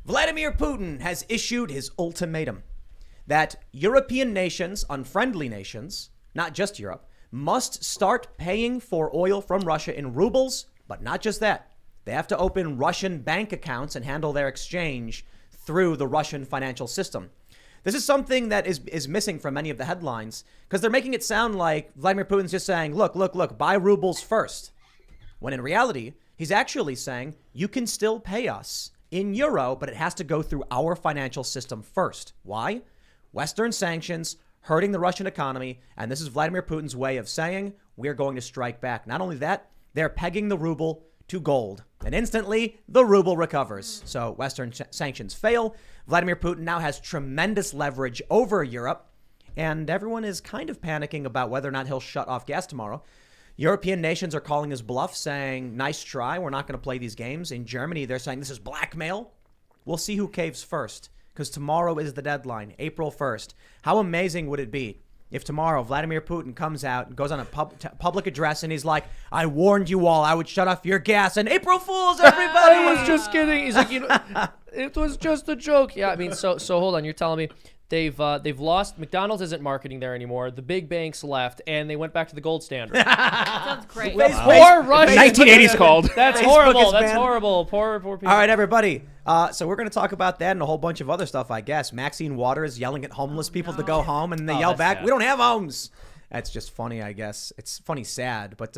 Vladimir Putin has issued his ultimatum that European nations, unfriendly nations, not just Europe, must start paying for oil from Russia in rubles, but not just that. They have to open Russian bank accounts and handle their exchange through the Russian financial system. This is something that is missing from many of the headlines because they're making it sound like Vladimir Putin's just saying, look, buy rubles first. When in reality, he's actually saying you can still pay us in euro, but it has to go through our financial system first. Why? Western sanctions hurting the Russian economy. And this is Vladimir Putin's way of saying we're going to strike back. Not only that, they're pegging the ruble to gold. And instantly, the ruble recovers. So Western sanctions fail. Vladimir Putin now has tremendous leverage over Europe. And everyone is kind of panicking about whether or not he'll shut off gas tomorrow. European nations are calling his bluff, saying, nice try, we're not going to play these games. In Germany, they're saying this is blackmail. We'll see who caves first, because tomorrow is the deadline, April 1st. How amazing would it be if tomorrow Vladimir Putin comes out and goes on a public address and he's like, I warned you all I would shut off your gas, and April Fools, everybody! I was just kidding. He's like, it was just a joke. Yeah, I mean, so hold on. You're telling me they've lost. McDonald's isn't marketing there anymore. The big banks left, and they went back to the gold standard. Sounds great. Poor Russia. 1980s called. That's horrible. That's horrible. Poor people. All right, everybody. So we're going to talk about that and a whole bunch of other stuff, I guess. Maxine Waters yelling at homeless people to go home, and they yell back, sad. We don't have homes. That's just funny, I guess. It's funny, sad. But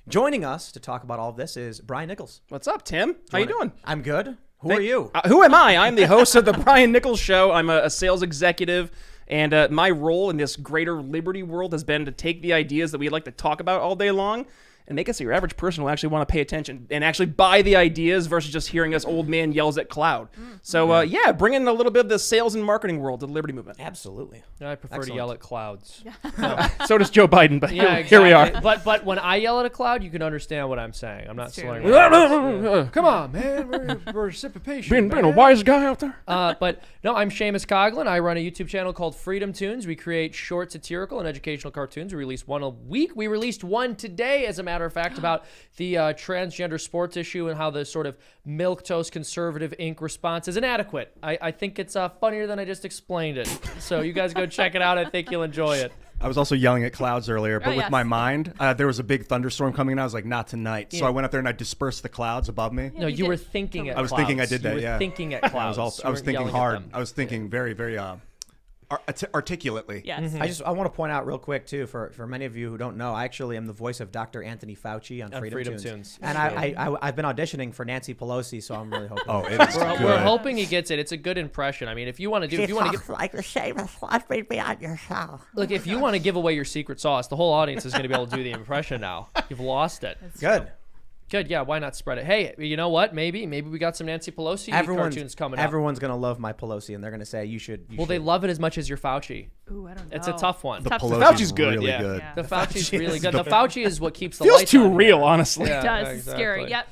joining us to talk about all of this is Brian Nichols. What's up, Tim? How you doing? I'm good. Who are you? Who am I? I'm the host of the Brian Nichols Show. I'm a sales executive, and my role in this greater liberty world has been to take the ideas that we like to talk about all day long and make it so your average person will actually want to pay attention and actually buy the ideas versus just hearing us old man yells at cloud. So, bring in a little bit of the sales and marketing world to the Liberty Movement. Absolutely. I prefer to yell at clouds. So does Joe Biden, but Yeah, here we are. exactly. But when I yell at a cloud, you can understand what I'm saying. I'm not slurring. Come on, man. We're reciprocation. Being a wise guy out there. But no, I'm Seamus Coughlin. I run a YouTube channel called Freedom Tunes. We create short satirical and educational cartoons. We release one a week. We released one today, as a matter of fact, about the transgender sports issue and how the sort of milquetoast conservative Inc. response is inadequate. I think it's funnier than I just explained it. So you guys go check it out. I think you'll enjoy it. I was also yelling at clouds earlier, but with my mind, there was a big thunderstorm coming, and I was like, not tonight. So I went up there and I dispersed the clouds above me. No, you were thinking at I was clouds. thinking I did that, You were thinking at clouds. I was thinking hard. I was thinking very, very articulately. Yes. I want to point out real quick, too, for many of you who don't know, I actually am the voice of Dr. Anthony Fauci on Freedom Tunes. And I've been auditioning for Nancy Pelosi, so I'm really hoping. We're hoping he gets it. It's a good impression. I mean, if you want to do, like the Seamus, let me be on your show. look, if you want to give away your secret sauce, the whole audience is going to be able to do the impression now. You've lost it. Good. Good, yeah. Why not spread it? Hey, you know what? Maybe we got some Nancy Pelosi cartoons coming up. Everyone's going to love my Pelosi, and they're going to say you should. They love it as much as your Fauci. Ooh, I don't know. It's a tough one. The Fauci's good, really yeah. good. Yeah. The Fauci's really good. The Fauci is what keeps the Feels lights too on real, here. honestly. Yeah, It does. exactly. Scary. Yep.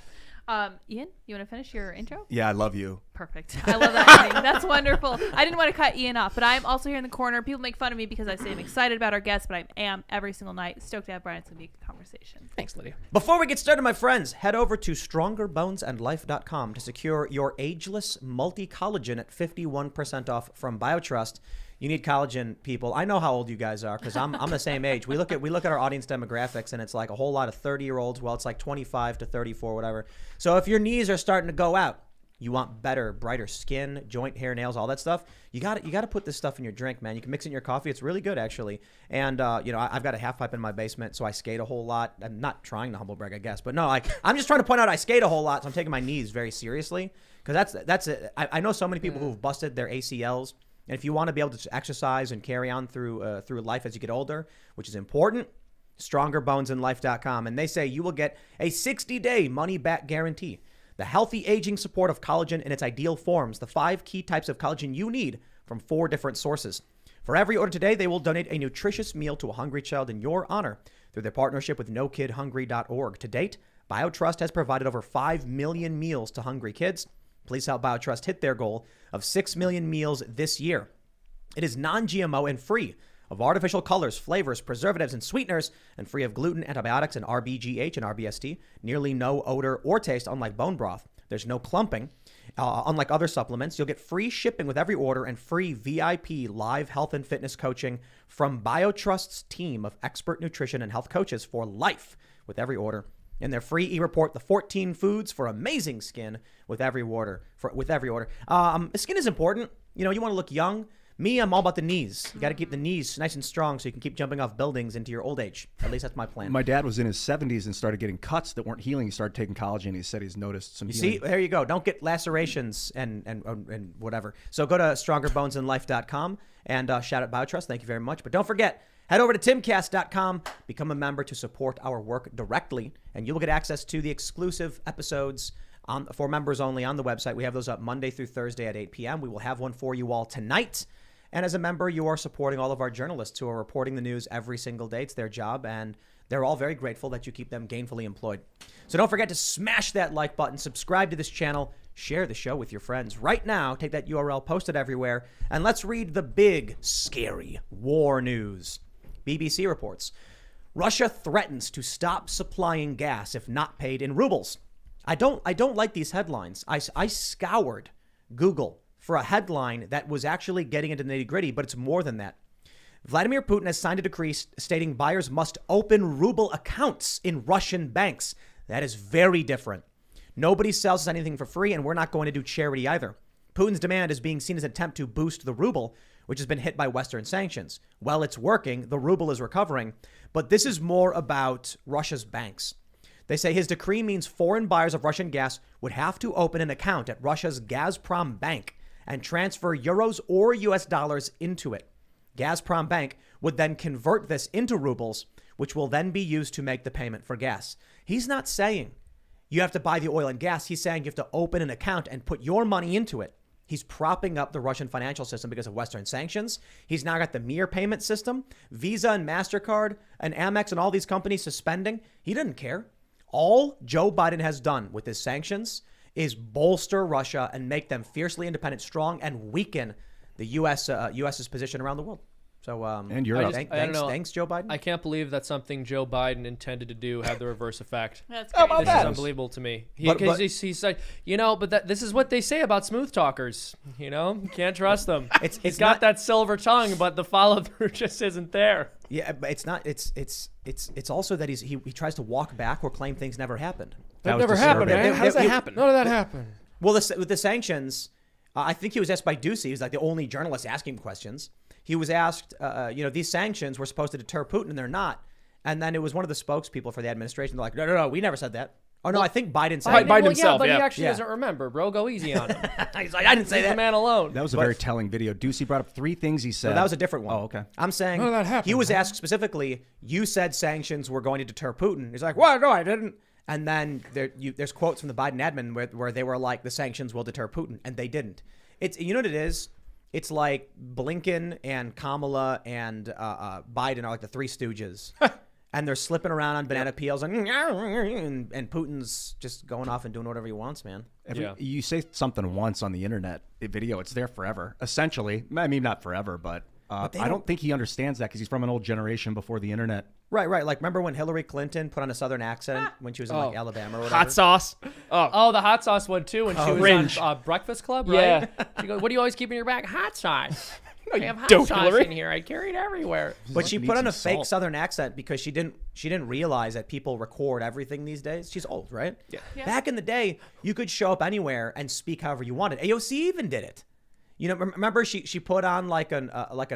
Ian, you want to finish your intro? Yeah, I love you. Perfect. I love that ending. That's wonderful. I didn't want to cut Ian off, but I'm also here in the corner. People make fun of me because I say I'm excited about our guests, but I am every single night. Stoked to have Brian. It's going to be a conversation. Thanks, Lydia. Before we get started, my friends, head over to strongerbonesandlife.com to secure your ageless multi-collagen at 51% off from BioTrust. You need collagen, people. I know how old you guys are because I'm the same age. We look at our audience demographics, and it's like a whole lot of 30-year-olds. Well, it's like 25 to 34, whatever. So if your knees are starting to go out, you want better, brighter skin, joint, hair, nails, all that stuff. You got to put this stuff in your drink, man. You can mix it in your coffee. It's really good, actually. And I've got a half pipe in my basement, so I skate a whole lot. I'm not trying to humble brag, I guess, but no, I'm just trying to point out I skate a whole lot, so I'm taking my knees very seriously because that's it. I know so many people who've busted their ACLs. And if you want to be able to exercise and carry on through life as you get older, which is important, strongerbonesandlife.com. And they say you will get a 60-day money-back guarantee. The healthy aging support of collagen in its ideal forms, the 5 key types of collagen you need from 4 different sources. For every order today, they will donate a nutritious meal to a hungry child in your honor through their partnership with NoKidHungry.org. To date, BioTrust has provided over 5 million meals to hungry kids. Please help BioTrust hit their goal of 6 million meals this year. It is non-GMO and free of artificial colors, flavors, preservatives, and sweeteners, and free of gluten, antibiotics, and RBGH and RBST. Nearly no odor or taste, unlike bone broth. There's no clumping. Unlike other supplements, you'll get free shipping with every order and free VIP live health and fitness coaching from BioTrust's team of expert nutrition and health coaches for life with every order. And their free e-report, the 14 foods for amazing skin with every order. Skin is important. You know, you want to look young. Me, I'm all about the knees. You got to keep the knees nice and strong so you can keep jumping off buildings into your old age. At least that's my plan. My dad was in his 70s and started getting cuts that weren't healing. He started taking collagen. He said he's noticed some healing. See, there you go. Don't get lacerations and whatever. So go to strongerbonesandlife.com and shout out BioTrust. Thank you very much. But don't forget, head over to timcast.com, become a member to support our work directly, and you will get access to the exclusive episodes for members only on the website. We have those up Monday through Thursday at 8 p.m. We will have one for you all tonight. And as a member, you are supporting all of our journalists who are reporting the news every single day. It's their job, and they're all very grateful that you keep them gainfully employed. So don't forget to smash that like button, subscribe to this channel, share the show with your friends. Right now, take that URL, post it everywhere, and let's read the big, scary war news. BBC reports, Russia threatens to stop supplying gas if not paid in rubles. I don't like these headlines. I scoured Google for a headline that was actually getting into the nitty-gritty, but it's more than that. Vladimir Putin has signed a decree stating buyers must open ruble accounts in Russian banks. That is very different. Nobody sells us anything for free, and we're not going to do charity either. Putin's demand is being seen as an attempt to boost the ruble, which has been hit by Western sanctions. Well, it's working. The ruble is recovering. But this is more about Russia's banks. They say his decree means foreign buyers of Russian gas would have to open an account at Russia's Gazprom Bank and transfer euros or US dollars into it. Gazprom Bank would then convert this into rubles, which will then be used to make the payment for gas. He's not saying you have to buy the oil and gas. He's saying you have to open an account and put your money into it. He's propping up the Russian financial system because of Western sanctions. He's now got the Mir payment system, Visa and MasterCard and Amex and all these companies suspending. He doesn't care. All Joe Biden has done with his sanctions is bolster Russia and make them fiercely independent, strong, and weaken the U.S.'s position around the world. So, and Europe. Thanks, Joe Biden. I can't believe that something Joe Biden intended to do had the reverse effect. That's This crazy. is unbelievable to me. He's like, this is what they say about smooth talkers. You can't trust them. He's got that silver tongue, but the follow through just isn't there. Yeah, but it's not. It's also that he tries to walk back or claim things never happened. That never happened, man. How does that happen? None of that happened. Well, with the sanctions, I think he was asked by Ducey. He was like the only journalist asking questions. He was asked, these sanctions were supposed to deter Putin, and they're not. And then it was one of the spokespeople for the administration. They're like, no, we never said that. Oh, no, I think Biden said Biden it. himself, but he actually doesn't remember, bro. Go easy on him. He's like, I didn't say Leave that. the man alone. That was a very telling video. Ducey brought up 3 things he said. No, that was a different one. Oh, okay. I'm saying None of that happened, he was man. asked specifically, you said sanctions were going to deter Putin. He's like, well, no, I didn't. And then there's quotes from the Biden admin where they were like, the sanctions will deter Putin, and they didn't. You know what it is? It's like Blinken and Kamala and Biden are like the 3 stooges. And they're slipping around on banana peels and Putin's just going off and doing whatever he wants, man. You say something once on the internet video, it's there forever. Essentially, I mean, not forever, but I don't think he understands that because he's from an old generation before the internet. Right. Like, remember when Hillary Clinton put on a Southern accent when she was in like Alabama or whatever? Hot sauce. Oh, the hot sauce one too when she was Cringe. on Breakfast Club, Yeah. right? She goes, "What do you always keep in your bag? Hot sauce. I have hot dope, sauce Hillary. in here. I carry it everywhere." But she Need put on some a fake salt. Southern accent because she didn't realize that people record everything these days. She's old, right? Yeah. Back in the day, you could show up anywhere and speak however you wanted. AOC even did it. Remember she put on like an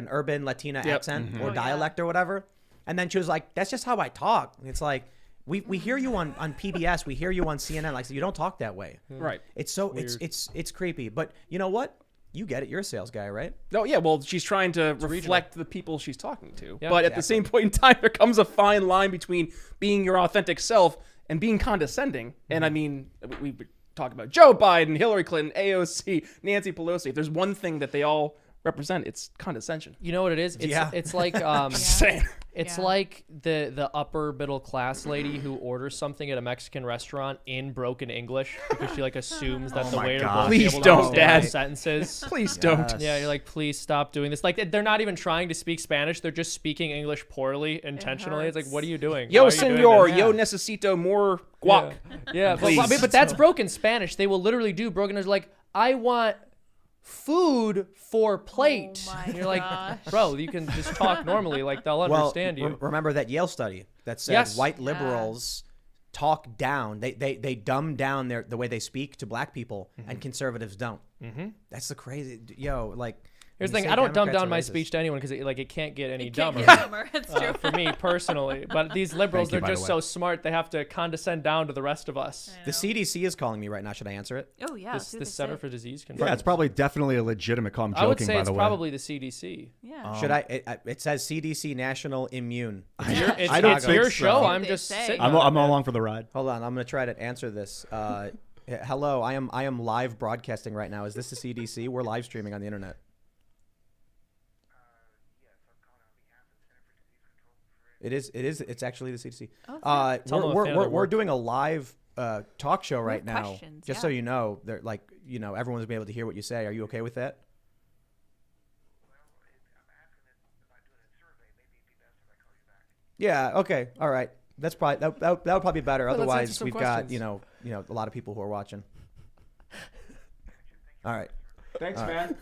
urban Latina accent or dialect or whatever, and then she was like, "That's just how I talk." And it's like, we hear you on PBS, we hear you on CNN, like, so you don't talk that way. Right. It's so it's creepy. But you know what? You get it. You're a sales guy, right? Oh, yeah, well, she's trying to reflect the people she's talking to. Yeah, but at the same point in time, there comes a fine line between being your authentic self and being condescending. And I mean, we talk about Joe Biden, Hillary Clinton, AOC, Nancy Pelosi. If there's one thing that they all represent, it's condescension. You know what it is? It's like Saying. It's Yeah. like the upper middle class lady who orders something at a Mexican restaurant in broken English because she like assumes that the my waiter God. won't be Please able to don't, understand Dad. the sentences. Please don't. Yeah, you're like, please stop doing this. Like, they're not even trying to speak Spanish. They're just speaking English poorly, intentionally. It's like, hurts. what are you doing? Yo, Why are you doing senor, this? yo necesito more guac. Yeah, Please. but that's broken Spanish. They will literally do broken. There's like, I want food for plate. Oh my and you're like, gosh. bro, you can just talk normally. Like, they'll understand you. Remember that Yale study that said Yes. white liberals talk down. They dumb down the way they speak to black people, and conservatives don't. That's the crazy. Like, Here's the when thing. you I say don't dumb Democrats down are my racist. speech to anyone because it can't get any It can't dumber. get dumber. It's true. For me personally, but these liberals, Thank you, they're by just the way. so smart they have to condescend down to the rest of us. The CDC is calling me right now. Should I answer it? Oh yeah. This Center for Disease Control. Yeah, it's probably definitely a legitimate call. I'm joking, I would say by it's the way. probably the CDC. Yeah. Should I? It says CDC National Immune. It's, I don't it's think your so. show. I'm They just say. sitting. I'm on it, man. along for the ride. Hold on, I'm gonna try to answer this. Hello, I am live broadcasting right now. Is this the CDC? We're live streaming on the internet. It is. It's actually the CDC. Oh, Tell them I'm a fan of their We're work. doing a live talk show right have now. questions, Just yeah. so you know, they're like, everyone's gonna be able to hear what you say. Are you okay with that? Yeah. Okay. All right. That's probably that would probably be better. Well, let's answer Otherwise, some we've questions. got a lot of people who are watching. All right. Thanks, man.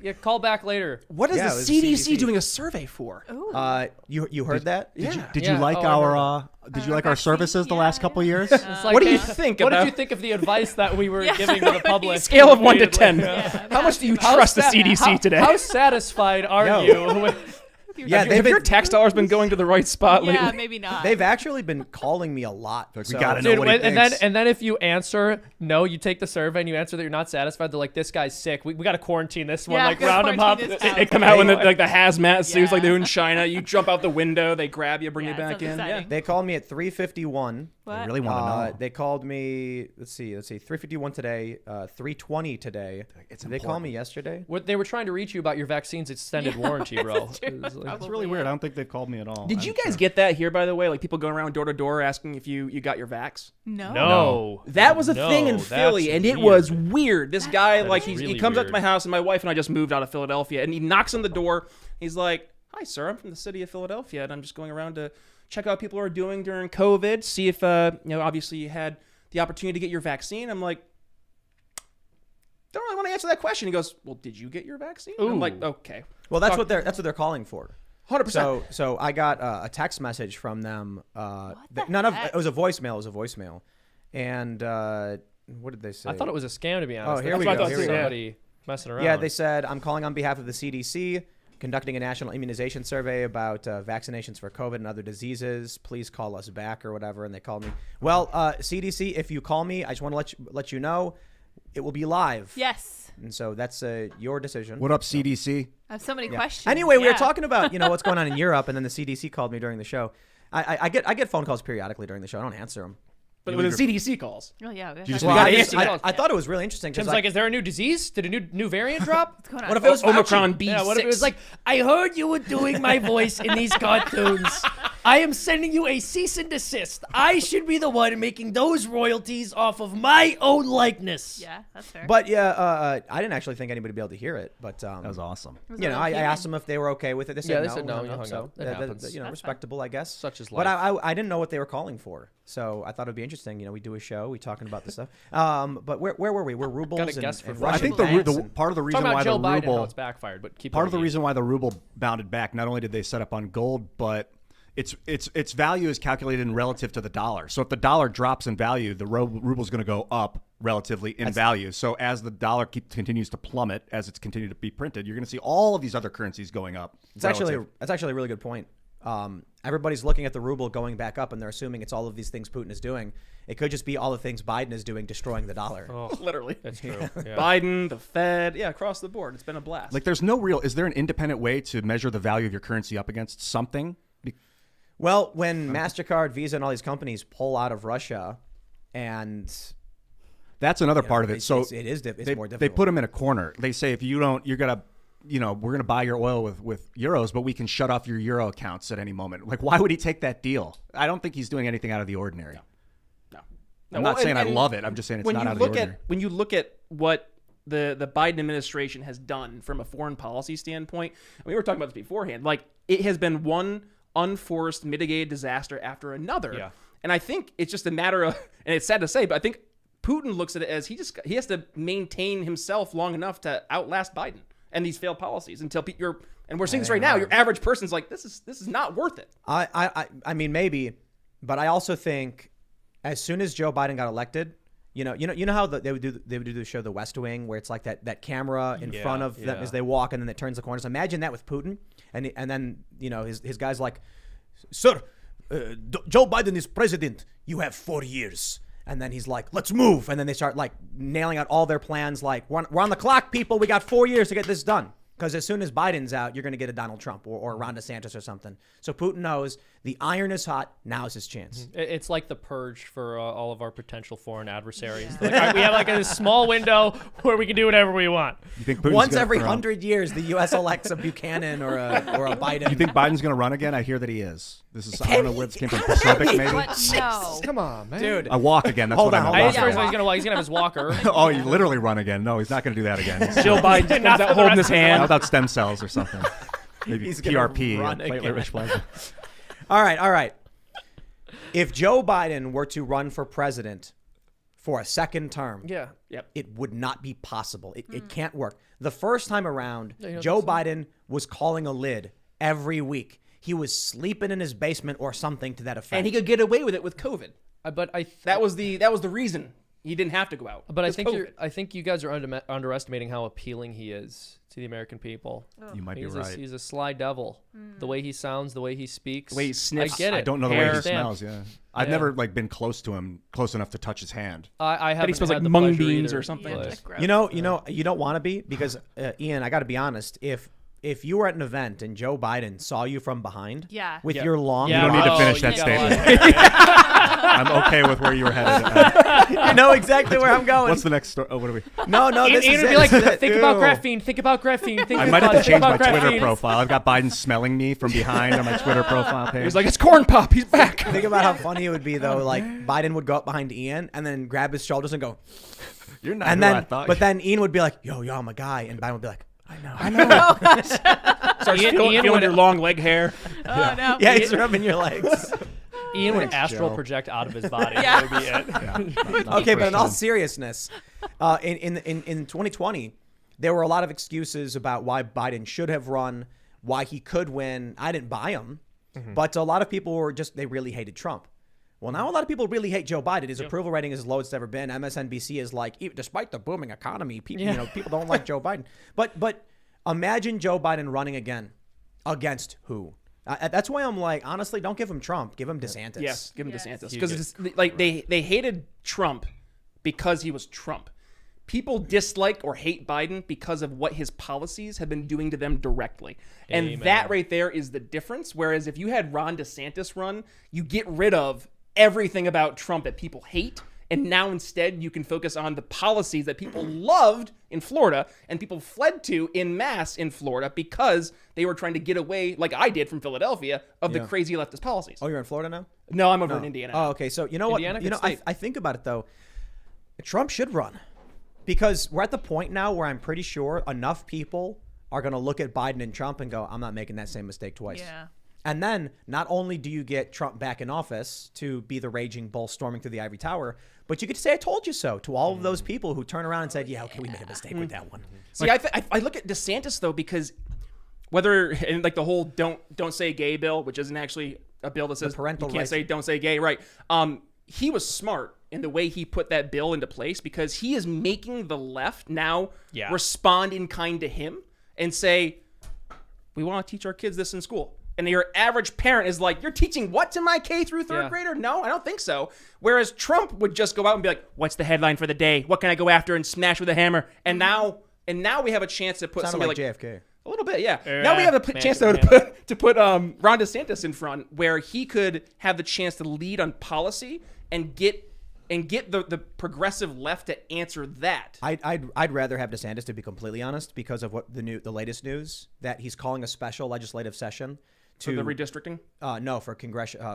Yeah, call back later. What is Yeah, the it was CDC CDC. doing a survey for? Ooh. You heard that? Yeah. Did Yeah. you like Oh, I our Did you like our vaccine? services the Yeah, last couple yeah. years? It's like, What do you think What did about- you think of the advice that we were Yeah. giving to the public? Scale of 1 to repeatedly? 10. Yeah, How much do you How trust the sa- CDC how- today? How satisfied are Yo. you? with- Yeah, Have your tax dollars been going to the right spot Yeah, lately? maybe not. They've actually been calling me a lot. We so- gotta know Dude, what he and thinks. then if you answer no, you take the survey and you answer that you're not satisfied. They're like, this guy's sick. We got to quarantine this one. Yeah, Like gotta round him up. quarantine this guy. They come out in the hazmat suits like Yeah. they do in China. You jump out the window, they grab you, bring Yeah, you back sounds in. exciting. Yeah. They called me at 3:51. What? I really want to know. They called me. Let's see. 3:51 today. 3:20 today. It's Did they call me important. yesterday? What they were trying to reach you about your vaccine's extended warranty, bro. It was like- That's really weird. I don't think they've called me at all. Did you guys get that here, by the way? Like people going around door to door asking if you got your vax? No. no. That was a No, thing in that's Philly, and it weird. was weird. This guy, That like, is he really comes up to weird. my house, and my wife and I just moved out of Philadelphia, and he knocks on the door. He's like, "Hi, sir. I'm from the city of Philadelphia, and I'm just going around to check out what people are doing during COVID, see if, obviously you had the opportunity to get your vaccine." I'm like, don't really want to answer that question. He goes, "Well, did you get your vaccine?" And I'm like, Ooh. okay. Well, that's Fuck. what they're calling for. 100%. So I got a text message from them. the None of heck? it was a voicemail. It was a voicemail, and what did they say? I thought it was a scam, to be honest. here That's we what I go, thought here we go. somebody messing around. Yeah, they said, I'm calling on behalf of the CDC, conducting a national immunization survey about vaccinations for COVID and other diseases. Please call us back or whatever. And they called me. Well, CDC, if you call me, I just want to let you know it will be live. Yes. And so that's your decision. What up, CDC? I have so many Yeah. questions. Anyway, we were Yeah. talking about what's going on in Europe, and then the CDC called me during the show. I get phone calls periodically during the show. I don't answer them. But with the CDC calls. Oh yeah. You just Well, gotta I, answer I, calls. I thought it was really interesting. 'cause Tim's like, is there a new disease? Did a new variant drop? What's going on? What if it was Omicron Fauci. B6? Yeah, what if it was like, I heard you were doing my voice in these cartoons. I am sending you a cease and desist. I should be the one making those royalties off of my own likeness. Yeah, that's fair. But yeah, I didn't actually think anybody would be able to hear it. But That was awesome. Was you it know, all I human? asked them if they were okay with it. They said Yeah, no. they said no, and you hung so up. It that- happens. That's fine. respectable, I guess. Such is But life. I didn't know what they were calling for, so I thought it'd be interesting. We do a show, we talking about this stuff. But where were we? We're rubles Got a and, guess for and fun. I Russian think the banks part of the reason Talking about why Joe the Biden, how ruble it's backfired, but keep part of the going. reason why the ruble bounded back, not only did they set up on gold, but its value is calculated in relative to the dollar. So if the dollar drops in value, the ruble's going to go up relatively in value. So as the dollar continues to plummet, as it's continued to be printed, you're going to see all of these other currencies going up. That's actually a really good point. Everybody's looking at the ruble going back up, and they're assuming it's all of these things Putin is doing. It could just be all the things Biden is doing, destroying the dollar. Oh, Literally. that's true. Yeah. Biden, the Fed, across the board. It's been a blast. like there's no real. Is there an independent way to measure the value of your currency up against something? Well, when MasterCard, Visa, and all these companies pull out of Russia, and That's another part of it. So it's more difficult. They put them in a corner. They say if you don't, you're gonna, we're gonna buy your oil with euros, but we can shut off your euro accounts at any moment. Like, why would he take that deal? I don't think he's doing anything out of the ordinary. no. I'm not saying I and love it. I'm just saying it's when not you out of the look ordinary. when you look at what the Biden administration has done from a foreign policy standpoint, and we were talking about this beforehand, like it has been one unforced mitigated disaster after another. Yeah. And I think it's just a matter of, and it's sad to say, but I think Putin looks at it as he has to maintain himself long enough to outlast Biden and these failed policies until and we're seeing this right now. Your average person's like, this is not worth it. I mean, maybe, but I also think as soon as Joe Biden got elected, you know how they would do the show The West Wing, where it's like that camera in front of them as they walk, and then it turns the corners. Imagine that with Putin, and then his guy's like, sir, Joe Biden is president. You have 4 years. And then he's like, let's move. And then they start like nailing out all their plans. Like, we're on the clock, people. We got 4 years to get this done. Because as soon as Biden's out, you're going to get a Donald Trump or Ron DeSantis or something. So Putin knows the iron is hot. Now is his chance. It's like the purge for all of our potential foreign adversaries. Like, all right, we have like a small window where we can do whatever we want. You think Putin's Once every 100 years, the U.S. elects a Buchanan or a Biden. You think Biden's going to run again? I hear that he is. I don't know where this came from. Pacific, maybe? What? No. Come on, man. Dude. I walk again. That's Hold what on, I hold know. on. He's gonna have his walker. Oh, he literally run again. No, he's not going to do that again. Joe Biden just comes out holding his How hand. about stem cells or something? Maybe He's gonna PRP. run platelet again. rich plasma. All right. If Joe Biden were to run for president for a second term, it would not be possible. It can't work. The first time around, Joe Biden was calling a lid every week. He was sleeping in his basement or something to that effect. And he could get away with it with COVID. But That was the reason he didn't have to go out. But It was I think you guys are underestimating how appealing he is to the American people. You might be right. He's a sly devil. The way he sounds, the way he speaks, The way he sniffs. I get it. I don't know the way he Hair. smells. Yeah, I've never been close to him, close enough to touch his hand. I haven't he smells had like the mung pleasure beans either, or something. but- Just gross. You don't want to be because Ian, I got to be honest. If you were at an event and Joe Biden saw you from behind, Yeah. with your long, You don't need to oh, finish you that got a lot statement. of- I'm okay with where you were headed. you know exactly where I'm going. What's the next story? Oh, what are we? No, this Ian is would be it. like, This is it. think about Ew. graphene. Think about graphene. Think I about might have to think change my about Twitter graphene. profile. I've got Biden smelling me from behind on my Twitter profile page. He's like, it's corn pop. He's back. Think about how funny it would be though. Like Biden would go up behind Ian and then grab his shoulders and go, You're not and who I then thought. but then Ian would be like, yo, I'm a guy, and Biden would be like, I know. Starts Ian feeling would- your long leg hair. Oh, no. Yeah, he's rubbing your legs. Ian would Thanks, astral Joe. project out of his body. Yeah. That would be it. Okay, but in all seriousness, in 2020, there were a lot of excuses about why Biden should have run, why he could win. I didn't buy them, but a lot of people were they really hated Trump. Well, now a lot of people really hate Joe Biden. His approval rating is as low as it's ever been. MSNBC is like, despite the booming economy, people, people don't like Joe Biden. But imagine Joe Biden running again against who? That's why I'm like, honestly, don't give him Trump. Give him DeSantis. Yes, give him Yes. DeSantis. Because like they hated Trump because he was Trump. People dislike or hate Biden because of what his policies have been doing to them directly. And Amen. that right there is the difference. Whereas if you had Ron DeSantis run, you get rid of everything about Trump that people hate. And now instead you can focus on the policies that people loved in Florida and people fled to en masse in Florida because they were trying to get away, like I did from Philadelphia, of the crazy leftist policies. Oh, you're in Florida now? No, I'm over in Indiana. Oh, okay. So you know what? Indiana, You know, good state. I think about it though. Trump should run because we're at the point now where I'm pretty sure enough people are going to look at Biden and Trump and go, I'm not making that same mistake twice. Yeah. And then not only do you get Trump back in office to be the raging bull storming through the ivory tower, but you get to say, I told you so to all of those people who turn around and said, yeah, okay, we made a mistake with that one. See, I look at DeSantis though because whether and like the whole don't say gay bill, which isn't actually a bill that says parental you can't rights. say don't say gay, right? He was smart in the way he put that bill into place because he is making the left now respond in kind to him and say, we want to teach our kids this in school. And your average parent is like, you're teaching what to my K through third grader? No, I don't think so. Whereas Trump would just go out and be like, what's the headline for the day? What can I go after and smash with a hammer? And now we have a chance to put Sounded somebody like like JFK. a little bit, yeah. Now we have a chance to put Ron DeSantis in front where he could have the chance to lead on policy and get the progressive left to answer that. I'd rather have DeSantis, to be completely honest, because of what the latest news that he's calling a special legislative session For the redistricting? No, for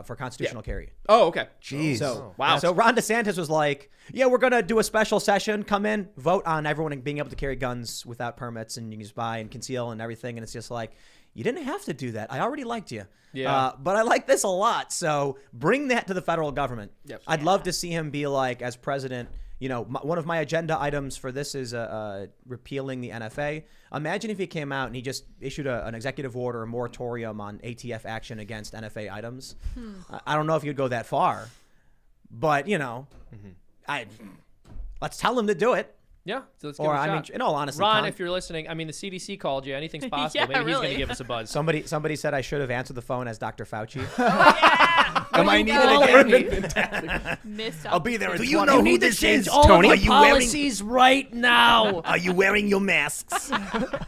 for constitutional carry. Oh, okay. Jeez. So Wow. So Ron DeSantis was like, yeah, we're gonna do a special session. Come in, vote on everyone being able to carry guns without permits, and you can just buy and conceal and everything. And it's just like, you didn't have to do that. I already liked you. Yeah. But I like this a lot. So bring that to the federal government. Yep. I'd love to see him be like, as president, one of my agenda items for this is repealing the NFA. Imagine if he came out and he just issued an executive order, a moratorium on ATF action against NFA items. I don't know if you'd go that far, but let's tell him to do it. Yeah, so let's give Or it a I shot. mean, in all honesty, Ron, if you're listening, I mean, the CDC called you. Anything's possible. Yeah, Maybe he's going really. to give us a buzz. somebody said I should have answered the phone as Dr. Fauci. Am I needed again? Missed I'll be there. Do you know who this is, Tony? Are you wearing? right now. Are you wearing your masks?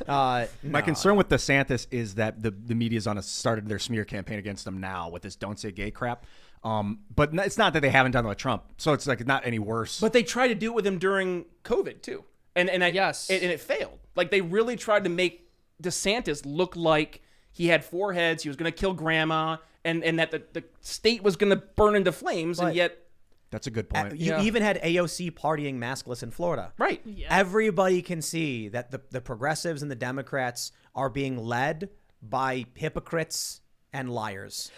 My My concern with DeSantis is that the media's started their smear campaign against him now with this "Don't Say Gay" crap. But it's not that they haven't done it with Trump, so it's like not any worse. But they tried to do it with him during COVID too, and it failed. Like they really tried to make DeSantis look like he had 4 heads, he was going to kill grandma, and that the state was going to burn into flames, and yet. That's a good point. You even had AOC partying maskless in Florida. Right. Yeah. Everybody can see that the progressives and the Democrats are being led by hypocrites and liars.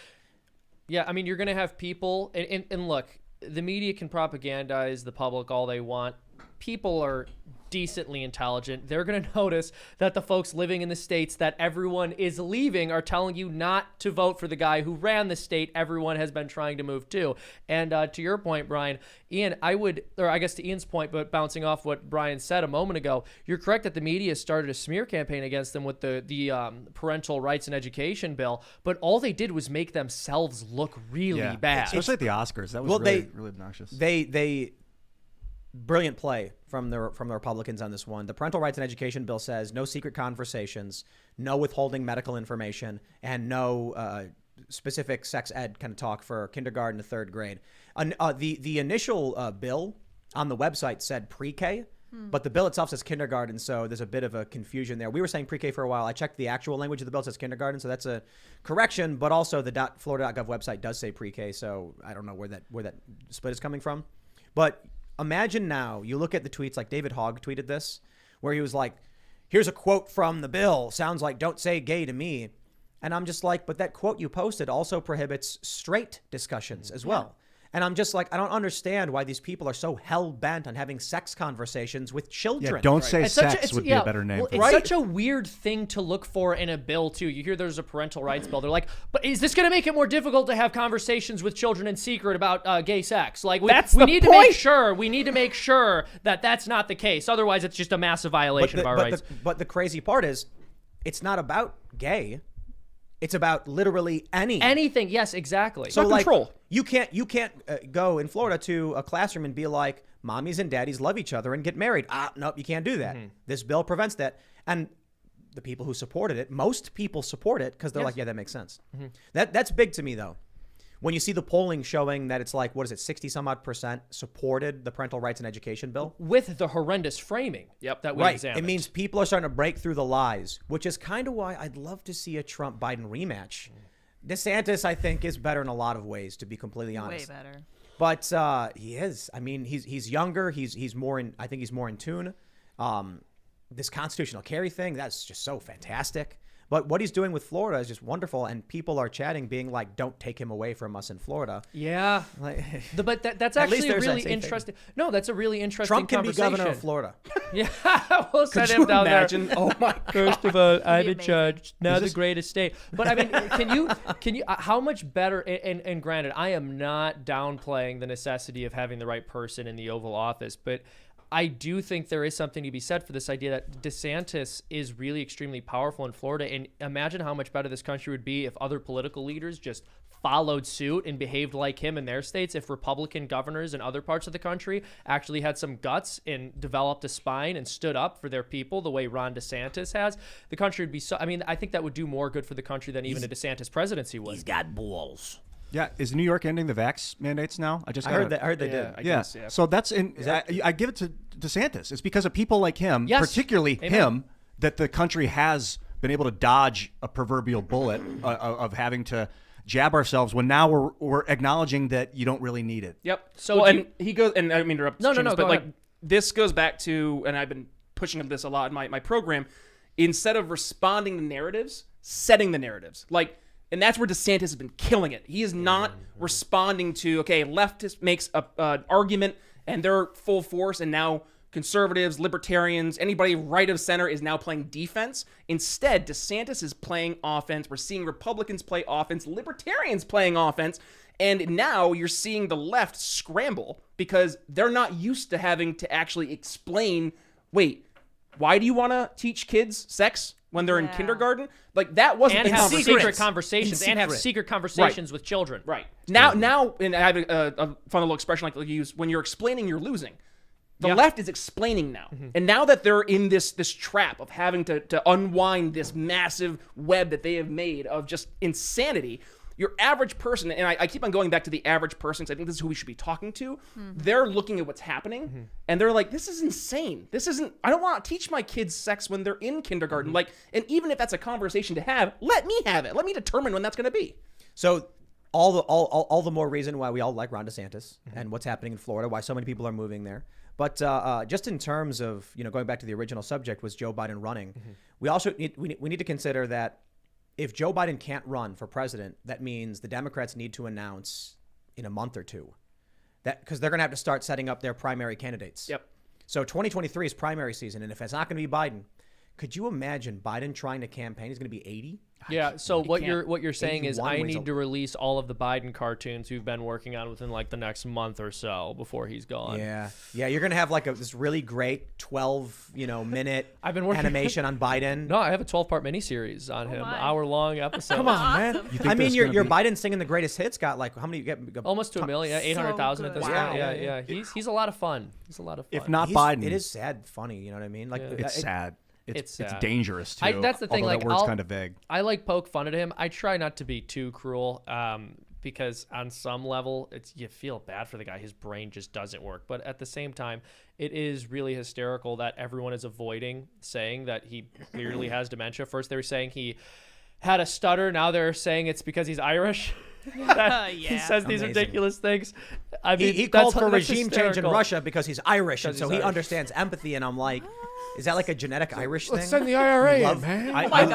Yeah, I mean, you're going to have people, and look, the media can propagandize the public all they want. People are decently intelligent. They're going to notice that the folks living in the states that everyone is leaving are telling you not to vote for the guy who ran the state everyone has been trying to move to. And to your point, Brian, to Ian's point, but bouncing off what Brian said a moment ago, you're correct that the media started a smear campaign against them with the parental rights and education bill, but all they did was make themselves look really bad. Especially at the Oscars. That was really obnoxious. They brilliant play from the Republicans on this one. The parental rights and education bill says no secret conversations, no withholding medical information, and no specific sex ed kind of talk for kindergarten to 3rd grade. The initial bill on the website said pre-K, but the bill itself says kindergarten, so there's a bit of a confusion there. We were saying pre-K for a while. I checked the actual language of the bill, it says kindergarten, so that's a correction, but also the Florida.gov website does say pre-K, so I don't know where that split is coming from. But imagine now, you look at the tweets, like David Hogg tweeted this, where he was like, here's a quote from the bill. Sounds like "don't say gay" to me. And I'm just like, but that quote you posted also prohibits straight discussions as well. And I'm just like, I don't understand why these people are so hell-bent on having sex conversations with children. Yeah, "Don't Say Sex" would be a better name. Well, for it's it. such a weird thing to look for in a bill, too. You hear there's a parental rights bill. They're like, but is this going to make it more difficult to have conversations with children in secret about gay sex? Like, we need to make sure that that's not the case. Otherwise, it's just a massive violation of our rights. But the crazy part is, it's not about gay. It's about literally anything. Yes, exactly. So Not like, control. you can't go in Florida to a classroom and be like, mommies and daddies love each other and get married. Nope, you can't do that. This bill prevents that. And the people who supported it, most people support it because they're like, yeah, that makes sense. That's big to me, though. When you see the polling showing that it's like, 60 some odd % supported the parental rights and education bill. With the horrendous framing that we examined. It means people are starting to break through the lies, which is kind of why I'd love to see a Trump-Biden rematch. DeSantis, I think, is better in a lot of ways, to be completely honest. Way better. But he is. I mean, he's younger. He's more in. I think he's more in tune. This constitutional carry thing, that's just so fantastic. But what he's doing with Florida is just wonderful, and people are chatting, being like, "Don't take him away from us in Florida." Yeah, but that's At least actually a there's that really safe interesting. No, that's a really interesting. Trump can be conversation. governor of Florida. Yeah, we'll send Could him you down imagine? there. Oh my God. First of all, I'm be in amazing. charge. Now the greatest state. But I mean, can you? How much better? And granted, I am not downplaying the necessity of having the right person in the Oval Office, but I do think there is something to be said for this idea that DeSantis is really extremely powerful in Florida. And imagine how much better this country would be if other political leaders just followed suit and behaved like him in their states. If Republican governors in other parts of the country actually had some guts and developed a spine and stood up for their people the way Ron DeSantis has, the country would be so. I mean, I think that would do more good for the country than even a DeSantis presidency would. He's got balls. Yeah, is New York ending the vax mandates now? I heard they did. I guess, yeah. So that's I give it to DeSantis. It's because of people like him, Yes. particularly Amen. him, that the country has been able to dodge a proverbial bullet of having to jab ourselves when now we're acknowledging that you don't really need it. Yep. So So do and he goes, and I mean interrupt. No, Seamus, go but like ahead. this goes back to, and I've been pushing this a lot in my program. Instead of responding to narratives, setting the narratives. Like, and that's where DeSantis has been killing it. He is not responding to, okay, leftist makes an argument and they're full force, and now conservatives, libertarians, anybody right of center is now playing defense. Instead, DeSantis is playing offense. We're seeing Republicans play offense, libertarians playing offense, and now you're seeing the left scramble because they're not used to having to actually explain, wait, why do you want to teach kids sex when they're in kindergarten? Like, that wasn't And the have conversation. secret conversations and have secret conversations with children. Right. Now, and I have a fun little expression like you use, when you're explaining, you're losing. The left is explaining now. And now that they're in this trap of having to unwind this massive web that they have made of just insanity, your average person, and I keep on going back to the average person because I think this is who we should be talking to, they're looking at what's happening, and they're like, this is insane. This isn't, I don't want to teach my kids sex when they're in kindergarten. Like, and even if that's a conversation to have, let me have it. Let me determine when that's going to be. So all the more reason why we all like Ron DeSantis and what's happening in Florida, why so many people are moving there. But just in terms of, going back to the original subject, was Joe Biden running? We also need to consider that if Joe Biden can't run for president, that means the Democrats need to announce in a month or two that, because they're going to have to start setting up their primary candidates. Yep. So 2023 is primary season, and if it's not going to be Biden, could you imagine Biden trying to campaign? He's going to be 80. Yeah, so what you're saying is 81 I when he's need to release all of the Biden cartoons we've been working on within like the next month or so before he's gone. Yeah, you're gonna have like this really great 12 minute I've been working animation on Biden. No, I have a 12-part miniseries on him, my. hour-long episode. Come on, man. Awesome. You think I mean, there's your gonna be- Biden singing the greatest hits got like how many? You get Almost to a million, 800,000 at this good. point. Wow. Yeah. He's a lot of fun. He's a lot of fun. If not He's- Biden, it is sad, funny. You know what I mean? Like It's sad. It's It's sad. dangerous too. That's the thing, although like, that word's I'll- kind of vague. I like poke fun at him. I try not to be too cruel because on some level, you feel bad for the guy. His brain just doesn't work. But at the same time, it is really hysterical that everyone is avoiding saying that he clearly has dementia. First, they were saying he had a stutter. Now they're saying it's because he's Irish. He says these Amazing. ridiculous things. I mean, he called that's for regime change in hysterical. Russia because he's Irish, and Because so he's he Irish. understands empathy. And I'm like, is that like a genetic Irish thing? Send the IRA Love- in, man. I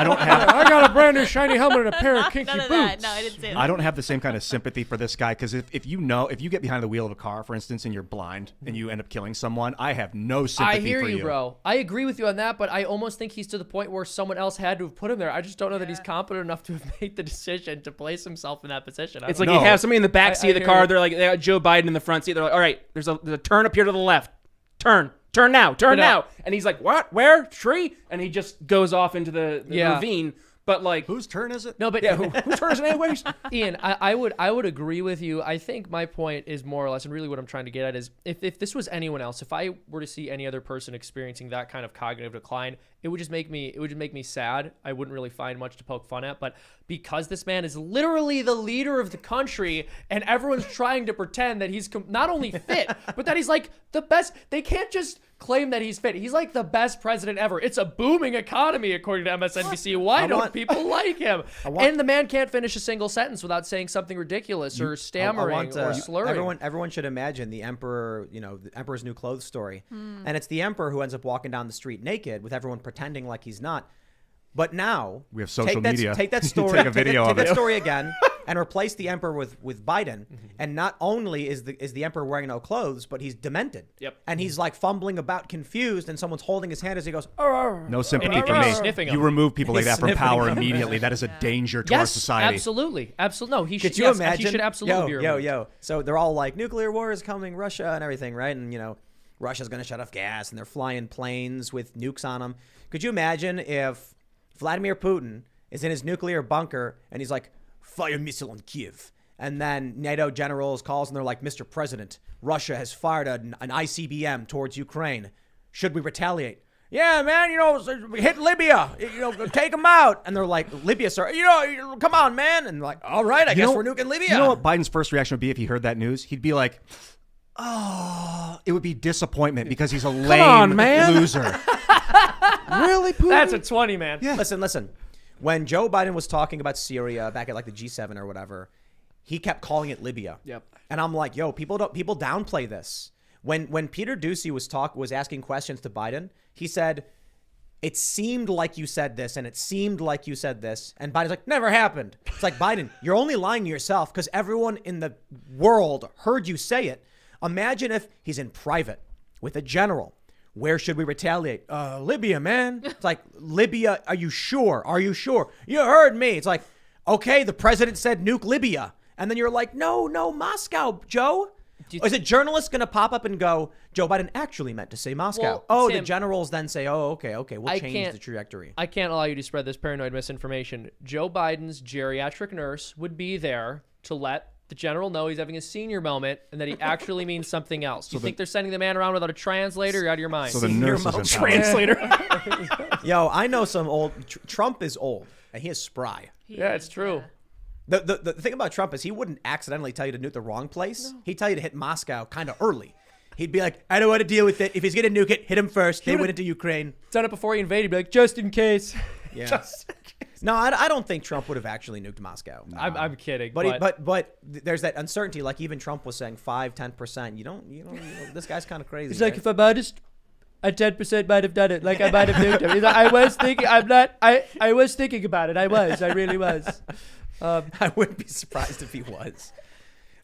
don't have I got a brand new shiny helmet and a pair of kinky None of boots. that. No, I didn't say that. I don't have the same kind of sympathy for this guy because if you get behind the wheel of a car, for instance, and you're blind and you end up killing someone, I have no sympathy I hear for you, bro. I agree with you on that, but I almost think he's to the point where someone else had to have put him there. I just don't know that he's competent enough to have made the decision to place himself in that position. It's I like don't you No. have somebody in the back seat of the hear car. you. They're like, they got Joe Biden in the front seat. They're like, all right, there's a turn up here to the left. Turn now, turn But, now. And he's like, what? Where? Tree? And he just goes off into the Yeah. ravine. But like, Whose turn is it? No, but yeah, who turns it anyways? Ian, I would agree with you. I think my point is more or less, and really what I'm trying to get at is if this was anyone else, if I were to see any other person experiencing that kind of cognitive decline, it would just make me sad. I wouldn't really find much to poke fun at. But because this man is literally the leader of the country and everyone's trying to pretend that he's not only fit, but that he's like the best, they can't just claim that he's fit. He's like the best president ever. It's a booming economy, according to MSNBC. Why don't people like him? And the man can't finish a single sentence without saying something ridiculous or stammering or slurring. Everyone should imagine the emperor, the emperor's new clothes story. And it's the emperor who ends up walking down the street naked with everyone pretending like he's not. But now We have social take that, media. Take that story, Take a video take of that it. story again, and replace the emperor with Biden. And not only is the emperor wearing no clothes, but he's demented. Yep. And he's like fumbling about, confused, and someone's holding his hand as he goes, "Arr." No sympathy And for he's me. sniffing You him. remove people like He's that from sniffing power him. immediately. That is a danger to our Yes, society. absolutely. No, he should. Could you yes, imagine? He should absolutely be removed. Yo. So they're all like, nuclear war is coming, Russia and everything, right? And, Russia's going to shut off gas, and they're flying planes with nukes on them. Could you imagine if Vladimir Putin is in his nuclear bunker, and he's like, fire missile on Kiev. And then NATO generals calls, and they're like, Mr. President, Russia has fired an ICBM towards Ukraine. Should we retaliate? Yeah, man, hit Libya, take them out. And they're like, Libya, sir, come on, man. And they're like, all right, I guess we're nuking Libya. You know what Biden's first reaction would be if he heard that news? He'd be like, oh, it would be disappointment because he's a lame on, man. loser. Really, Putin? That's a 20, man. Yeah. Listen. When Joe Biden was talking about Syria back at like the G7 or whatever, he kept calling it Libya. Yep. And I'm like, yo, people downplay this. When Peter Doocy was asking questions to Biden, he said, it seemed like you said this, and it seemed like you said this. And Biden's like, never happened. It's like, Biden, you're only lying to yourself because everyone in the world heard you say it. Imagine if he's in private with a general. Where should we retaliate? Libya, man. It's like, Libya, are you sure? Are you sure? You heard me. It's like, okay, the president said nuke Libya. And then you're like, no, Moscow, Joe. Is a journalist going to pop up and go, Joe Biden actually meant to say Moscow? Well, the Tim, generals then say, okay, we'll change the trajectory. I can't allow you to spread this paranoid misinformation. Joe Biden's geriatric nurse would be there to let the general know he's having a senior moment and that he actually means something else. Do you think they're sending the man around without a translator? You're out of your mind. So the nurse is Translator. Yo, I know some old, Trump is old and he is spry. Yeah, it's true. The thing about Trump is he wouldn't accidentally tell you to nuke the wrong place. No. He'd tell you to hit Moscow kind of early. He'd be like, I don't want to deal with it. If he's going to nuke it, hit him first. They went into Ukraine. Done it before he invaded. He'd be like, just in case. Yeah. No, I don't think Trump would have actually nuked Moscow. No. I'm kidding. But there's that uncertainty. Like even Trump was saying 5-10%. You don't, this guy's kind of crazy. It's like, if I'm honest, a 10% might have done it. Like I might have nuked him. He's like, I was thinking, I was thinking about it. I really was. I wouldn't be surprised if he was.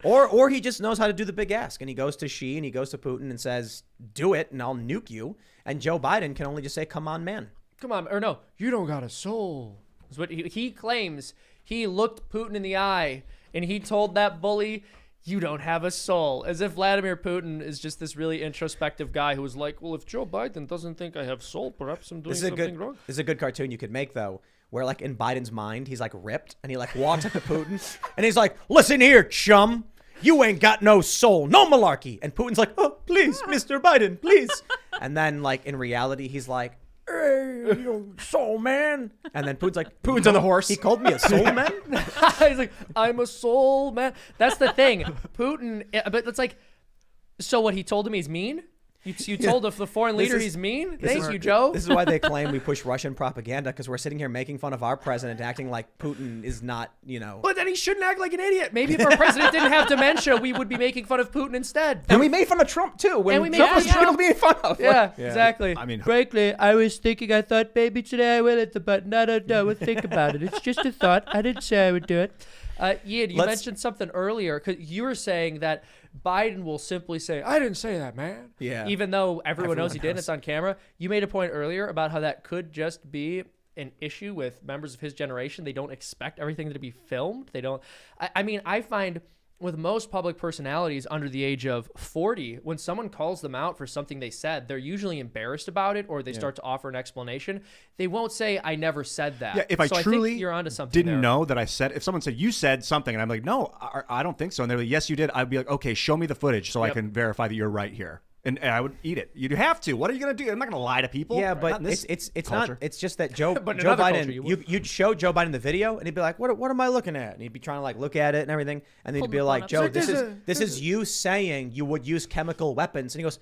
Or he just knows how to do the big ask, and he goes to Xi and he goes to Putin and says, do it and I'll nuke you. And Joe Biden can only just say, come on, man. Come on. Or no, you don't got a soul. Is what he claims. He looked Putin in the eye and he told that bully, you don't have a soul. As if Vladimir Putin is just this really introspective guy who was like, well, if Joe Biden doesn't think I have soul, perhaps I'm doing something wrong. This is a good cartoon you could make, though, where like in Biden's mind, he's like ripped and he like walks up to Putin and he's like, listen here, chum. You ain't got no soul, no malarkey. And Putin's like, oh, please, Mr. Biden, please. And then like in reality, he's like, hey, soul man. And then Putin's on the horse. He called me a soul man? He's like, I'm a soul man. That's the thing. Putin, but it's like, so what, he told him he's mean? You told the foreign leader he's mean? Thank you, Joe. This is why they claim we push Russian propaganda, because we're sitting here making fun of our president, acting like Putin is not, But then he shouldn't act like an idiot. Maybe if our president didn't have dementia, we would be making fun of Putin instead. And we made fun of Trump, too, when Trump was trying to be fun of. Yeah, exactly. I mean, frankly, I thought maybe today I will hit the button. I don't know. We'll think about it. It's just a thought. I didn't say I would do it. Ian, you mentioned something earlier, because you were saying that Biden will simply say, I didn't say that, man. Yeah. Even though everyone knows he did, and it's on camera. You made a point earlier about how that could just be an issue with members of his generation. They don't expect everything to be filmed. They don't. I mean, I find with most public personalities under the age of 40, when someone calls them out for something they said, they're usually embarrassed about it, or they start to offer an explanation. They won't say, I never said that. Yeah, if I truly think you're onto something didn't know that I said, if someone said, you said something, and I'm like, no, I don't think so. And they're like, yes, you did. I'd be like, okay, show me the footage so I can verify that you're right here. And I would eat it. You'd have to. What are you going to do? I'm not going to lie to people. Yeah, but it's not. It's just that Joe Biden. You'd show Joe Biden the video, and he'd be like, "What am I looking at?" And he'd be trying to like look at it and everything, and then he'd be like, "Joe, this is you saying you would use chemical weapons." And he goes,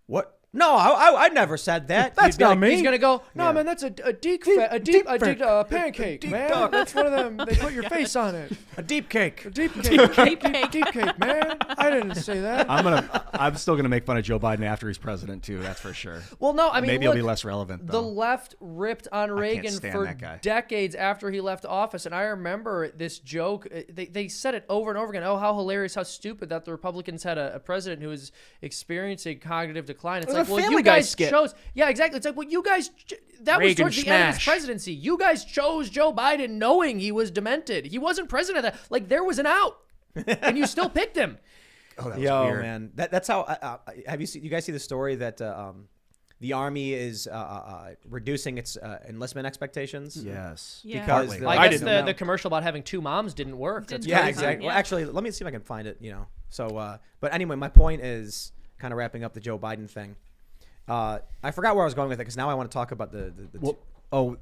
"What? No, I never said that." That's not me. He's gonna go, no, man, that's a deep pancake, man. That's one of them. They put your face on it. A deep cake. A deep cake, man. I didn't say that. I'm still gonna make fun of Joe Biden after he's president too. That's for sure. Well, no, I mean, maybe it'll be less relevant. The left ripped on Reagan for decades after he left office, and I remember this joke. They said it over and over again. Oh, how hilarious, how stupid that the Republicans had a president who was experiencing cognitive decline. It's like, well, you guys chose. Yeah, exactly. It's like, well, you guys. That was towards the end of his presidency. You guys chose Joe Biden knowing he was demented. He wasn't president of that. Like, there was an out, and you still picked him. Oh, that was weird. Man, that's how. Have you guys see the story that the Army is reducing its enlistment expectations? Yes. Yeah. Because I guess the commercial about having two moms didn't work. Yeah, exactly. Well, actually, let me see if I can find it. So, but anyway, my point is kind of wrapping up the Joe Biden thing. I forgot where I was going with it because now I want to talk about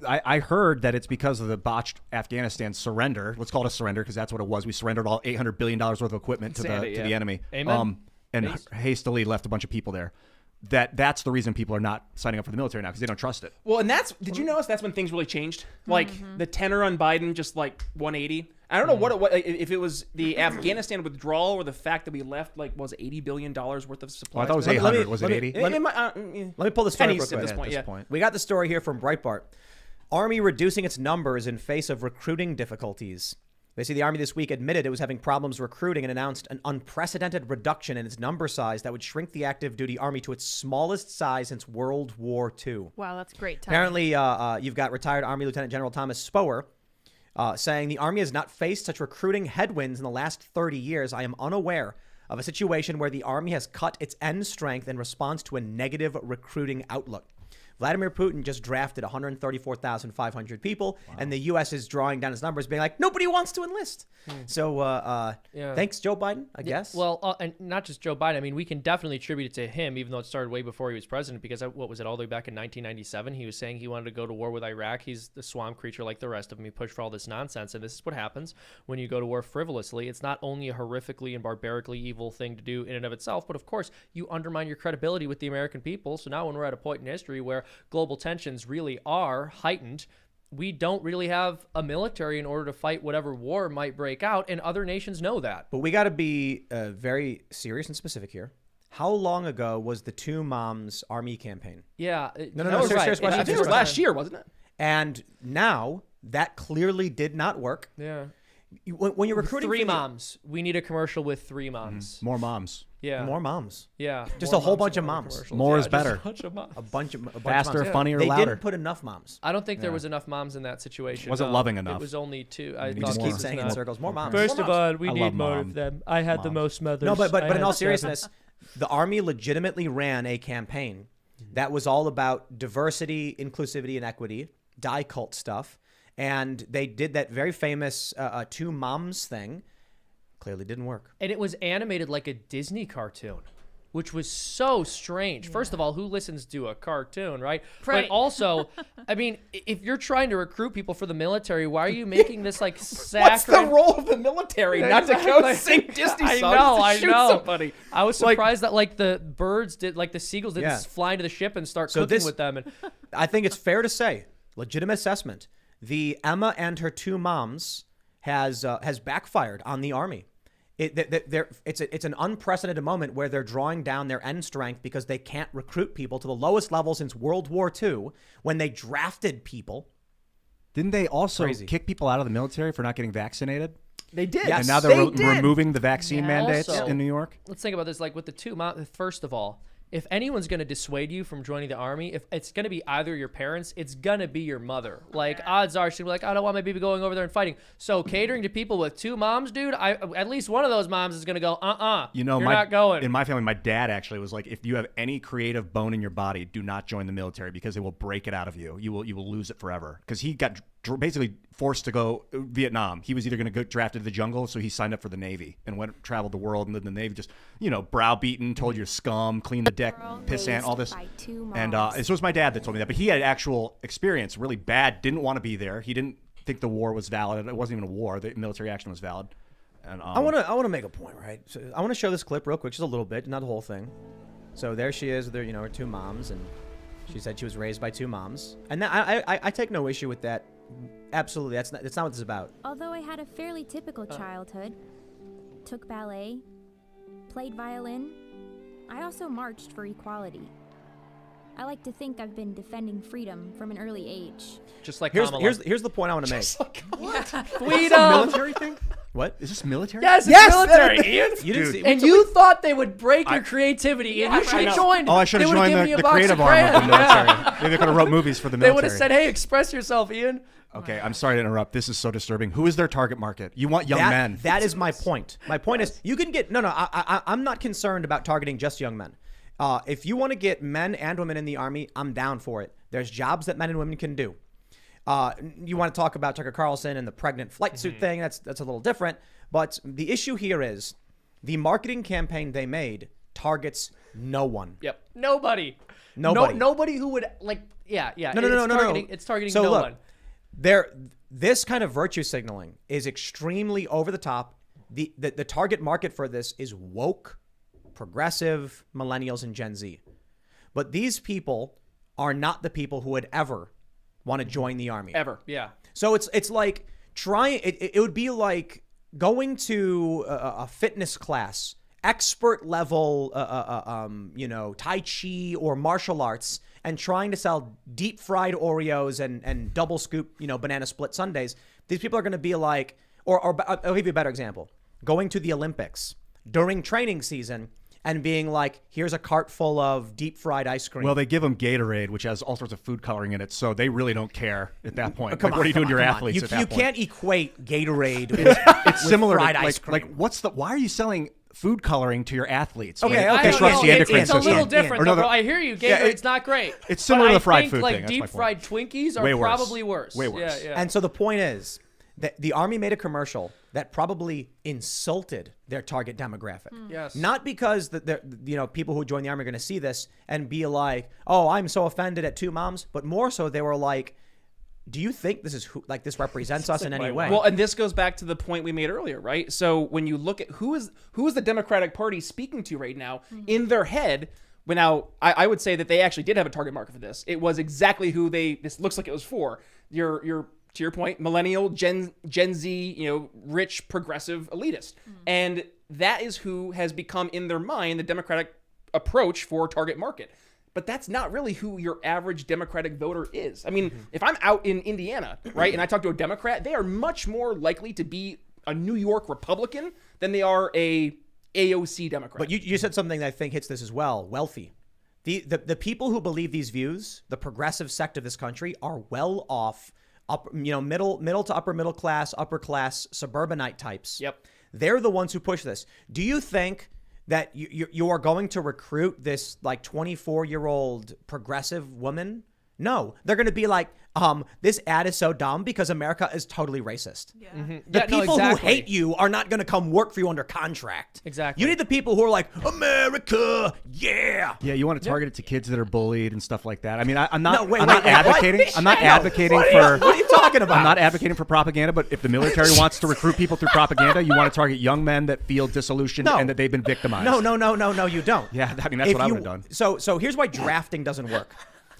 I heard that it's because of the botched Afghanistan surrender. Let's call it a surrender because that's what it was. We surrendered all $800 billion worth of equipment to the enemy. Amen. And hastily left a bunch of people there. That's the reason people are not signing up for the military now because they don't trust it. Well, and did you notice that's when things really changed? Like the tenor on Biden just like 180. I don't know if it was the Afghanistan withdrawal or the fact that we left was $80 billion worth of supplies. I thought it was 800. Was it 80? Let me pull the story at this point. We got the story here from Breitbart. Army reducing its numbers in face of recruiting difficulties. They say the Army this week admitted it was having problems recruiting and announced an unprecedented reduction in its number size that would shrink the active duty Army to its smallest size since World War II. Wow, that's great. Time. Apparently, you've got retired Army Lieutenant General Thomas Spower saying the Army has not faced such recruiting headwinds in the last 30 years. I am unaware of a situation where the Army has cut its end strength in response to a negative recruiting outlook. Vladimir Putin just drafted 134,500 people, and the U.S. is drawing down its numbers, being like, nobody wants to enlist. So thanks, Joe Biden, I guess. Well, and not just Joe Biden. I mean, we can definitely attribute it to him, even though it started way before he was president, because what was it, all the way back in 1997? He was saying he wanted to go to war with Iraq. He's the swamp creature like the rest of them. He pushed for all this nonsense, and this is what happens when you go to war frivolously. It's not only a horrifically and barbarically evil thing to do in and of itself, but of course, you undermine your credibility with the American people. So now when we're at a point in history where global tensions really are heightened, we don't really have a military in order to fight whatever war might break out, and other nations know that. But we got to be very serious and specific here. How long ago was the Two Moms Army campaign? Yeah. No, serious question. I think it was last year, wasn't it? And now that clearly did not work. Yeah. When you're recruiting three for the- moms, we need a commercial with three moms. More moms. Yeah. more moms. Yeah. Just More a whole moms bunch of in moms. commercials. More is just better. A bunch of moms. A bunch of Faster, moms. funnier, They louder. didn't put enough moms. I don't think there was enough moms in that situation. Wasn't No, loving enough. It was only two. You You just just more. keep saying it in circles. More moms. First More of moms. all, we I need love more mom. of them. I had the Moms. most mothers. No, but I in had all 7. seriousness, the Army legitimately ran a campaign that was all about diversity, inclusivity, and equity, die cult stuff. And they did that very famous Two Moms thing. Clearly didn't work. And it was animated like a Disney cartoon, which was so strange. First of all, who listens to a cartoon, right? Right. But also, I mean, if you're trying to recruit people for the military, why are you making this like sacred? What's the role of the military? Not to go Exactly. sing Disney I songs know, to I shoot know. somebody. I was Like- surprised that like the birds did, like the seagulls didn't Yeah. fly into the ship and start So cooking this- with them. And I think it's fair to say, legitimate assessment, the Emma and her two moms has backfired on the Army. It's an unprecedented moment where they're drawing down their end strength because they can't recruit people to the lowest level since World War II when they drafted people. Didn't they also Crazy. kick people out of the military for not getting vaccinated? They did. Yes. And now they're They did. removing the vaccine Yeah. mandates Also- in New York? let's think about this, like with the two moms. First of all, if anyone's going to dissuade you from joining the Army, if it's going to be either your parents, it's going to be your mother. Like, odds are she's going to be like, I don't want my baby going over there and fighting. So catering to people with two moms, dude, at least one of those moms is going to go, You know, you're my, not going. in my family, my dad actually was like, if you have any creative bone in your body, do not join the military because it will break it out of you. You will lose it forever. Because he got basically forced to go Vietnam. He was either going to go drafted to the jungle, so he signed up for the Navy and traveled the world. And then the Navy just, browbeaten, told you're scum, clean the deck, pissant, all this. And so it was my dad that told me that. But he had actual experience, really bad, didn't want to be there. He didn't think the war was valid. It wasn't even a war. The military action was valid. And I want to make a point, right? So I want to show this clip real quick, just a little bit, not the whole thing. So there she is, with her two moms, and she said she was raised by two moms, and I take no issue with that. Absolutely, that's not what this is about. Although I had a fairly typical childhood, took ballet, played violin, I also marched for equality. I like to think I've been defending freedom from an early age. Just like Here's Kamala. the point I want to make. Freedom. military thing? What? Is this military? Yes, it's military, Ian. You didn't see? And you thought they would break your creativity, and you should have joined. Oh, I should have They would've joined given you a the box creative of arm of the crayons. Yeah. military. Maybe they could have wrote movies for the They military. would have said, "Hey, express yourself, Ian." Okay, I'm sorry to interrupt. This is so disturbing. Who is their target market? You want young men. That is my point. My point is, you can get I'm not concerned about targeting just young men. If you want to get men and women in the Army, I'm down for it. There's jobs that men and women can do. You want to talk about Tucker Carlson and the pregnant flight suit thing? That's a little different. But the issue here is the marketing campaign they made targets no one. Yep. Nobody. Nobody. Nobody who would like. Yeah. No. It's targeting So no look, one. this kind of virtue signaling is extremely over the top. The target market for this is woke, progressive, millennials, and Gen Z. But these people are not the people who would ever want to join the Army. Ever. Yeah. So it's like trying. It would be like going to a fitness class, expert level, Tai Chi or martial arts, and trying to sell deep fried Oreos and double scoop, banana split sundaes. These people are going to be like, Or I'll give you a better example. Going to the Olympics during training season and being like, here's a cart full of deep fried ice cream. Well, they give them Gatorade, which has all sorts of food coloring in it, so they really don't care at that point. Come Like, on, what are you doing to your come on. athletes at that You point? can't equate Gatorade with, It's similar to fried ice like cream. why are you selling food coloring to your athletes? Okay, Like, okay. I disrupts don't the know. endocrine It's a system. little different, Or though, no, bro. I hear you. Yeah, Gatorade's not great. it's similar to the fried think, food like thing. That's my deep point. fried Twinkies are Way worse. probably worse. Way worse. Yeah. And so the point is that the Army made a commercial that probably insulted their target demographic. Yes. Not because people who join the Army are going to see this and be like, oh, I'm so offended at two moms, but more so they were like, do you think this is this represents us in any way? Well, and this goes back to the point we made earlier, right? So when you look at who is the Democratic Party speaking to right now in their head, but now I would say that they actually did have a target market for this. It was exactly who this looks like it was for. Your to your point, millennial, Gen Z, rich, progressive, elitist, and that is who has become in their mind the Democratic approach for target market. But that's not really who your average Democratic voter is. I mean, if I'm out in Indiana, right, and I talk to a Democrat, they are much more likely to be a New York Republican than they are a AOC Democrat. But you said something that I think hits this as well. Wealthy. The people who believe these views, the progressive sect of this country, are well off, middle to upper middle class, upper class, suburbanite types. Yep. They're the ones who push this. Do you think that you are going to recruit this 24-year-old progressive woman? No, they're going to be like, this ad is so dumb because America is totally racist. Yeah. The Yeah, no, people who exactly. hate you are not going to come work for you under contract. Exactly. You need the people who are like, America, yeah. Yeah, you want to target it to kids that are bullied and stuff like that. I mean, I'm not. No, wait, I'm not wait, advocating. what? I'm not No, advocating what for. are you talking about? I'm not advocating for propaganda, but if the military wants to recruit people through propaganda, you want to target young men that feel disillusioned No. and that they've been victimized. No, you don't. Yeah, I mean that's If what I you- would have done. So here's why drafting doesn't work.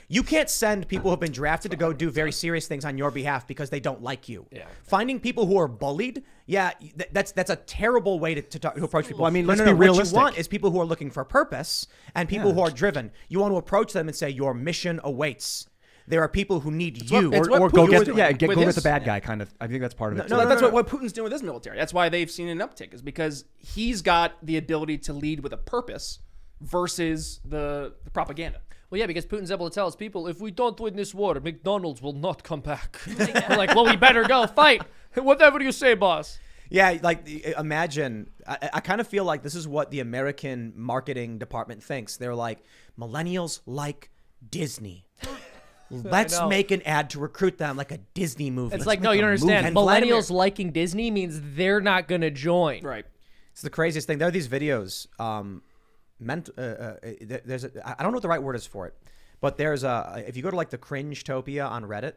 You can't send people who have been drafted to go do very serious things on your behalf because they don't like you. Yeah. Finding people who are bullied, that's a terrible way to approach people. Well, I mean, No, let's no, be no. realistic. What you want is people who are looking for purpose and people Yeah. who are driven. You want to approach them and say, your mission awaits. There are people who need you. it's what Or go Putin get was doing go with get his- the bad guy kind of. I think that's part of it. No, too. That's what Putin's doing with his military. That's why they've seen an uptick, is because he's got the ability to lead with a purpose versus the propaganda. Well, yeah, because Putin's able to tell his people, if we don't win this war, McDonald's will not come back. We're like, well, we better go fight. Whatever you say, boss. Yeah, imagine, I kind of feel like this is what the American marketing department thinks. They're like, millennials like Disney. Let's know. make an ad to recruit them like a Disney movie. It's Let's like, make no, you a don't movie. understand. And Millennials Vladimir- liking Disney means they're not going to join. Right. It's the craziest thing. There are these videos. There's I don't know what the right word is for it, but there's if you go to the Cringe-topia on Reddit,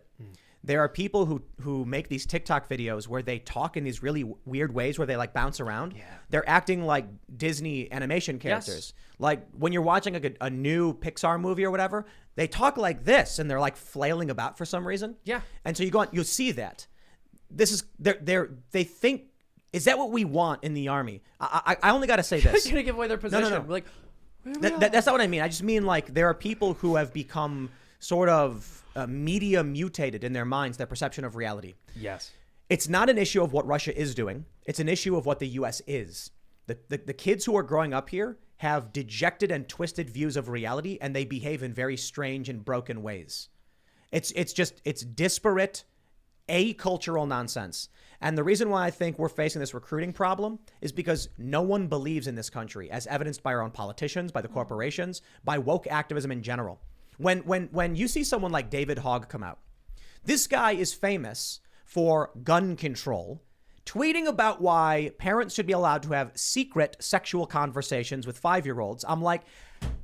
there are people who make these TikTok videos where they talk in these really weird ways where they bounce around. Yeah. They're acting like Disney animation characters. Like when you're watching a new Pixar movie or whatever, they talk like this and they're flailing about for some reason. Yeah. And so you go on, you'll see that. This is they think. Is that what we want in the Army? I only got to say this. They're going to give away their position. no. We're like, That's not what I mean. I just mean there are people who have become sort of media mutated in their minds, their perception of reality. yes. It's not an issue of what Russia is doing. It's an issue of what the U.S. is. The kids who are growing up here have dejected and twisted views of reality, and they behave in very strange and broken ways. It's disparate, acultural nonsense. And the reason why I think we're facing this recruiting problem is because no one believes in this country, as evidenced by our own politicians, by the corporations, by woke activism in general. When you see someone like David Hogg come out, this guy is famous for gun control, tweeting about why parents should be allowed to have secret sexual conversations with 5-year-olds. I'm like,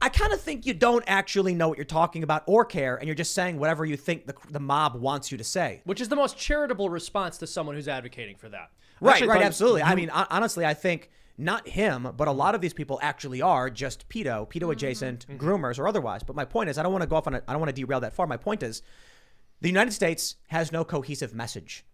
I kind of think you don't actually know what you're talking about or care, and you're just saying whatever you think the mob wants you to say. Which is the most charitable response to someone who's advocating for that. Right, absolutely. I mean, honestly, I think not him, but a lot of these people actually are just pedo adjacent groomers or otherwise. But my point is, I don't want to go off on I don't want to derail that far. My point is, the United States has no cohesive message.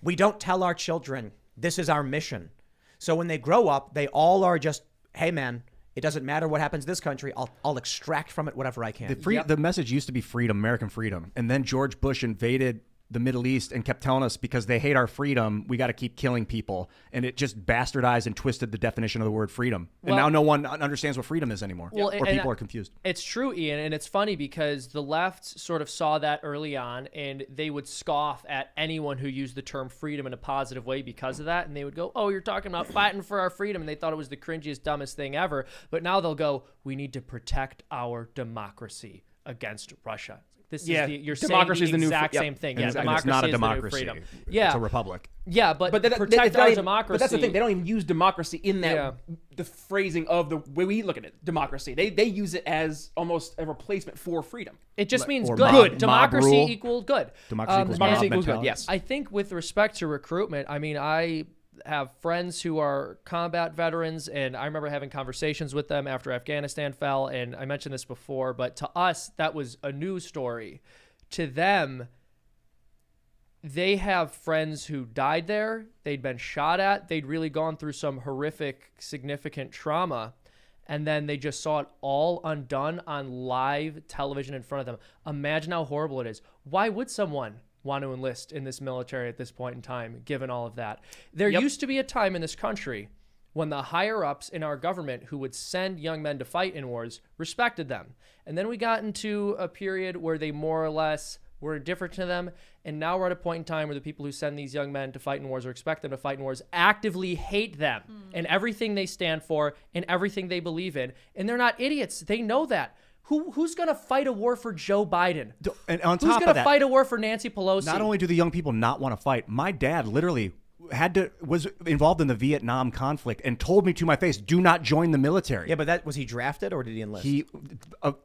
We don't tell our children, this is our mission. So when they grow up, they all are just, hey man, it doesn't matter what happens in this country. I'll extract from it whatever I can. The message used to be freedom, American freedom, and then George Bush invaded the Middle East and kept telling us because they hate our freedom, we got to keep killing people. And it just bastardized and twisted the definition of the word freedom. And Well- now no one understands what freedom is anymore. Well, Or and people are confused. It's true, Ian, and it's funny because the left sort of saw that early on, and they would scoff at anyone who used the term freedom in a positive way because of that, and they would go, "Oh, you're talking about fighting for our freedom," and they thought it was the cringiest, dumbest thing ever. But now they'll go, "We need to protect our democracy against Russia." This is you're democracy saying is the new exact yep. same thing. And Yeah, it's democracy not a is the new democracy. freedom. Yeah, It's a republic. yeah, but But protect it's not our even- democracy. But that's the thing. They don't even use democracy in that Yeah. the phrasing of the way we look at it. Democracy. They use it as almost a replacement for freedom. It just means or good. mob Democracy rule. equal good. Democracy equals Democracy mob equals good. mentality. Yes. I think with respect to recruitment, I mean, I have friends who are combat veterans, and I remember having conversations with them after Afghanistan fell, and I mentioned this before, but to us, that was a news story. To them, they have friends who died there, they'd been shot at, they'd really gone through some horrific, significant trauma, and then they just saw it all undone on live television in front of them. Imagine how horrible it is. Why would someone want to enlist in this military at this point in time, given all of that? There used to be a time in this country when the higher-ups in our government who would send young men to fight in wars respected them. And then we got into a period where they more or less were indifferent to them. And now we're at a point in time where the people who send these young men to fight in wars or expect them to fight in wars actively hate them and everything they stand for and everything they believe in. And they're not idiots. They know that. Who's going to fight a war for Joe Biden? And on Who's top going of to that, fight a war for Nancy Pelosi? not only do the young people not want to fight, my dad literally was involved in the Vietnam conflict and told me to my face, do not join the military. Yeah, but was he drafted or did he enlist?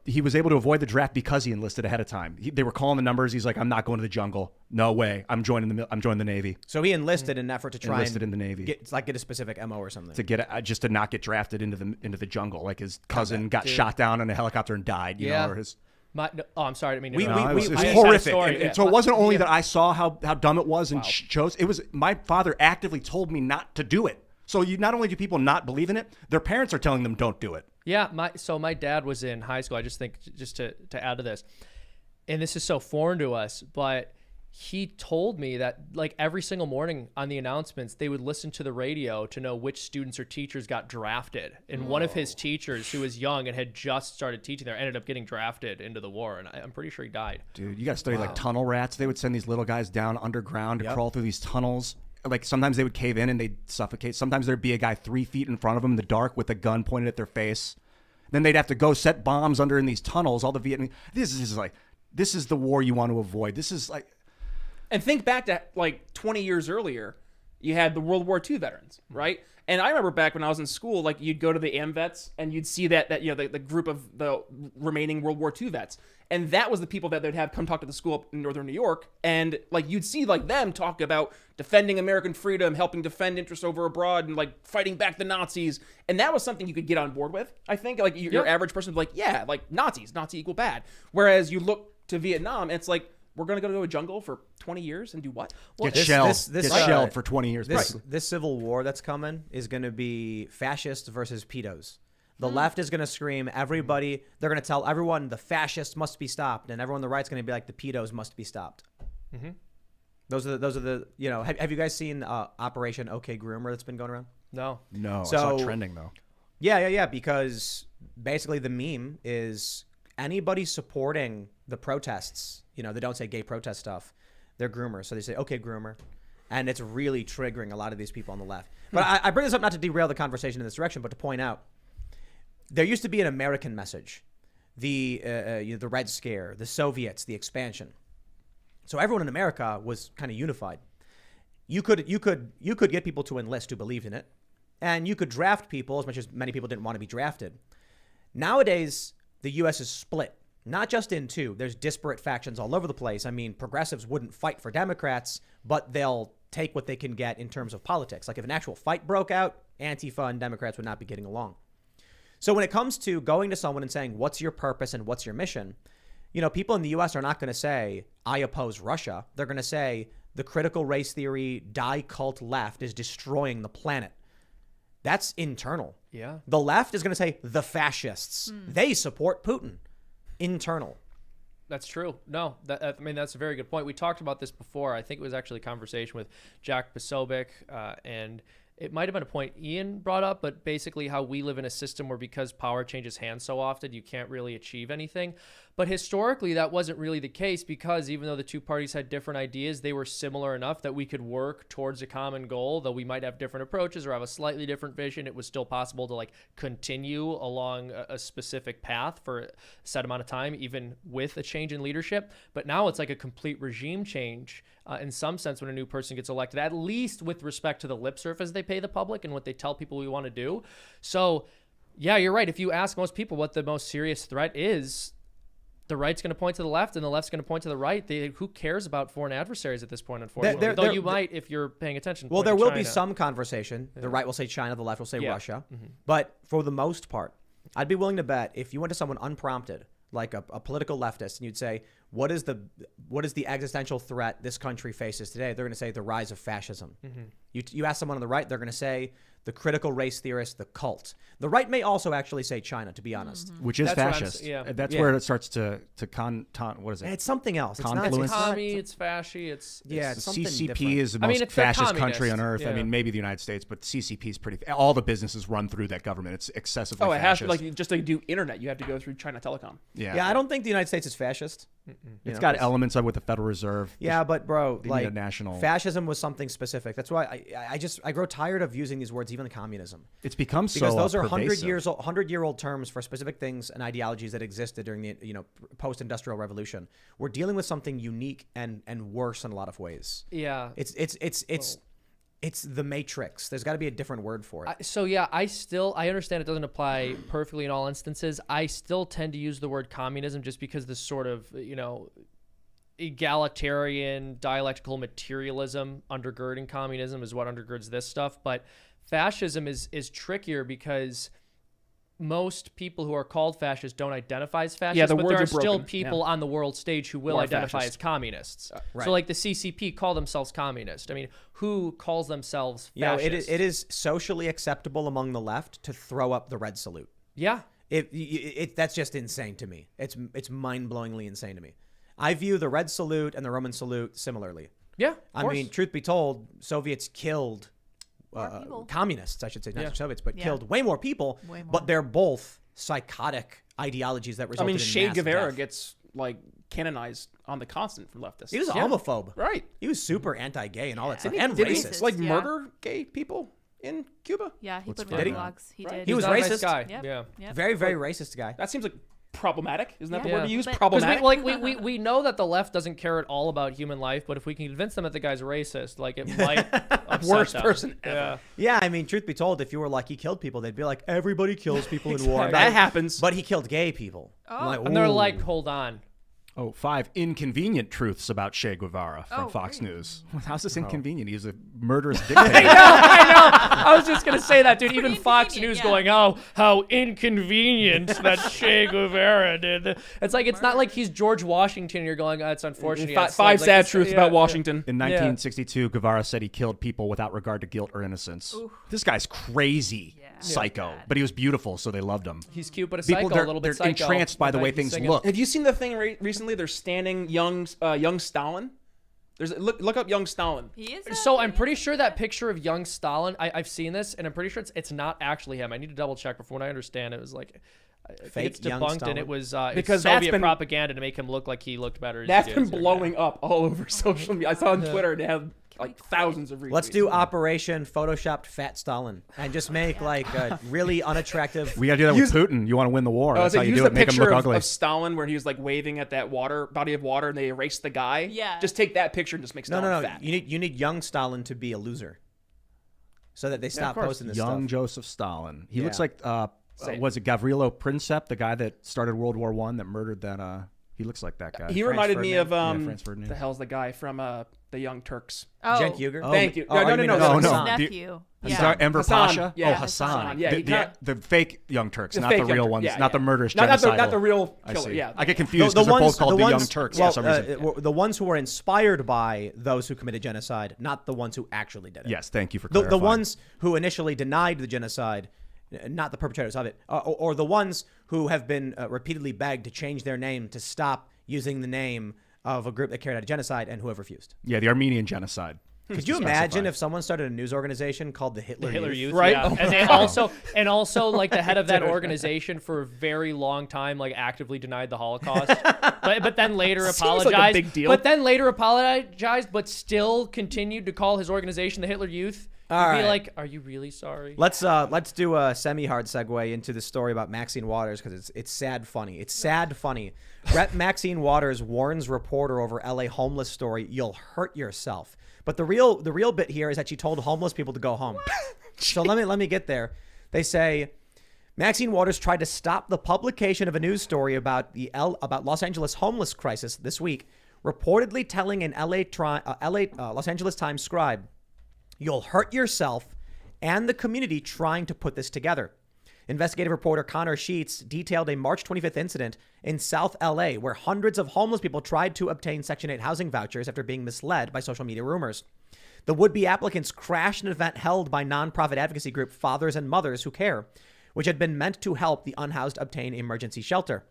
He was able to avoid the draft because he enlisted ahead of time. They were calling the numbers. He's like, I'm not going to the jungle. No way. I'm joining the Navy. So he enlisted in an effort to try Enlisted and in the Navy. get a specific MO or something. To get just to not get drafted into the jungle. Like his cousin got shot down in a helicopter and died. You know, or his. I'm sorry. I didn't mean to We- interrupt. No, it was we- I just had a horrific. story. And so it wasn't only that I saw how dumb it was and chose. It was my father actively told me not to do it. So not only do people not believe in it, their parents are telling them don't do it. Yeah, my dad was in high school. I just think just to add to this, and this is so foreign to us, but he told me that like every single morning on the announcements, they would listen to the radio to know which students or teachers got drafted. And one of his teachers, who was young and had just started teaching there, ended up getting drafted into the war, and I'm pretty sure he died. Dude, you got to study like tunnel rats. They would send these little guys down underground to crawl through these tunnels. Like sometimes they would cave in and they'd suffocate. Sometimes there'd be a guy 3 feet in front of them in the dark with a gun pointed at their face. Then they'd have to go set bombs under in these tunnels. All the Vietnamese. This is the war you want to avoid. This is like. And think back to like 20 years earlier, you had the World War II veterans, right? And I remember back when I was in school, like you'd go to the AMVETS and you'd see that the group of the remaining World War II vets. And that was the people that they'd have come talk to the school up in Northern New York. And like you'd see like them talk about defending American freedom, helping defend interests over abroad, and like fighting back the Nazis. And that was something you could get on board with. I think like your average person would be like, yeah, like Nazi equal bad. Whereas you look to Vietnam and it's like, we're going to go to a jungle for 20 years and do what? Get this- shelled. this- this, Get uh, shelled for 20 years. This civil war that's coming is going to be fascists versus pedos. The left is going to scream, everybody, they're going to tell everyone the fascists must be stopped, and everyone on the right's going to be like, the pedos must be stopped. Those are the you know, have you guys seen Operation OK Groomer that's been going around? No. No, I saw it So- trending though. Yeah, because basically the meme is anybody supporting the protests, you know, they don't say gay protest stuff, they're groomers. So they say, okay, groomer. And it's really triggering a lot of these people on the left. But I bring this up not to derail the conversation in this direction, but to point out, there used to be an American message, the Red Scare, the Soviets, the expansion. So everyone in America was kind of unified. You could get people to enlist who believed in it, and you could draft people, as much as many people didn't want to be drafted. Nowadays, the U.S. is split, not just in two. There's disparate factions all over the place. I mean, progressives wouldn't fight for Democrats, but they'll take what they can get in terms of politics. Like if an actual fight broke out, Antifa and Democrats would not be getting along. So when it comes to going to someone and saying, what's your purpose and what's your mission? You know, people in the U.S. are not going to say, I oppose Russia. They're going to say, the critical race theory, die cult left is destroying the planet. That's internal. Yeah. The left is going to say, the fascists. They support Putin. Internal. That's true. No, I mean, that's a very good point. We talked about this before. I think it was actually a conversation with Jack Posobiec, and it might have been a point Ian brought up, but basically how we live in a system where because power changes hands so often, you can't really achieve anything. But historically, that wasn't really the case because even though the two parties had different ideas, they were similar enough that we could work towards a common goal. Though we might have different approaches or have a slightly different vision, it was still possible to like continue along a specific path for a set amount of time, even with a change in leadership. But now it's like a complete regime change in some sense when a new person gets elected, at least with respect to the lip service they pay the public and what they tell people we want to do. So, yeah, you're right. If you ask most people what the most serious threat is, the right's going to point to the left and the left's going to point to the right. Who cares about foreign adversaries at this point, unfortunately? Though you might if you're paying attention. Well, there will be some conversation. The right will say China, the left will say Russia. But for the most part, I'd be willing to bet if you went to someone unprompted, like a political leftist, and you'd say, what is the existential threat this country faces today? They're going to say the rise of fascism. You ask someone on the right, they're going to say the critical race theorist, the cult. The right may also actually say China, to be honest. Which is fascist. That's where it starts to what is it? It's something else. Confluence. It's commie, it's fasci, it's the something CCP different. is the most fascist country on earth. Yeah. I mean, maybe the United States, but CCP is pretty. All the businesses run through that government. It's excessively. Oh, it has fascist. to just to do internet. You have to go through China Telecom. Yeah, I don't think the United States is fascist. It's got elements of with the Federal Reserve. Yeah, but bro, like national fascism was something specific. That's why I grow tired of using these words, even communism. It's become because those are pervasive. 100-year-old terms for specific things and ideologies that existed during the post-industrial revolution. We're dealing with something unique and worse in a lot of ways. Yeah, it's the Matrix. There's got to be a different word for it. So yeah, I understand it doesn't apply perfectly in all instances. I still tend to use the word communism just because this sort of egalitarian dialectical materialism undergirding communism is what undergirds this stuff. But fascism is trickier because most people who are called fascists don't identify as fascists, but there are still people on the world stage who will identify as communists. Right. So like the CCP call themselves communist. I mean, who calls themselves fascist? It is socially acceptable among the left to throw up the red salute. Yeah. That's just insane to me. It's mind-blowingly insane to me. I view the red salute and the Roman salute similarly. Yeah, I mean, truth be told, Soviets killed communists, I should say, not just Soviets, but killed way more people. But they're both psychotic ideologies that resulted in massive Che Guevara death. gets like canonized on the constant from leftists. He was a homophobe, right? He was super anti-gay and all that stuff, Did and he racist. murder gay people in Cuba? Yeah, he put funny. vlogs. He did. He was not a racist. nice guy. Yep. Yeah. Very, very racist guy. That seems like problematic. Isn't that the Yeah. word you use? But- Problematic. We know that the left doesn't care at all about human life, but if we can convince them that the guy's racist, like it might upset Worst them. person ever. Yeah, I mean, truth be told, if you were like, he killed people, they'd be like, everybody kills people in war. That happens. But he killed gay people. And they're like, hold on. 5 inconvenient truths about Che Guevara from Fox News. How's this inconvenient? He's a murderous dictator. I know. I was just going to say that, dude. Even Fox News inconvenient, going, how inconvenient that Che Guevara did. It's like, it's not like he's George Washington and you're going, it's unfortunate. Five sad truths about Washington. In 1962, Guevara said he killed people without regard to guilt or innocence. This guy's crazy. Psycho. But he was beautiful, so they loved him. He's cute, but a psycho, a little bit they're psycho. entranced by the way things look. Have you seen the thing recently? They're standing young Stalin. Look up young Stalin. He is. So I'm pretty sure that picture of young Stalin, I've seen this, and I'm pretty sure it's not actually him. I need to double check, but from what I understand, it was like I think it's young debunked, Stalin? and it was because Soviet that's been, propaganda to make him look like he looked better. That's been blowing up all over social media. I saw on Twitter they have like thousands of retweets. Let's do Operation Photoshopped Fat Stalin and just make like a really unattractive. We got to do that with Putin. You want to win the war. That's how you use do the it. Make him picture look ugly. of Stalin where he was like waving at that body of water and they erased the guy. Yeah. Just take that picture and just make Stalin No. fat. You need young Stalin to be a loser, so that they stop posting this Young stuff. Joseph Stalin. He Yeah. looks like was it Gavrilo Princip, the guy that started World War I that murdered that? He looks like that guy. He reminded me of Franz Ferdinand. the hell's the guy from the Young Turks? Cenk Uygur. Thank you. Oh, No. you mean no. His No. nephew. Enver Hassan. Pasha? Yeah. Hassan. Yeah, The fake Young Turks, not fake the real Young ones, Turks. not the murderous not genocidal. the real I killer. see. Yeah. I get confused because they're both called the Young Turks for some reason. The ones who were inspired by those who committed genocide, not the ones who actually did it. Yes, thank you for The clarifying. ones who initially denied the genocide, not the perpetrators of it, or the ones who have been repeatedly begged to change their name to stop using the name of a group that carried out a genocide and whoever refused. Yeah, the Armenian genocide. Could you imagine if someone started a news organization called the Hitler Youth? right? Right. And they also like the head of that organization for a very long time, like actively denied the Holocaust, but then later Seems apologized. like a big deal. But then later apologized, but still continued to call his organization the Hitler Youth. All You'd right. be like, are you really sorry? Let's do a semi-hard segue into the story about Maxine Waters because it's sad funny. It's sad funny. Rep Maxine Waters warns reporter over LA homeless story, "You'll hurt yourself." But the real bit here is that she told homeless people to go home. So let me get there. They say Maxine Waters tried to stop the publication of a news story about about Los Angeles homeless crisis this week, reportedly telling an Los Angeles Times scribe, "You'll hurt yourself and the community trying to put this together." Investigative reporter Connor Sheets detailed a March 25th incident in South LA where hundreds of homeless people tried to obtain Section 8 housing vouchers after being misled by social media rumors. The would-be applicants crashed an event held by nonprofit advocacy group Fathers and Mothers Who Care, which had been meant to help the unhoused obtain emergency shelter.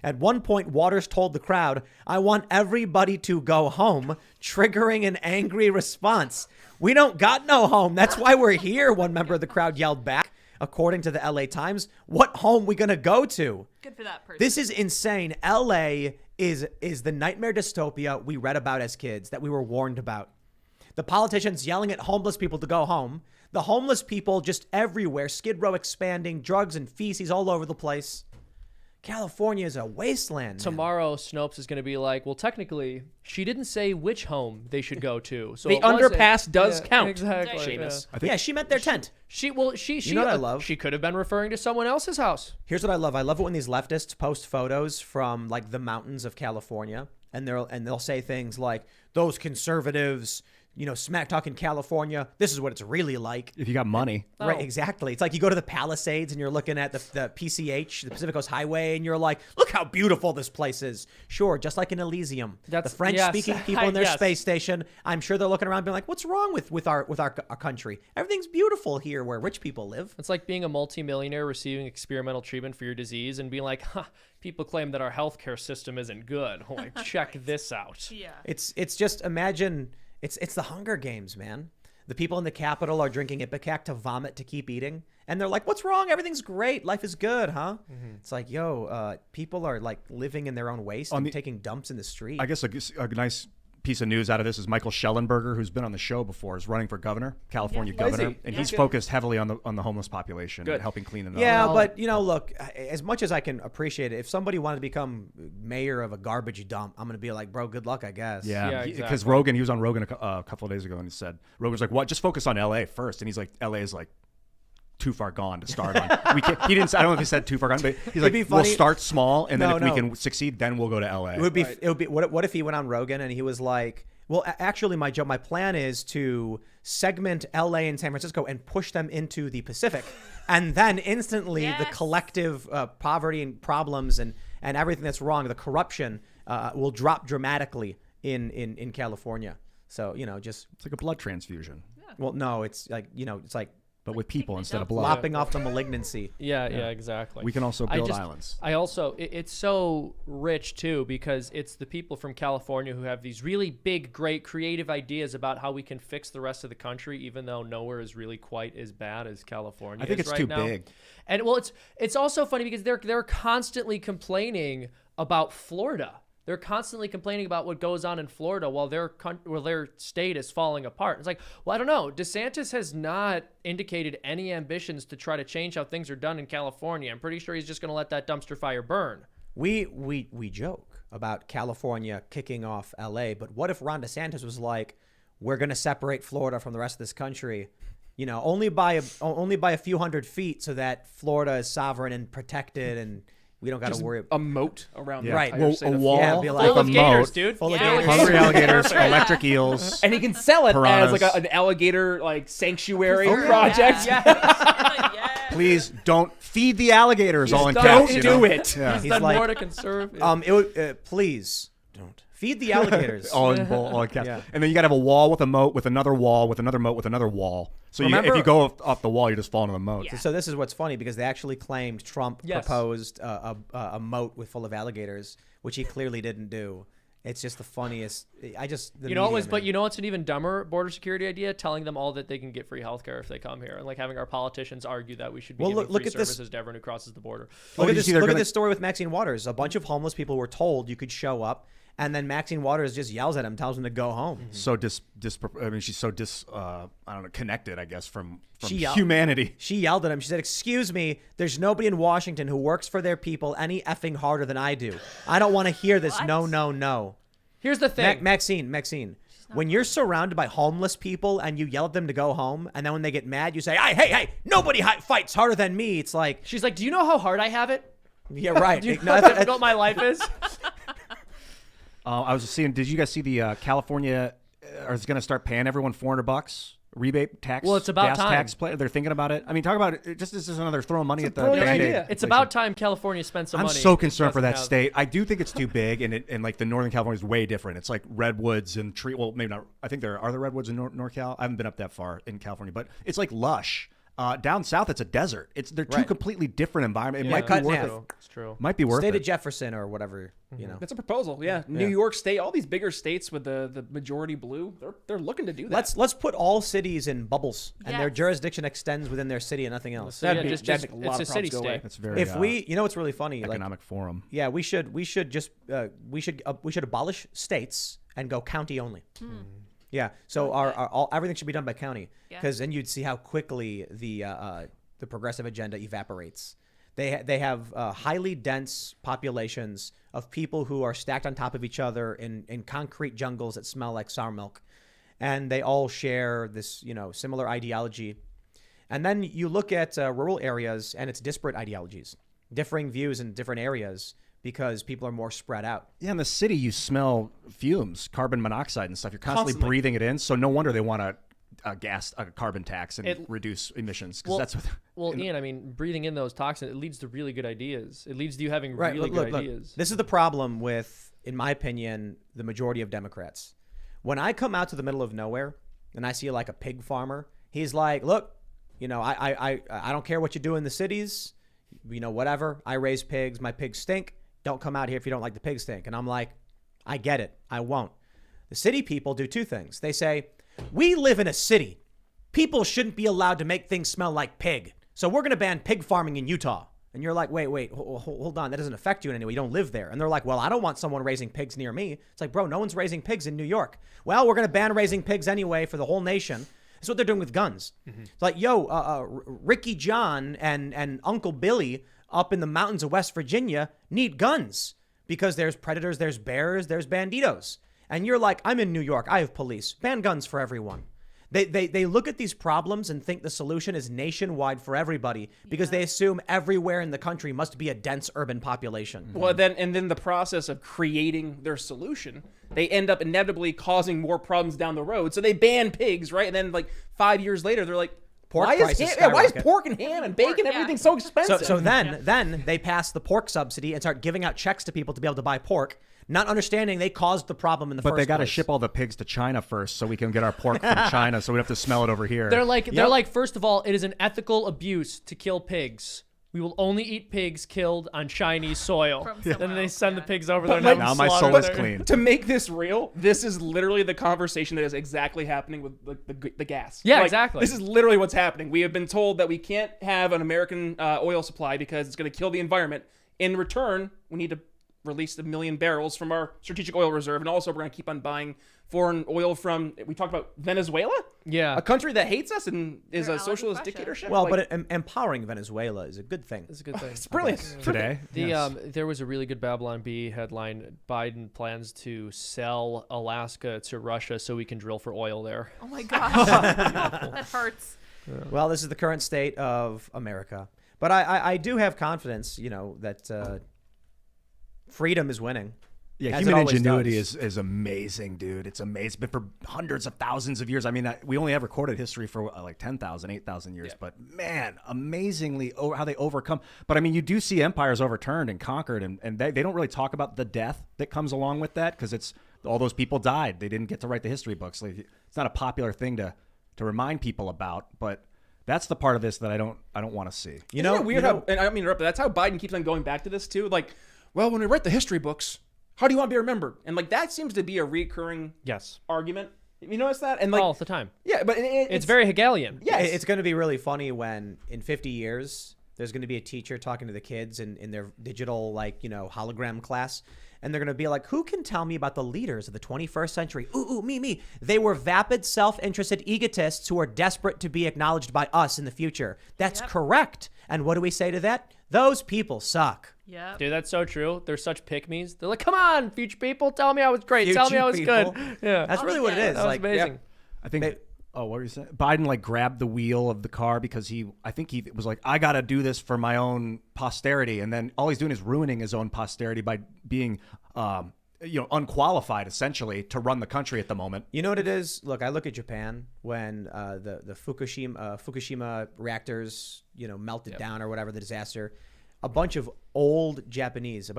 At one point, Waters told the crowd, "I want everybody to go home," triggering an angry response. "We don't got no home. That's why we're here," one member of the crowd yelled back. According to the LA Times, what home we gonna go to? Good for that person. This is insane. LA is the nightmare dystopia we read about as kids that we were warned about. The politicians yelling at homeless people to go home. The homeless people just everywhere, Skid Row expanding, drugs and feces all over the place. California is a wasteland. Man. Tomorrow, Snopes is going to be like, well, technically, she didn't say which home they should go to. So The it wasn't- underpass does count. Exactly. Seamus. Yeah. Yeah, she meant their tent. She know what I love? She could have been referring to someone else's house. Here's what I love. I love it when these leftists post photos from like the mountains of California, and they'll say things like, "Those conservatives, smack talking California. This is what it's really like." If you got money. Right, exactly. It's like you go to the Palisades and you're looking at the PCH, the Pacific Coast Highway, and you're like, "Look how beautiful this place is." Sure, just like in Elysium, That's- the French-speaking yes. people in their Yes. space station. I'm sure they're looking around, being like, "What's wrong with our country? Everything's beautiful here, where rich people live." It's like being a multimillionaire receiving experimental treatment for your disease and being like, people claim that our healthcare system isn't good. Like, check this out. Yeah. It's just imagine it's the Hunger Games, man. The people in the Capitol are drinking Ipecac to vomit to keep eating, and they're like, "What's wrong? Everything's great. Life is good, huh?" It's like, people are like living in their own waste and taking dumps in the street. I guess a nice piece of news out of this is Michael Schellenberger, who's been on the show before, is running for governor, California governor, he? and Yeah. he's focused heavily on the homeless population Good. and helping clean it up. Yeah, but look, as much as I can appreciate it, if somebody wanted to become mayor of a garbage dump, I'm gonna be like, "Bro, good luck, I guess." Yeah, because exactly. he was on Rogan a couple of days ago, and he said, Rogan's like, "What? Just focus on LA first," and he's like, "LA is like too far gone to start on." We can't. He didn't. I don't know if he said too far gone, but he's like, be "We'll funny- start small, and then No, if no. we can succeed, then we'll go to LA." It would be. What if he went on Rogan and he was like, "Well, actually, my plan is to segment LA and San Francisco and push them into the Pacific, and then instantly the Yes. collective poverty and problems and everything that's wrong, the corruption, will drop dramatically in California." So just It's like a blood transfusion, no, it's like it's like but with people instead of blood. lopping off the malignancy. Yeah, exactly. We can also build islands. I also, it's so rich too because it's the people from California who have these really big, great, creative ideas about how we can fix the rest of the country, even though nowhere is really quite as bad as California. I think is it's right too now. big. And well, it's also funny because they're constantly complaining about Florida. They're constantly complaining about what goes on in Florida while their state is falling apart. It's like, well, I don't know. DeSantis has not indicated any ambitions to try to change how things are done in California. I'm pretty sure he's just going to let that dumpster fire burn. We joke about California kicking off LA, but what if Ron DeSantis was like, "We're going to separate Florida from the rest of this country, only by a few hundred feet, so that Florida is sovereign and protected, and we don't got to worry." A moat around the Right. entire Well, state a of wall, Yeah, be like Full a of gators, moat, dude. Full of Yeah. gators. hungry alligators, electric eels. And he can sell it Piranhas. as like an alligator sanctuary Oh, yeah. project. Yeah. Please don't feed the alligators all in Don't caps. do it. Yeah. He's He's done like, more to conserve. It would please don't Feed the alligators. all in caps. Yeah. And then you got to have a wall with a moat, with another wall, with another moat, with another wall. So if you go off the wall, you just fall into the moat. Yeah. So this is what's funny because they actually claimed Trump Yes. proposed a moat with full of alligators, which he clearly didn't do. It's just the funniest. You know what's an even dumber border security idea? Telling them all that they can get free healthcare if they come here, and like having our politicians argue that we should be giving free services to everyone who crosses the border. Look at this story with Maxine Waters. A bunch of homeless people were told you could show up, and then Maxine Waters just yells at him, tells him to go home. So she's so connected, I guess, from humanity. She yelled at him. She said, "Excuse me, there's nobody in Washington who works for their people any effing harder than I do. I don't want to hear this. What? No, no, no." Here's the thing, Maxine. When you're surrounded by homeless people and you yell at them to go home, and then when they get mad, you say, "Hey, nobody fights harder than me." It's like, she's like, "Do you know how hard I have it? yeah, right. Do you know how difficult my life is?" I was just seeing. Did you guys see the California is going to start paying everyone $400 rebate tax? Well, it's about gas time. Tax they're thinking about it. I mean, talk about it. Just this is another throwing money at the brilliant Band-Aid. idea. It's about time California spent some I'm money. so concerned for that Doesn't have- state. I do think it's too big, and like the Northern California is way different. It's like redwoods and tree. Well, maybe not. I think there are redwoods in NorCal. I haven't been up that far in California, but it's like lush. Down south, it's a desert. They're two Right. completely different environments. It Yeah. might Cut be in worth half. it. It's true. Might be worth State it. of Jefferson or whatever, you know. It's a proposal, yeah. New York State, all these bigger states with the majority blue, they're looking to do that. Let's put all cities in bubbles, and their Yes. jurisdiction extends within their city and nothing else. So, yeah, That'd just make a lot it's of a city problems go away. state. That's very. If you know what's really funny, economic forum. yeah, we should abolish states and go county only. Yeah, so everything should be done by county, Yeah. because then you'd see how quickly the progressive agenda evaporates. They have highly dense populations of people who are stacked on top of each other in concrete jungles that smell like sour milk, and they all share this similar ideology. And then you look at rural areas, and it's disparate ideologies, differing views in different areas because people are more spread out. Yeah, in the city, you smell fumes, carbon monoxide and stuff. You're constantly breathing it in. So no wonder they want a carbon tax and reduce emissions. Because that's what. Well, Ian, I mean, breathing in those toxins, it leads to really good ideas. It leads to you having Right. really Look, good ideas. this is the problem with, in my opinion, the majority of Democrats. When I come out to the middle of nowhere and I see like a pig farmer, he's like, "Look, I don't care what you do in the cities, whatever. I raise pigs. My pigs stink. Don't come out here if you don't like the pig stink." And I'm like, I get it. I won't. The city people do two things. They say, "We live in a city. People shouldn't be allowed to make things smell like pig. So we're going to ban pig farming in Utah." And you're like, wait, hold on. That doesn't affect you in any way. You don't live there. And they're like, "Well, I don't want someone raising pigs near me." It's like, bro, no one's raising pigs in New York. Well, we're going to ban raising pigs anyway for the whole nation. That's what they're doing with guns. It's like, Ricky John and Uncle Billy up in the mountains of West Virginia need guns because there's predators, there's bears, there's banditos. And you're like, "I'm in New York. I have police. Ban guns for everyone." They look at these problems and think the solution is nationwide for everybody because they assume everywhere in the country must be a dense urban population. Well, then the process of creating their solution, they end up inevitably causing more problems down the road. So they ban pigs, right? And then like 5 years later, they're like, Pork why is prices why is skyrocket. pork and ham and bacon everything so expensive? So then they pass the pork subsidy and start giving out checks to people to be able to buy pork, not understanding they caused the problem in the first But place. they got to ship all the pigs to China first, so we can get our pork from China, so we have to smell it over here. They're like, first of all, it is an ethical abuse to kill pigs. We will only eat pigs killed on Chinese soil. From And somewhere then they else, send yeah. the pigs over there. and like, have them now my slaughtered soul is there. clean. To make this real, this is literally the conversation that is exactly happening with the gas. Yeah, Like, exactly. This is literally what's happening. We have been told that we can't have an American oil supply because it's going to kill the environment. In return, we need to release 1 million barrels from our strategic oil reserve, and also we're going to keep on buying foreign oil from. We talked about Venezuela, Yeah. a country that hates us and is They're a allies with socialist Russia. dictatorship. Well, Like, but empowering Venezuela is a good thing. It's a good thing. it's brilliant. Today. There was a really good Babylon Bee headline. Biden plans to sell Alaska to Russia so we can drill for oil there. Oh my gosh. That hurts. Well, this is the current state of America. But I do have confidence, that freedom is winning. Yeah, as it human always ingenuity does. is amazing, dude. It's amazing. But for hundreds of thousands of years, I mean, we only have recorded history for like 10,000, 8,000 years. But man, amazingly how they overcome. But I mean, you do see empires overturned and conquered, and they don't really talk about the death that comes along with that because it's all those people died. They didn't get to write the history books. Like, it's not a popular thing to remind people about, but that's the part of this that I don't want to see. Isn't it weird how, and I don't mean to interrupt, but that's how Biden keeps on going back to this too. Like, well, when we write the history books, how do you want to be remembered? And like that seems to be a recurring argument. You notice that? And like all the time. Yeah, but it's very Hegelian. Yeah, It's going to be really funny when in 50 years there's going to be a teacher talking to the kids in their digital hologram class, and they're going to be like, who can tell me about the leaders of the 21st century? Ooh, me. They were vapid, self-interested egotists who are desperate to be acknowledged by us in the future. That's correct. And what do we say to that? Those people suck. Yeah. Dude, that's so true. They're such pick-me's. They're like, come on, future people, tell me I was great. Tell me I was Future good. Yeah. That's really what it is. That was amazing. yeah. I think. What were you saying? Biden like grabbed the wheel of the car because I think he was like, I got to do this for my own posterity, and then all he's doing is ruining his own posterity by being, unqualified essentially to run the country at the moment. You know what it is? Look, I look at Japan when the Fukushima reactors, melted down or whatever, the disaster. A bunch of Japanese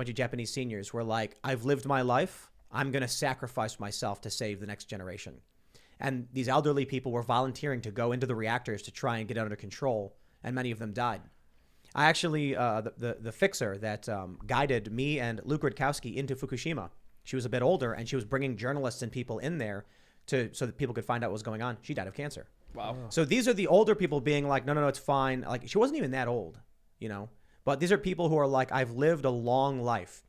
seniors were like, I've lived my life. I'm going to sacrifice myself to save the next generation. And these elderly people were volunteering to go into the reactors to try and get under control, and many of them died. I actually, the fixer that guided me and Luke Rudkowski into Fukushima, she was a bit older, and she was bringing journalists and people in there so that people could find out what was going on. She died of cancer. Wow. So these are the older people being like, no, it's fine. Like, she wasn't even that old, But these are people who are like, I've lived a long life.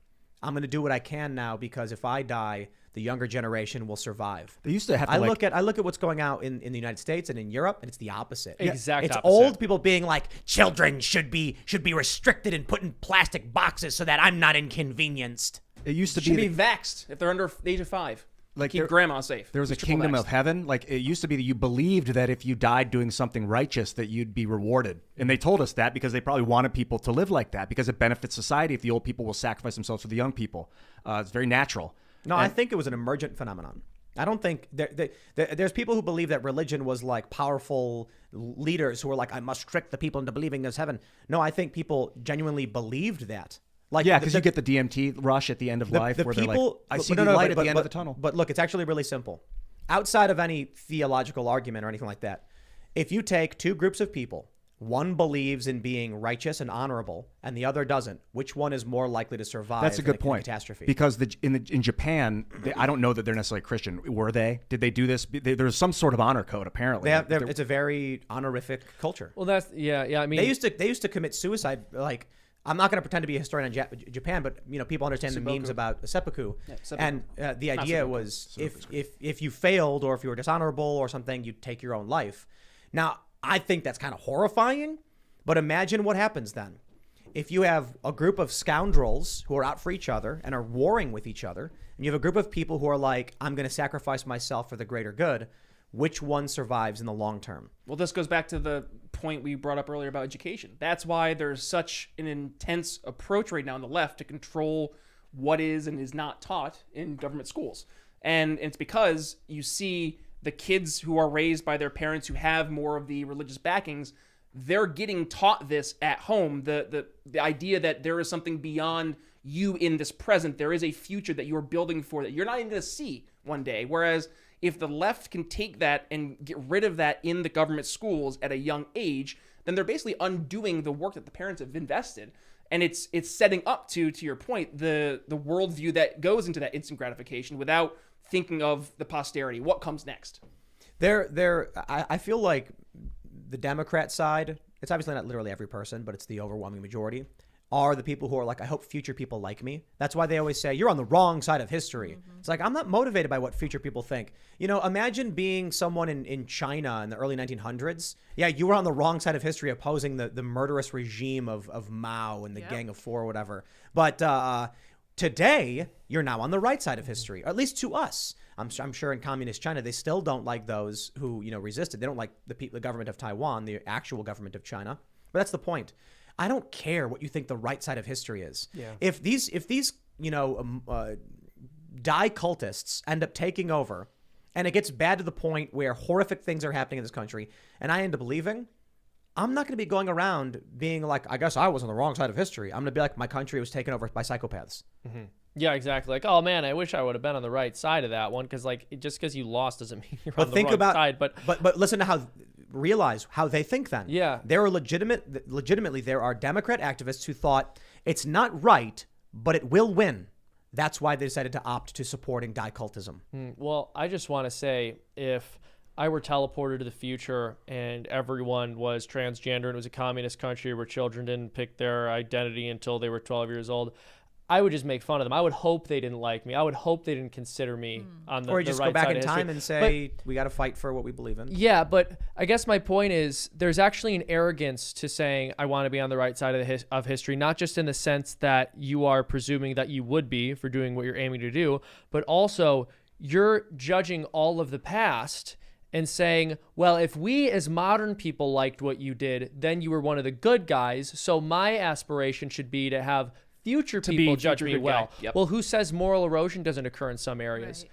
I'm going to do what I can now because if I die, the younger generation will survive. They used to have to I look at what's going out in the United States and in Europe, and it's the opposite. Exact It's opposite. old people being like, children should be restricted and put in plastic boxes so that I'm not inconvenienced. It used to Should be be vaxxed if they're under the age of 5. Like keep grandma safe. There was a Triple kingdom vaxxed. of heaven. Like it used to be that you believed that if you died doing something righteous, that you'd be rewarded. And they told us that because they probably wanted people to live like that because it benefits society if the old people will sacrifice themselves for the young people. It's very natural. No, I think it was an emergent phenomenon. I don't think there's people who believe that religion was like powerful leaders who were like, I must trick the people into believing there's heaven. No, I think people genuinely believed that. Like, yeah, because you get the DMT rush at the end of life where they're like, I see the light at the end of the tunnel. But look, it's actually really simple. Outside of any theological argument or anything like that, if you take two groups of people, one believes in being righteous and honorable, and the other doesn't, which one is more likely to survive? That's a good point. Catastrophe. Because in Japan, I don't know that they're necessarily Christian. Were they? Did they do this? There's some sort of honor code, apparently. It's a very honorific culture. Well, that's I mean, they used to commit suicide. Like, I'm not going to pretend to be a historian on Japan, but people understand the memes about seppuku. Yeah, seppuku. And the idea was if you failed or if you were dishonorable or something, you'd take your own life. Now, I think that's kind of horrifying, but imagine what happens then. If you have a group of scoundrels who are out for each other and are warring with each other, and you have a group of people who are like, I'm going to sacrifice myself for the greater good, which one survives in the long term? Well, this goes back to the point we brought up earlier about education. That's why there's such an intense approach right now on the left to control what is and is not taught in government schools. And it's because you see the kids who are raised by their parents who have more of the religious backings, they're getting taught this at home. The idea that there is something beyond you in this present. There is a future that you're building for that you're not even going to see one day. Whereas if the left can take that and get rid of that in the government schools at a young age, then they're basically undoing the work that the parents have invested. And it's setting up to your point, the worldview that goes into that instant gratification without thinking of the posterity. What comes next? I feel like the Democrat side, it's obviously not literally every person, but it's the overwhelming majority, are the people who are like, I hope future people like me. That's why they always say, you're on the wrong side of history. Mm-hmm. It's like, I'm not motivated by what future people think. Imagine being someone in China in the early 1900s. Yeah, you were on the wrong side of history opposing the murderous regime of Mao and the Gang of Four or whatever. But today, you're now on the right side of history, or at least to us. I'm sure in communist China, they still don't like those who resisted. They don't like the government of Taiwan, the actual government of China. But that's the point. I don't care what you think the right side of history is. Yeah. If these die cultists end up taking over, and it gets bad to the point where horrific things are happening in this country, and I end up leaving, I'm not going to be going around being like, I guess I was on the wrong side of history. I'm going to be like, my country was taken over by psychopaths. Mm-hmm. Yeah, exactly. Like, oh man, I wish I would have been on the right side of that one, because like just because you lost doesn't mean you're on the wrong side. But listen to realize how they think then. Yeah. There are legitimately there are Democrat activists who thought it's not right, but it will win. That's why they decided to opt to supporting die cultism. Well, I just want to say, if I were teleported to the future and everyone was transgender and it was a communist country where children didn't pick their identity until they were 12 years old, I would just make fun of them. I would hope they didn't like me. I would hope they didn't consider me on the right side of history. Or just go back in time and say, we got to fight for what we believe in. Yeah, but I guess my point is there's actually an arrogance to saying I want to be on the right side of history, not just in the sense that you are presuming that you would be for doing what you're aiming to do, but also you're judging all of the past and saying, well, if we as modern people liked what you did, then you were one of the good guys. So my aspiration should be to have future people judge me well. Yep. Well, who says moral erosion doesn't occur in some areas? Right.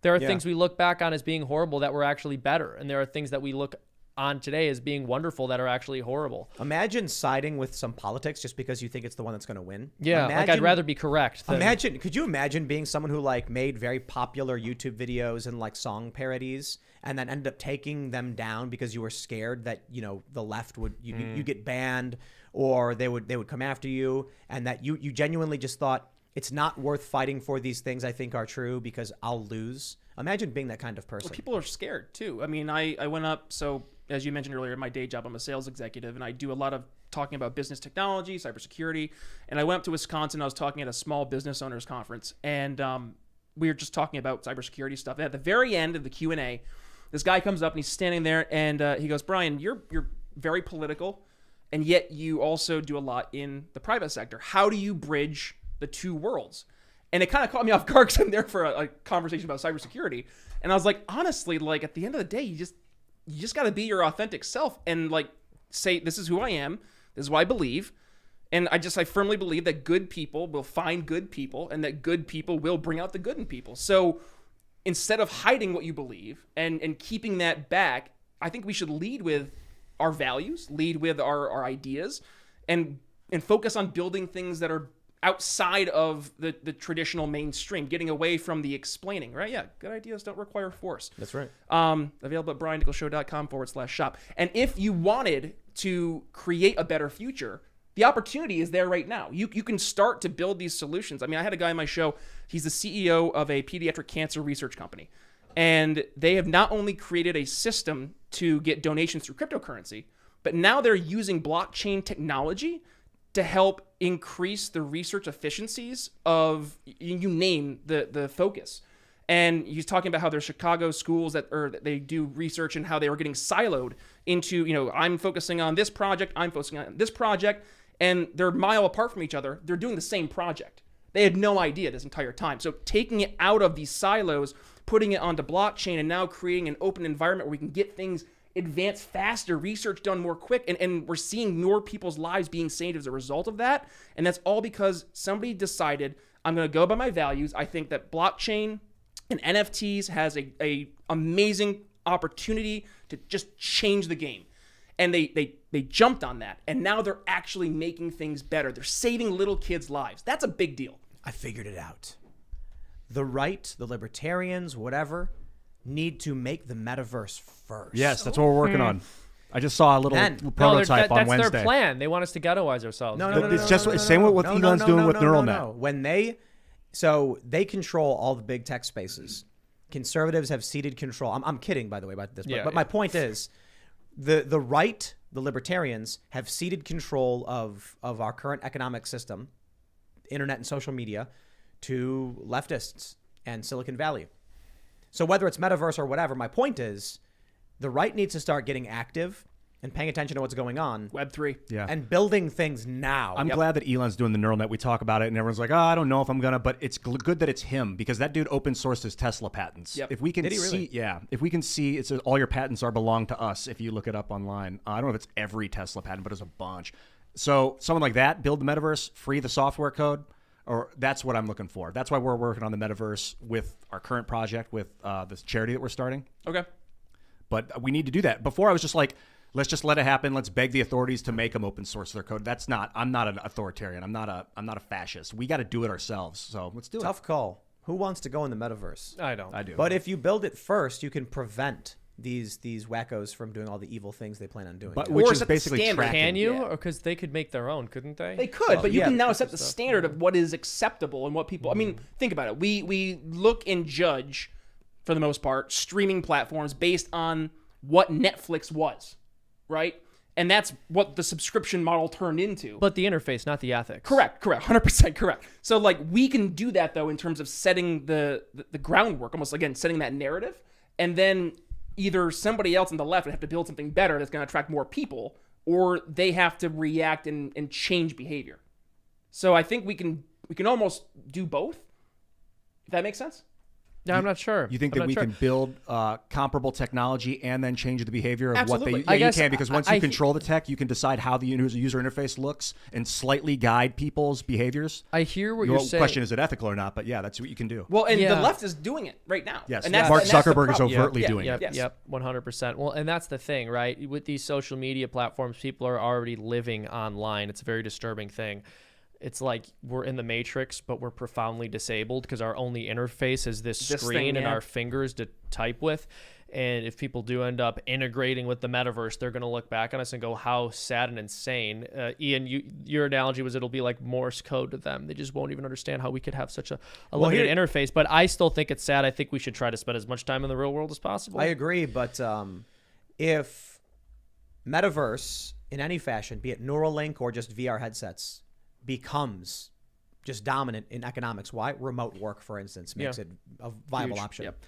There are things we look back on as being horrible that were actually better. And there are things that we look on today as being wonderful that are actually horrible. Imagine siding with some politics just because you think it's the one that's going to win. Yeah, like I'd rather be correct. Could you imagine being someone who like made very popular YouTube videos and like song parodies and then ended up taking them down because you were scared that, you know, the left would, you get banned or they would come after you, and that you genuinely just thought it's not worth fighting for these things I think are true because I'll lose. Imagine being that kind of person. Well, people are scared too. I mean, I went up, so as you mentioned earlier, in my day job, I'm a sales executive, and I do a lot of talking about business technology, cybersecurity. And I went up to Wisconsin. I was talking at a small business owners conference, and we were just talking about cybersecurity stuff. And at the very end of the Q&A, this guy comes up and he's standing there, and he goes, "Brian, you're very political, and yet you also do a lot in the private sector. How do you bridge the two worlds?" And it kind of caught me off guard because I'm there for a conversation about cybersecurity. And I was like, honestly, like at the end of the day, you just got to be your authentic self and like say, this is who I am. This is what I believe. And I firmly believe that good people will find good people and that good people will bring out the good in people. So instead of hiding what you believe and keeping that back, I think we should lead with our values, lead with our ideas, and focus on building things that are outside of the traditional mainstream, getting away from the explaining, right? Yeah, good ideas don't require force. That's right. Available at briannicholsshow.com/shop. And if you wanted to create a better future, the opportunity is there right now. You can start to build these solutions. I mean, I had a guy on my show, he's the CEO of a pediatric cancer research company. And they have not only created a system to get donations through cryptocurrency, but now they're using blockchain technology to help increase the research efficiencies of, you name the focus. And he's talking about how there's Chicago schools that they do research and how they were getting siloed into, you know, I'm focusing on this project, I'm focusing on this project, and they're a mile apart from each other. They're doing the same project. They had no idea this entire time. So taking it out of these silos, putting it onto blockchain, and now creating an open environment where we can get things advance faster, research done more quick, and we're seeing more people's lives being saved as a result of that. And that's all because somebody decided, I'm going to go by my values. I think that blockchain and NFTs has a amazing opportunity to just change the game. And they jumped on that, and now they're actually making things better. They're saving little kids' lives. That's a big deal. I figured it out. The right, the libertarians, whatever, need to make the metaverse first. Yes, that's what we're working on. I just saw a little prototype on Wednesday. That's their plan. They want us to ghettoize ourselves. No, it's just same with what Elon's doing with neural net. When they control all the big tech spaces. Conservatives have ceded control. I'm kidding, by the way, about this. But my point is, the right, the libertarians, have ceded control of our current economic system, internet and social media, to leftists and Silicon Valley. So whether it's metaverse or whatever, my point is the right needs to start getting active and paying attention to what's going on. Web3. Yeah. And building things now. I'm glad that Elon's doing the neural net. We talk about it and everyone's like, I don't know if I'm going to, but it's good that it's him because that dude open sourced his Tesla patents. Yep. If we can if we can see, it says all your patents belong to us if you look it up online. I don't know if it's every Tesla patent, but it's a bunch. So someone like that, build the metaverse, free the software code. Or that's what I'm looking for. That's why we're working on the metaverse with our current project with this charity that we're starting. Okay. But we need to do that. Before I was just like, let's just let it happen. Let's beg the authorities to make them open source their code. I'm not an authoritarian. I'm not a fascist. We got to do it ourselves. So let's do it. Tough call. Who wants to go in the metaverse? I don't. I do. But if you build it first, you can prevent these wackos from doing all the evil things they plan on doing. But Yeah. which Or is set the basically standard. tracking. Can you? Yeah. Or because they could make their own, couldn't they? They could, but you yeah, can now that's set the stuff. standard of what is acceptable and what people. I mean, think about it. We look and judge, for the most part, streaming platforms based on what Netflix was, right? And that's what the subscription model turned into. But the interface, not the ethics. Correct, 100% correct. So like we can do that though in terms of setting the groundwork, almost again setting that narrative, and then either somebody else on the left would have to build something better that's going to attract more people, or they have to react and change behavior. So I think we can almost do both. If that makes sense. Yeah, I'm not sure. You think I'm that not we sure. can build comparable technology and then change the behavior of Absolutely. what they? I Yeah, guess you can, because once I- you control the tech, you can decide how the user interface looks and slightly guide people's behaviors. I hear what The you're saying. question is it ethical or not? But yeah, that's what you can do. Well, and Yeah. the left is doing it right now. Yes, and that's, Mark and that's the Zuckerberg is problem. overtly Yeah, doing Yep, it. Yes. yep, 100%. Well, and that's the thing, right? With these social media platforms, people are already living online. It's a very disturbing thing. It's like we're in the Matrix, but we're profoundly disabled because our only interface is this This screen thing, and yeah. our fingers to type with. And if people do end up integrating with the metaverse, they're going to look back on us and go, how sad and insane. Ian, your analogy was it'll be like Morse code to them. They just won't even understand how we could have such a limited interface. But I still think it's sad. I think we should try to spend as much time in the real world as possible. I agree, but if metaverse in any fashion, be it Neuralink or just VR headsets, becomes just dominant in economics, why? Remote work, for instance, makes it a viable Huge. option. Yep.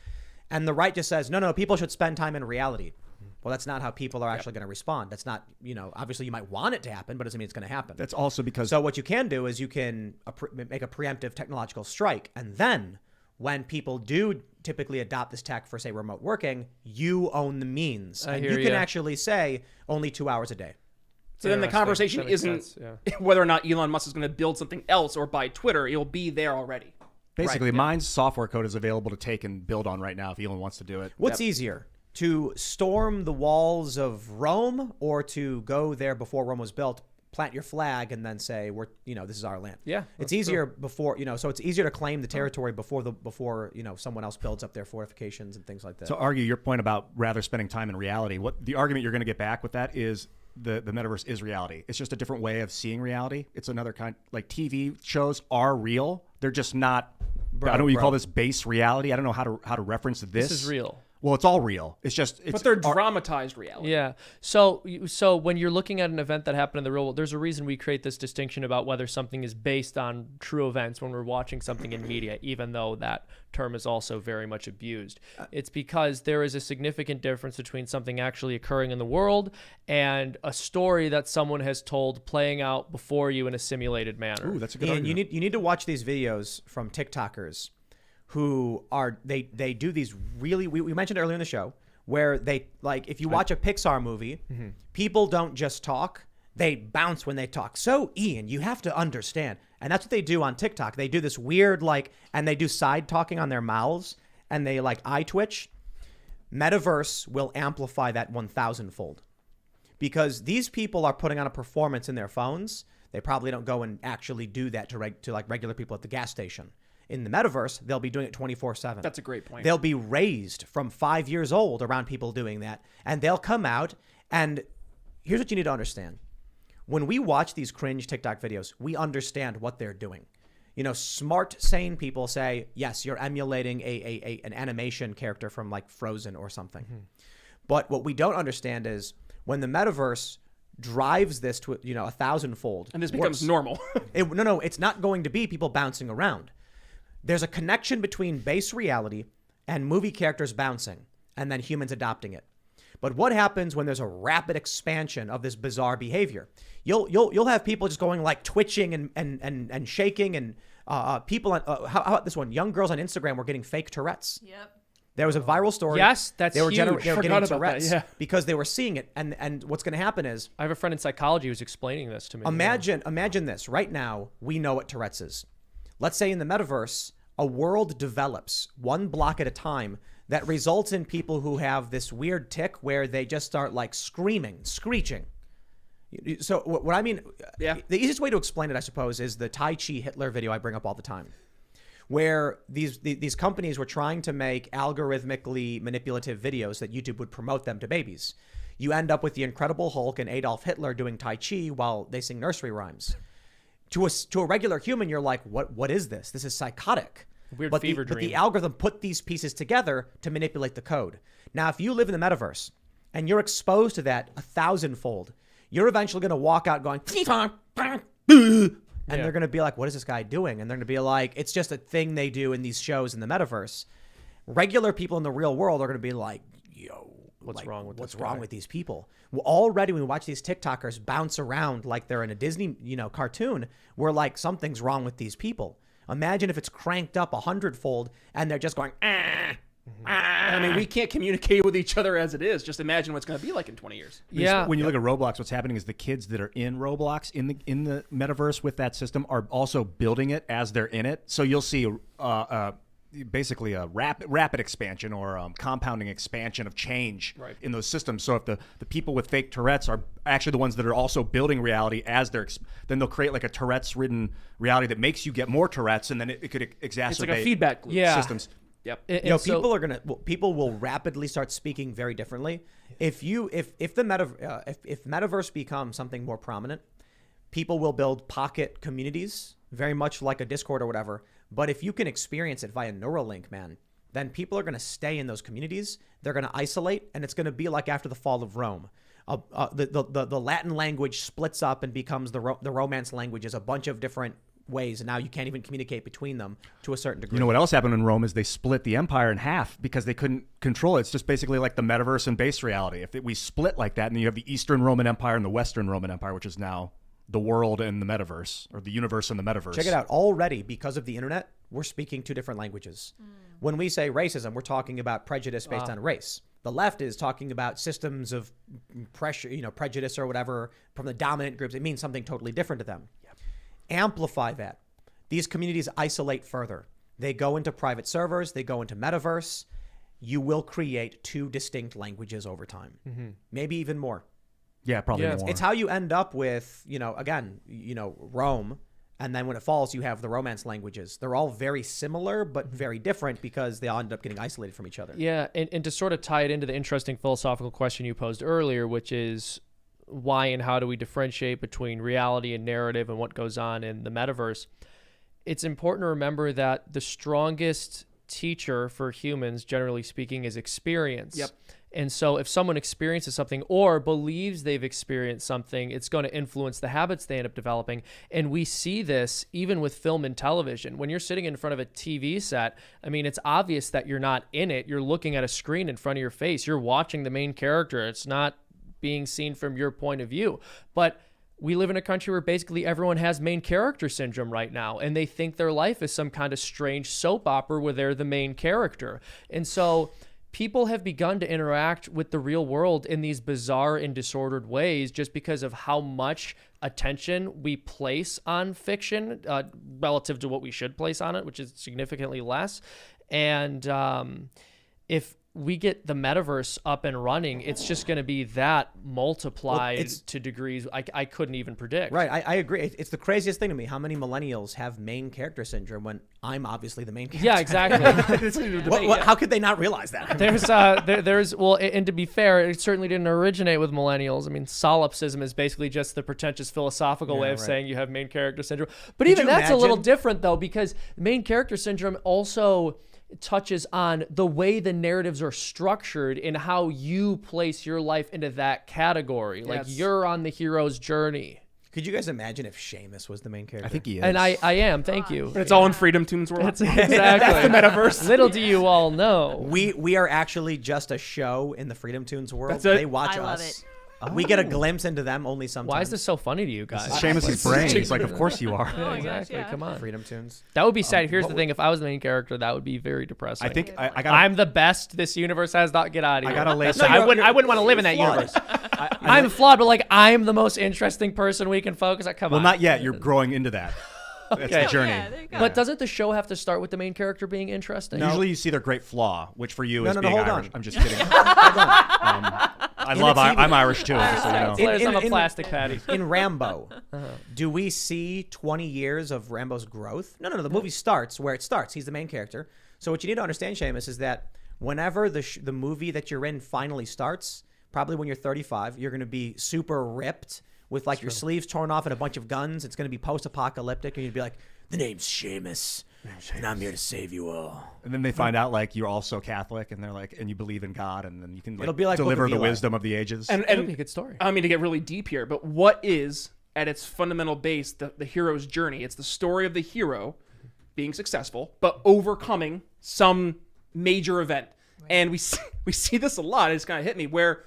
And the right just says, no, people should spend time in reality. Well, that's not how people are actually going to respond. That's not, obviously you might want it to happen, but it doesn't mean it's going to happen. That's also because So what you can do is you can make a preemptive technological strike, and then when people do typically adopt this tech for, say, remote working, you own the means. I And hear you can ya. actually say only 2 hours a day. So then the Interesting. conversation That makes isn't sense, whether or not Elon Musk is going to build something else or buy Twitter. It'll be there already. basically mine's software code is available to take and build on right now if Elon wants to do it. What's easier, to storm the walls of Rome or to go there before Rome was built, plant your flag, and then say, this is our land? Yeah, It's that's easier before, so it's easier to claim the territory before someone else builds up their fortifications and things like that. To argue your point about rather spending time in reality, what the argument you're going to get back with that is the metaverse is reality. It's just a different way of seeing reality. It's another kind, like TV shows are real. They're just not, I don't know what you call this, base reality. I don't know how to reference this. This is real. Well, it's all real. It's just, But they're dramatized reality. Yeah. So when you're looking at an event that happened in the real world, there's a reason we create this distinction about whether something is based on true events when we're watching something in media, even though that term is also very much abused. It's because there is a significant difference between something actually occurring in the world and a story that someone has told playing out before you in a simulated manner. Ooh, that's a good Ian, argument. you need to watch these videos from TikTokers who are they do these really we mentioned earlier in the show where they, like, if you watch a Pixar movie, people don't just talk, they bounce when they talk. So Ian, you have to understand. And that's what they do on TikTok. They do this weird and they do side talking on their mouths and they eye twitch. Metaverse will amplify that 1,000-fold. Because these people are putting on a performance in their phones. They probably don't go and actually do that to regular people at the gas station. In the metaverse, they'll be doing it 24/7. That's a great point. They'll be raised from 5 years old around people doing that. And they'll come out. And here's what you need to understand. When we watch these cringe TikTok videos, we understand what they're doing. Smart, sane people say, yes, you're emulating an animation character from Frozen or something. But what we don't understand is when the metaverse drives this to 1,000-fold. And this becomes normal. No, it's not going to be people bouncing around. There's a connection between base reality and movie characters bouncing and then humans adopting it. But what happens when there's a rapid expansion of this bizarre behavior? You'll have people just going twitching and shaking, and people on how about this one? Young girls on Instagram were getting fake Tourette's. Yep. There was a viral story. Yes, that's they were huge. they were Forgot getting about that, Tourette's yeah. because they were seeing it. And what's going to happen is I have a friend in psychology who's explaining this to me. imagine this. Right now, we know what Tourette's is. Let's say in the metaverse, a world develops one block at a time that results in people who have this weird tick where they just start like screaming, screeching. So what I mean, Yeah. the easiest way to explain it, I suppose, is the Tai Chi Hitler video I bring up all the time, where these companies were trying to make algorithmically manipulative videos that YouTube would promote them to babies. You end up with the Incredible Hulk and Adolf Hitler doing Tai Chi while they sing nursery rhymes. To a regular human, you're like, what is this? This is psychotic. Weird But fever the dream. algorithm put these pieces together to manipulate the code. Now, if you live in the metaverse and you're exposed to that 1,000-fold, you're eventually going to walk out going, and they're going to be like, what is this guy doing? And they're going to be like, it's just a thing they do in these shows in the metaverse. Regular people in the real world are going to be like, yo, What's wrong with what's this wrong guy? with these people? Well, already when we watch these TikTokers bounce around like they're in a Disney, cartoon, we're like, something's wrong with these people. Imagine if it's cranked up 100-fold and they're just going, I mean, we can't communicate with each other as it is. Just imagine what's going to be like in 20 years. Yeah. When you look at Roblox, what's happening is the kids that are in Roblox in the metaverse with that system are also building it as they're in it. So you'll see basically a rapid expansion or compounding expansion of change in those systems. So if the people with fake Tourette's are actually the ones that are also building reality as they're, then they'll create like a Tourette's-ridden reality that makes you get more Tourette's, and then it could exacerbate It's like a feedback loop. Yeah. systems. And so- people will rapidly start speaking very differently. If metaverse becomes something more prominent, people will build pocket communities, very much like a Discord or whatever. But if you can experience it via Neuralink, man, then people are going to stay in those communities. They're going to isolate, and it's going to be like after the fall of Rome. The Latin language splits up and becomes the Romance languages, a bunch of different ways, and now you can't even communicate between them to a certain degree. You know what else happened in Rome is they split the empire in half because they couldn't control it. It's just basically like the metaverse and base reality. If we split like that, and then you have the Eastern Roman Empire and the Western Roman Empire, which is now the world and the metaverse, or the universe and the metaverse. Check it out. Already, because of the internet, we're speaking two different languages. When we say racism, we're talking about prejudice based on race. The left is talking about systems of pressure, prejudice or whatever from the dominant groups. It means something totally different to them. Amplify that. These communities isolate further. They go into private servers. They go into metaverse. You will create two distinct languages over time, maybe even more. Yeah, probably more. It's how you end up with, Rome. And then when it falls, you have the Romance languages. They're all very similar, but very different because they all end up getting isolated from each other. Yeah, and to sort of tie it into the interesting philosophical question you posed earlier, which is why and how do we differentiate between reality and narrative and what goes on in the metaverse, it's important to remember that the strongest teacher for humans, generally speaking, is experience. Yep. And so if someone experiences something or believes they've experienced something, it's going to influence the habits they end up developing. And we see this even with film and television. When you're sitting in front of a TV set, I mean, it's obvious that you're not in it. You're looking at a screen in front of your face. You're watching the main character. It's not being seen from your point of view. But we live in a country where basically everyone has main character syndrome right now, and they think their life is some kind of strange soap opera where they're the main character. And so people have begun to interact with the real world in these bizarre and disordered ways just because of how much attention we place on fiction relative to what we should place on it, which is significantly less. And if we get the metaverse up and running, it's just going to be that multiplied to degrees I couldn't even predict. Right, I agree. It's the craziest thing to me. How many millennials have main character syndrome when I'm obviously the main character? Yeah, exactly. How could they not realize that? There's and to be fair, it certainly didn't originate with millennials. I mean, solipsism is basically just the pretentious philosophical way of saying you have main character syndrome. But even that's a little different though, because main character syndrome also touches on the way the narratives are structured and how you place your life into that category. Like you're on the hero's journey. Could you guys imagine if Seamus was the main character? I think he is. And I am. Thank you. But it's all in Freedom Tunes world. That's exactly the metaverse. Little do you all know. We are actually just a show in the Freedom Tunes world. That's it. They watch I love us. it. We get a glimpse into them only sometimes. Why is this so funny to you guys? Seamus' brain. It's like, of course you are. Oh my Exactly. gosh, yeah. Come on. Freedom Tunes? That would be sad. Here's the thing: if I was the main character, that would be very depressing. I think I got. I'm the best this universe has. Not get out of I here. gotta lay. I wouldn't want to live in that flawed. universe. I'm flawed, but like I'm the most interesting person we can focus on. Come Well, on. not yet. You're growing into that. It's the journey. Yeah, there you go. But doesn't the show have to start with the main character being interesting? Usually you see their great flaw, which for you is no, being hold Irish. on. I'm just kidding. I'm Irish too, just so you know. Players on a in- plastic patty. In Rambo, do we see 20 years of Rambo's growth? No. The movie starts where it starts. He's the main character. So what you need to understand, Seamus, is that whenever the movie that you're in finally starts, probably when you're 35, you're going to be super ripped with like your sleeves torn off and a bunch of guns. It's going to be post-apocalyptic, and you'd be like, "The name's Seamus, and I'm here to save you all." And then they find out like you're also Catholic, and they're like, and you believe in God, and then you can It'll be like deliver Book of the Eli. wisdom of the ages. And That'd be a good story. I mean, to get really deep here, but what is at its fundamental base the hero's journey? It's the story of the hero being successful, but overcoming some major event. And we see this a lot. It's kind of hit me where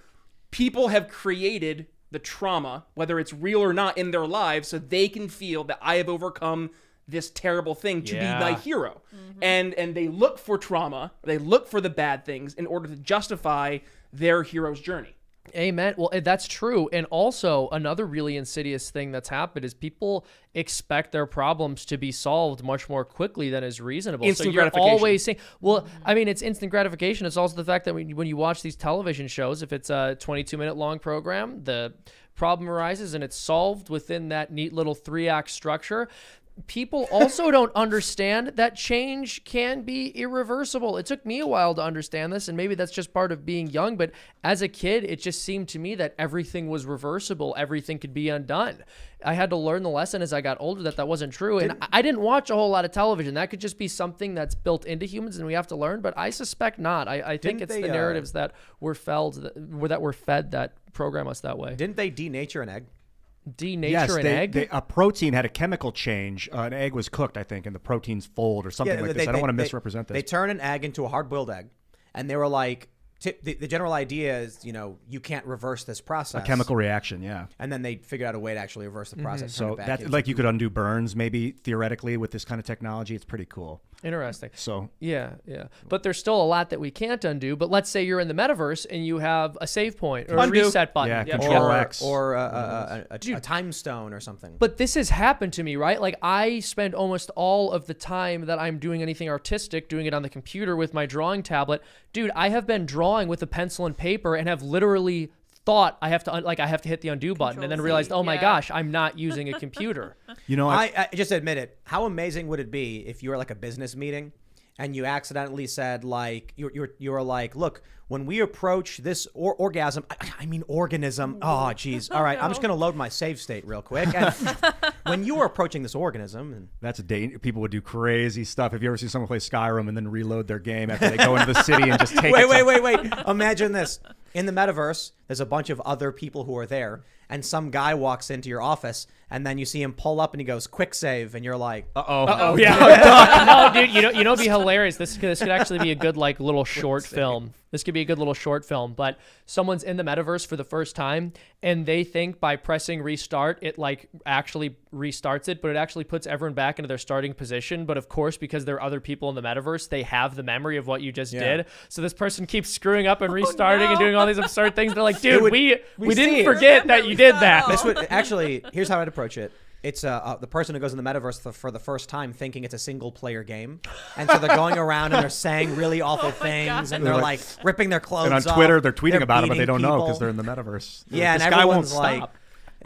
people have created the trauma, whether it's real or not, in their lives, so they can feel that I have overcome this terrible thing to be my hero. And they look for trauma, they look for the bad things in order to justify their hero's journey. Amen. Well, that's true. And also, another really insidious thing that's happened is people expect their problems to be solved much more quickly than is reasonable. Instant so you're gratification. always saying, well, I mean, it's instant gratification. It's also the fact that when you watch these television shows, if it's a 22-minute long program, the problem arises and it's solved within that neat little 3-act structure. People also don't understand that change can be irreversible. It took me a while to understand this, and maybe that's just part of being young, but as a kid, it just seemed to me that everything was reversible. Everything could be undone. I had to learn the lesson as I got older that wasn't true, and I didn't watch a whole lot of television. That could just be something that's built into humans and we have to learn, but I suspect not. I think Didn't it's they, the narratives that were fed that program us that way. Didn't they denature an egg? Denature an egg? A protein had a chemical change. An egg was cooked, I think, and the proteins fold or something like this. I don't want to misrepresent this. They turn an egg into a hard-boiled egg, and they were like, the general idea is, you can't reverse this process. A chemical reaction, yeah. And then they figured out a way to actually reverse the process. turn So it back that into- like you could undo burns, maybe theoretically with this kind of technology. It's pretty cool. Interesting. So Yeah. But there's still a lot that we can't undo. But let's say you're in the metaverse and you have a save point or a Undo. reset button. yeah, Yep. Control or, X. or a time stone or something. But this has happened to me, right? Like I spend almost all of the time that I'm doing anything artistic, doing it on the computer with my drawing tablet. Dude, I have been drawing with a pencil and paper and have literally thought I have to hit the undo button and then realized, oh my gosh, I'm not using a computer. I just admit it. How amazing would it be if you were like a business meeting and you accidentally said like you were like, look, when we approach this organism, oh geez, all right, I'm just gonna load my save state real quick. And when you were approaching this organism, and That's a people would do crazy stuff. Have you ever seen someone play Skyrim and then reload their game after they go into the city and just take wait. Imagine this. In the metaverse, there's a bunch of other people who are there, and some guy walks into your office, and then you see him pull up and he goes, quick save, and you're like, Oh yeah. No, dude, you know it'd be hilarious. This could actually be a good like little short film. This could be a good little short film, but someone's in the metaverse for the first time and they think by pressing restart, it like actually restarts it, but it actually puts everyone back into their starting position. But of course, because there are other people in the metaverse, they have the memory of what you just did. So this person keeps screwing up and restarting and doing all these absurd things. They're like, dude, we didn't forget that you did that. this would actually, here's how I'd approach it. It's the person who goes in the metaverse for the first time thinking it's a single player game. And so they're going around and they're saying really awful things and they're like ripping their clothes And on off. Twitter, they're tweeting about it, but they beating don't know people. because they're in the metaverse. Yeah, This and guy won't everyone's like, stop.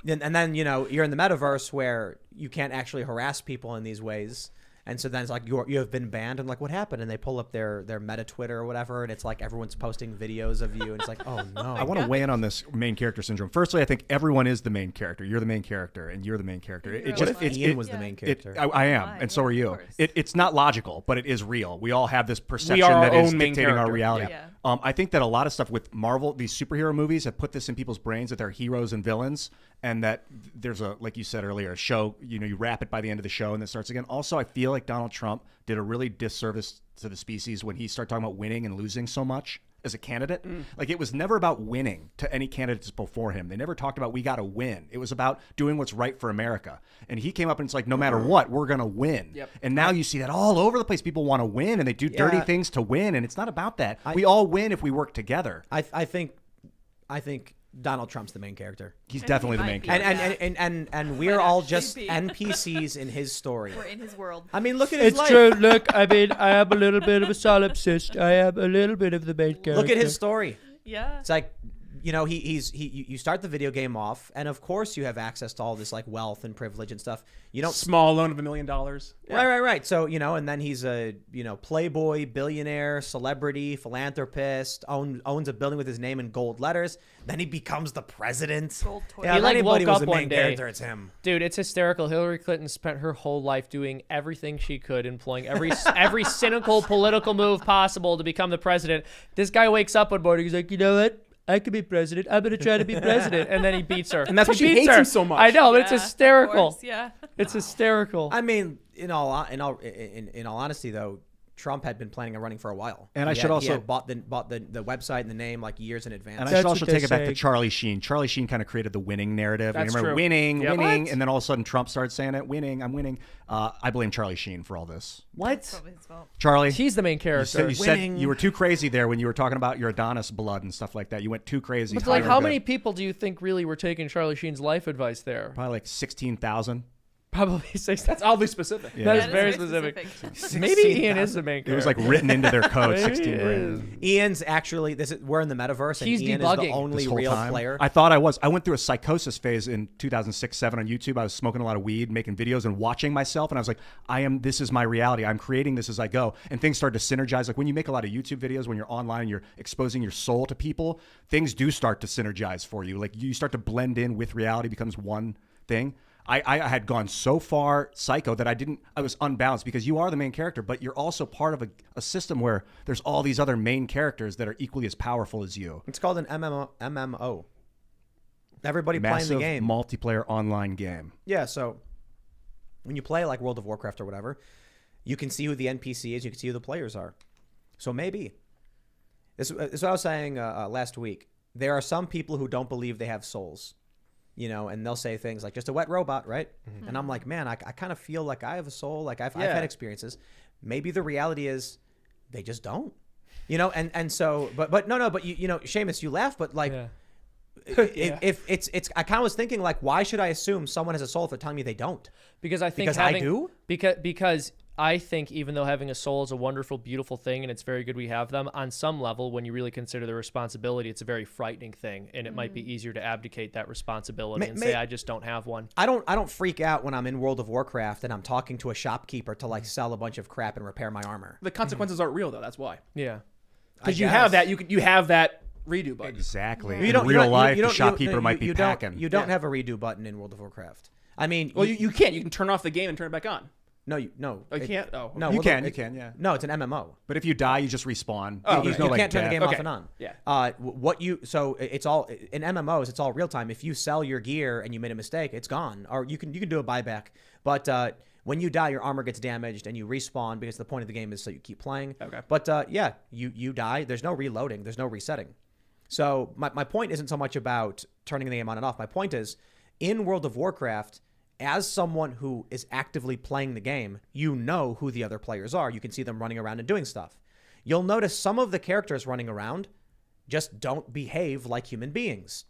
and then you're in the metaverse where you can't actually harass people in these ways. And so then it's like you have been banned, and like what happened? And they pull up their meta Twitter or whatever, and it's like everyone's posting videos of you, and it's like, oh no. I want to weigh in on this main character syndrome. Firstly, I think everyone is the main character. You're the main character, and you're the main character. What if Ian was the main character? I am, Why? and so Yeah, are of you. course. It's not logical, but it is real. We all have this perception are our that is own main dictating our character. reality. Yeah. I think that a lot of stuff with Marvel, these superhero movies, have put this in people's brains that they're heroes and villains, and that there's a, like you said earlier, a show. You wrap it by the end of the show, and it starts again. Also, I feel like Donald Trump did a really disservice to the species when he started talking about winning and losing so much as a candidate. Like, it was never about winning to any candidates before him. They never talked about we got to win. It was about doing what's right for America. And he came up and it's like, no matter what, we're going to win. Yep. And now you see that all over the place. People want to win and they do dirty Yeah. things to win. And it's not about that. We all win if we work together. I think Donald Trump's the main character. He's And definitely he the might main be. character. And we're all just be. NPCs in his story. We're in his world. I mean, look at his It's life. true. Look, I mean, I am a little bit of a solipsist. I am a little bit of the main character. Look at his story. Yeah. It's like, you know, you start the video game off, and of course you have access to all this like wealth and privilege and stuff. You don't Small loan of $1 million. Right. So, you know, and then he's a, you know, playboy, billionaire, celebrity, philanthropist, owns a building with his name in gold letters. Then he becomes the president. Gold toy. Yeah, He, if like, anybody woke was up the one main day. character, it's him. Dude, it's hysterical. Hillary Clinton spent her whole life doing everything she could, employing every cynical political move possible to become the president. This guy wakes up one morning, he's like, you know what? I could be president. I'm gonna try to be president, and then he beats her. And that's why He she beats hates her. him so much. I know, but it's Yeah, of hysterical. course, yeah. It's hysterical. I mean, in all honesty, though, Trump had been planning on running for a while. And I He should had- he also- had bought the website and the name like years in advance. And I That's should also what they take it back say. to Charlie Sheen. Charlie Sheen kind of created the winning narrative. That's Remember, true. winning, Yep. winning, What? and then all of a sudden Trump started saying it, winning, I'm winning. I blame Charlie Sheen for all this. What? Probably his fault. Charlie, He's the main you character. said Winning. you were too crazy there when you were talking about your Adonis blood and stuff like that. You went too crazy. But like, Higher how good. many people do you think really were taking Charlie Sheen's life advice there? Probably like 16,000. Probably 6. That's oddly specific. Yeah. That is That very specific. Maybe Ian is the main character. It was like written into their code, Maybe 16 it grand. Ian's actually we're in the metaverse, and He's Ian is debugging the This only whole real time. player. I thought I was. I went through a psychosis phase in 2006-7 on YouTube. I was smoking a lot of weed, making videos, and watching myself. And I was like, this is my reality. I'm creating this as I go. And things started to synergize. Like when you make a lot of YouTube videos, when you're online and you're exposing your soul to people, things do start to synergize for you. Like you start to blend in with reality, becomes one thing. I had gone so far psycho that I was unbalanced because you are the main character, but you're also part of a system where there's all these other main characters that are equally as powerful as you. It's called an MMO. Everybody Massive playing the game. multiplayer online game. Yeah, so when you play like World of Warcraft or whatever, you can see who the NPC is, you can see who the players are. So maybe. This is what I was saying last week. There are some people who don't believe they have souls, you know, and they'll say things like just a wet robot, right? Mm-hmm. And I'm like, man, I kind of feel like I have a soul, like I've had experiences. Maybe the reality is they just don't, you know, and so, but you know, Seamus, you laugh, but like, Yeah. if it's I kind of was thinking like, why should I assume someone has a soul if they're telling me they don't? Because I think Because I having, do? Because I think even though having a soul is a wonderful, beautiful thing, and it's very good we have them, on some level, when you really consider the responsibility, it's a very frightening thing, and it might be easier to abdicate that responsibility and say, I just don't have one. I don't freak out when I'm in World of Warcraft and I'm talking to a shopkeeper to like sell a bunch of crap and repair my armor. The consequences aren't real though. That's why. Yeah. Because you have that. You have that redo button. Exactly. You In don't- real you life, don't- the shopkeeper might be you packing. You don't have a redo button in World of Warcraft. I mean, Well, you can't. You can turn off the game and turn it back on. no. Oh, you can't? Oh, No, You World of- can, you can, yeah. No, it's an MMO. But if you die, you just respawn. Oh, There's You no like can't turn the death. game off Okay. and on. Yeah. So it's all in MMOs. It's all real time. If you sell your gear and you made a mistake, it's gone. Or you can do a buyback. But when you die, your armor gets damaged and you respawn because the point of the game is so you keep playing. Okay. But yeah, you die. There's no reloading. There's no resetting. So my point isn't so much about turning the game on and off. My point is, in World of Warcraft, as someone who is actively playing the game, you know who the other players are. You can see them running around and doing stuff. You'll notice some of the characters running around just don't behave like human beings.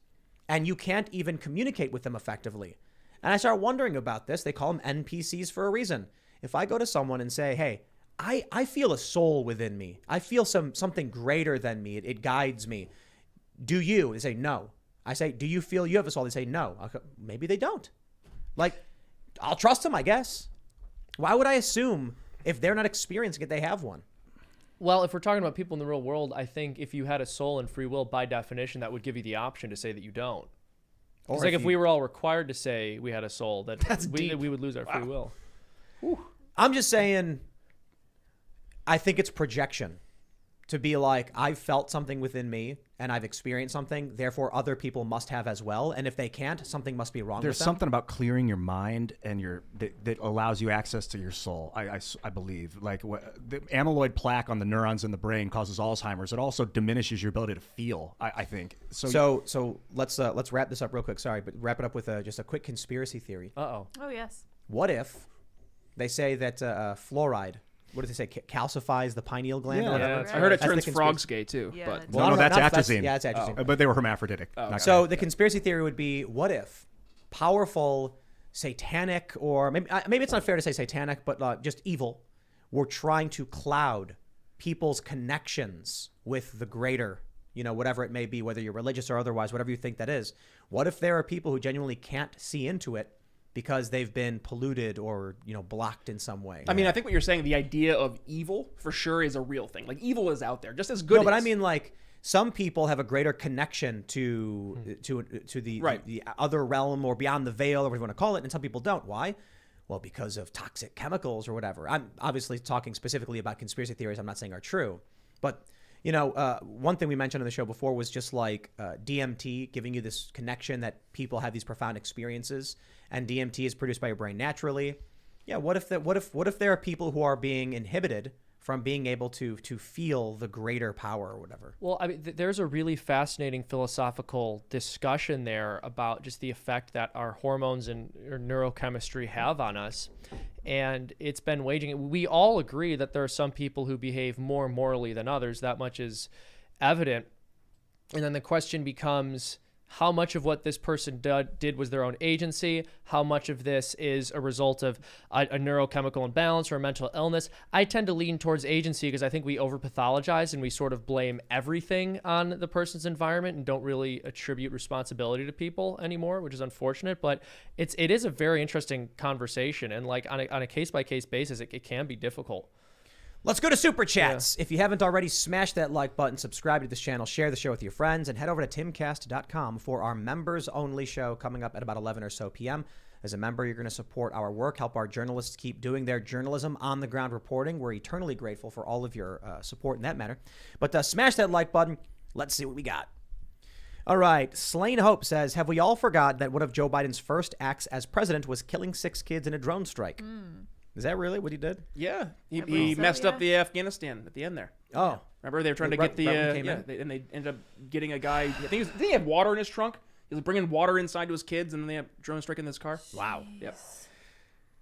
And you can't even communicate with them effectively. And I start wondering about this. They call them NPCs for a reason. If I go to someone and say, hey, I feel a soul within me. I feel something greater than me. It guides me. Do you? They say, no. I say, do you feel you have a soul? They say, no. Maybe they don't. Like, I'll trust them, I guess. Why would I assume if they're not experiencing it, they have one? Well, if we're talking about people in the real world, I think if you had a soul and free will, by definition, that would give you the option to say that you don't. It's like if we were all required to say we had a soul, that we would lose our free will. I'm just saying, I think it's projection. To be like, I've felt something within me and I've experienced something, therefore other people must have as well. And if they can't, something must be wrong There's with them. something about clearing your mind and that allows you access to your soul. I believe like the amyloid plaque on the neurons in the brain causes Alzheimer's. It also diminishes your ability to feel. I think so. So let's wrap this up real quick. Sorry, but wrap it up with just a quick conspiracy theory. Uh-oh. Oh, yes. What if they say that fluoride what does they say? Calcifies the pineal gland. Yeah. or whatever. Yeah, that's I heard it That's the turns conspiracy- frogs gay too. Yeah, But it's- Well, I No, don't know, that's not- atrazine. Yeah, it's atrazine. But they were hermaphroditic. Oh, Not okay. So the conspiracy theory would be: what if powerful, satanic, or maybe it's not fair to say satanic, but just evil, were trying to cloud people's connections with the greater, whatever it may be, whether you're religious or otherwise, whatever you think that is. What if there are people who genuinely can't see into it because they've been polluted or blocked in some way? I mean, I think what you're saying, the idea of evil for sure is a real thing. Like evil is out there, just as good. No, but I is. mean, like, some people have a greater connection to the, Right. the other realm or beyond the veil, or whatever you want to call it, and some people don't. Why? Well, because of toxic chemicals or whatever. I'm obviously talking specifically about conspiracy theories I'm not saying are true. But, one thing we mentioned on the show before was just like DMT giving you this connection that people have these profound experiences, and DMT is produced by your brain naturally. Yeah, what if there are people who are being inhibited from being able to feel the greater power or whatever? Well, I mean, there's a really fascinating philosophical discussion there about just the effect that our hormones and or neurochemistry have on us. And it's been waging. We all agree that there are some people who behave more morally than others. That much is evident. And then the question becomes, how much of what this person did was their own agency? How much of this is a result of a neurochemical imbalance or a mental illness? I tend to lean towards agency because I think we overpathologize and we sort of blame everything on the person's environment and don't really attribute responsibility to people anymore, which is unfortunate. But it is a very interesting conversation, and like on a case-by-case basis, it can be difficult. Let's go to Super Chats. If you haven't already, smash that like button, subscribe to this channel, share the show with your friends, and head over to timcast.com for our members-only show coming up at about 11 or so p.m. As a member, you're going to support our work, help our journalists keep doing their journalism, on-the-ground reporting. We're eternally grateful for all of your support in that matter. But smash that like button. Let's see what we got. All right. Slain Hope says, have we all forgot that one of Joe Biden's first acts as president was killing 6 kids in a drone strike? Is that really what he did? Yeah, he believe so, messed up yeah. the Afghanistan at the end there. Oh. Remember they were trying to Right- get the right when he came in? and they ended up getting a guy. Did he have water in his trunk? He was bringing water inside to his kids, and then they had drone striking this car. Wow. Yep.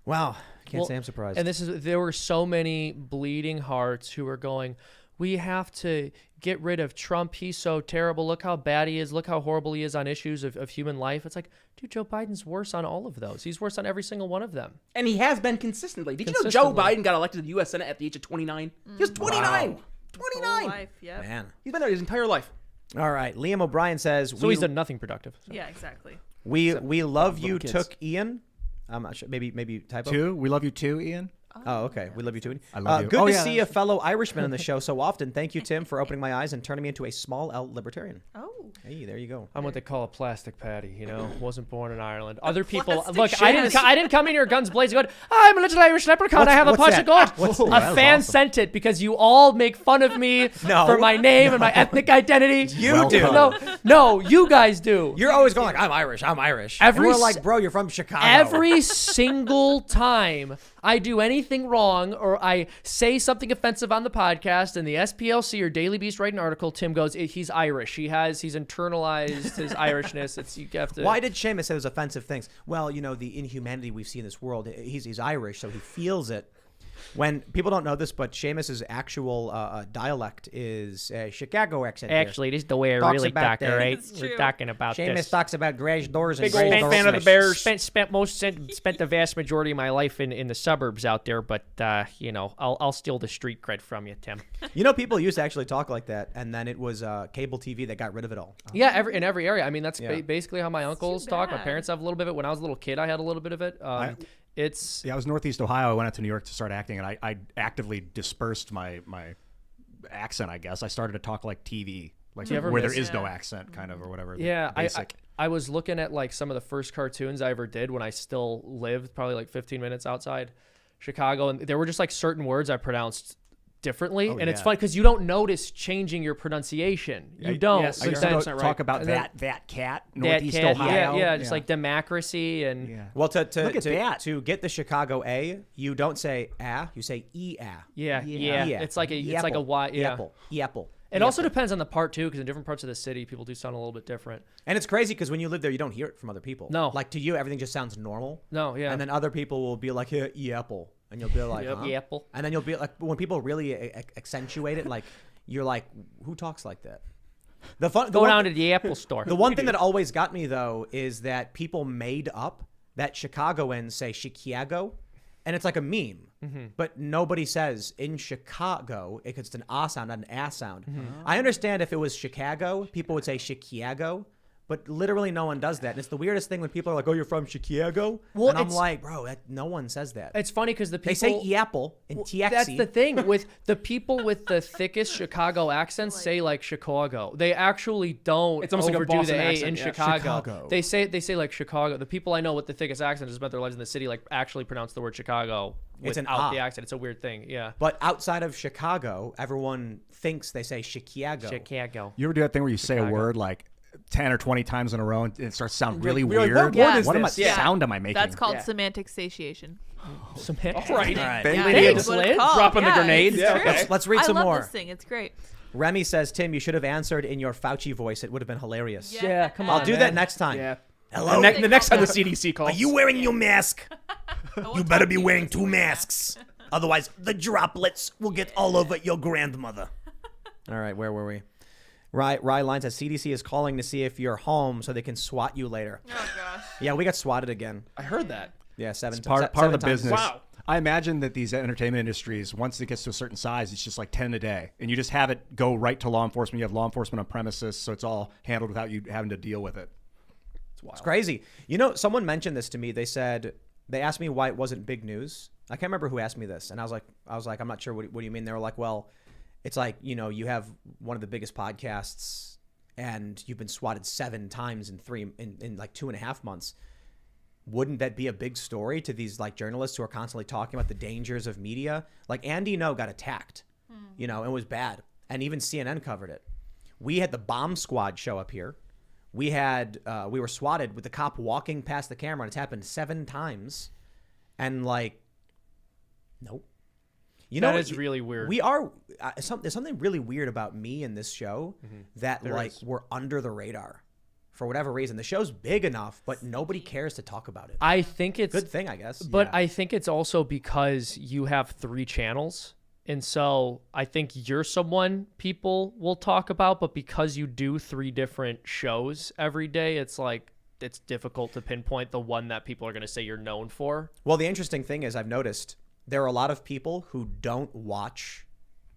Wow. Can't Well, say I'm surprised. And there were so many bleeding hearts who were going, we have to get rid of Trump. He's so terrible. Look how bad he is. Look how horrible he is on issues of human life. It's like, dude, Joe Biden's worse on all of those. He's worse on every single one of them. And he has been consistently. Did you know Joe Consistently. Biden got elected to the U.S. Senate at the age of 29? He was 29. Wow. 29. Life, yep. Man. He's been there his entire life. All right. Liam O'Brien says, So he's done nothing productive. Yeah, exactly. we love little you, kids. took Ian. I'm not sure. Maybe typo. Two. We love you too, Ian. Oh, okay. We love you too. I love you. Good Oh, to yeah, see a fellow Irishman on the show so often. Thank you, Tim, for opening my eyes and turning me into a small L libertarian. Oh. Hey, there you go. I'm what they call a plastic patty, Wasn't born in Ireland. Other people, plastic look, patty. I didn't come in here guns blazing going, I'm a little Irish leprechaun. I have a what's punch that? of gold. What's- A that was fan awesome. sent it because you all make fun of me No. for my name and my ethnic identity. You do. No, you guys do. You're always going like, I'm Irish. I'm Irish. Every and we're s- like, bro, you're from Chicago. Every single time I do anything wrong or I say something offensive on the podcast and the SPLC or Daily Beast write an article, Tim goes, he's Irish. He's internalized his Irishness. You have to. Why did Seamus say those offensive things? Well, the inhumanity we see in this world. He's Irish, so he feels it. When people don't know this, but Seamus's actual dialect is Chicago accent. here. Actually, this is the way I Talks really about talk, the- all right? It's We're true. talking about Seamus this. talks about garage doors and Big garage old door fan of the smash. Bears. Spent the vast majority of my life in the suburbs out there, but I'll steal the street cred from you, Tim. People used to actually talk like that, and then it was cable TV that got rid of it all. Yeah, in every area. I mean, that's Yeah. Basically how my uncles talk. My bad. parents have a little bit of it. When I was a little kid, I had a little bit of it. It's Yeah, I was Northeast Ohio. I went out to New York to start acting, and I actively dispersed my accent, I guess. I started to talk like TV, like you ever where there miss- is no accent, kind of, or whatever. Yeah, basic. I was looking at like some of the first cartoons I ever did when I still lived, probably like 15 minutes outside Chicago, and there were just like certain words I pronounced differently, and it's yeah. fun because you don't notice changing your pronunciation. You don't. yes, I But used then- to 100% talk right. about And then- that cat, that Northeast cat, Ohio. yeah, just like democracy and Yeah. Well, Look at that. to get the Chicago A, you don't say ah, you say e-ah. yeah. Yeah. It's like a Y. Yeah. Yepple. It also depends on the part too, because in different parts of the city, people do sound a little bit different. And it's crazy because when you live there, you don't hear it from other people. No. Like to you, everything just sounds normal. No, yeah. And then other people will be like, yeah, Apple. and you'll be like, huh? Yapple. And then you'll be like, when people really accentuate it, like you're like, who talks like that? Go down to the Apple store. The one thing that always got me though is that people made up that Chicagoans say Chicago, and it's like a meme. But nobody says in Chicago. It's an ah sound, not an ass sound. I understand if it was Chicago, people would say Chicago. But literally no one does that. And it's the weirdest thing when people are like, oh, you're from Chicago? Well, and I'm like, bro, no one says that. It's funny because the people... They say Apple and TXE. That's the thing. With the people with the thickest Chicago accents say like Chicago. They actually don't It's almost like a overdo Boston the A accent, in yeah. Chicago. They say like Chicago. The people I know with the thickest accent just spent their lives in the city like actually pronounce the word Chicago It's an without the ah. accent. It's a weird thing. Yeah. But outside of Chicago, everyone thinks they say Chicago. Chicago. You ever do that thing where you say a word like 10 or 20 times in a row and it starts to sound really We're like, weird? what word is What this? am I, sound am I making? That's called Yeah. semantic satiation. Semantic. All right. right. Thank Yeah, you. that's Thanks, what it's Lynn. called. Dropping the Yeah, grenade. it's Yeah, true. okay. Let's read some I love more. this thing. It's great. Remy says, Tim, you should have answered in your Fauci voice. It would have been hilarious. Yeah, come on. I'll do man. that next time. Yeah. Hello? The next time the CDC calls. wearing your mask? You better be wearing 2 masks. Otherwise, the droplets will get all over your grandmother. All right, where were we? Rye Line says, CDC is calling to see if you're home so they can swat you later. Oh gosh. Yeah, we got swatted again. I heard that. Yeah, seven Part of seven the times. business. Wow. I imagine that these entertainment industries, once it gets to a certain size, it's just like 10 a day. And you just have it go right to law enforcement. You have law enforcement on premises, so it's all handled without you having to deal with it. It's crazy. You know, someone mentioned this to me. They asked me why it wasn't big news. I can't remember who asked me this. And I was like, I'm not sure. What do you mean? They were like, well, it's like, you know, you have one of the biggest podcasts and you've been swatted 7 times in like 2.5 months. Wouldn't that be a big story to these like journalists who are constantly talking about the dangers of media? Like Andy No got attacked, you know, it was bad. And even CNN covered it. We had the bomb squad show up here. We were swatted with the cop walking past the camera, and it's happened 7 times. And like, nope. You know, That is really weird. We are there's something really weird about me in this show that we're under the radar for whatever reason. The show's big enough, but nobody cares to talk about it. I think it's Good thing, I guess. But Yeah. I think it's also because you have 3 channels. And so I think you're someone people will talk about, but because you do 3 different shows every day, it's like it's difficult to pinpoint the one that people are going to say you're known for. Well, the interesting thing is I've noticed there are a lot of people who don't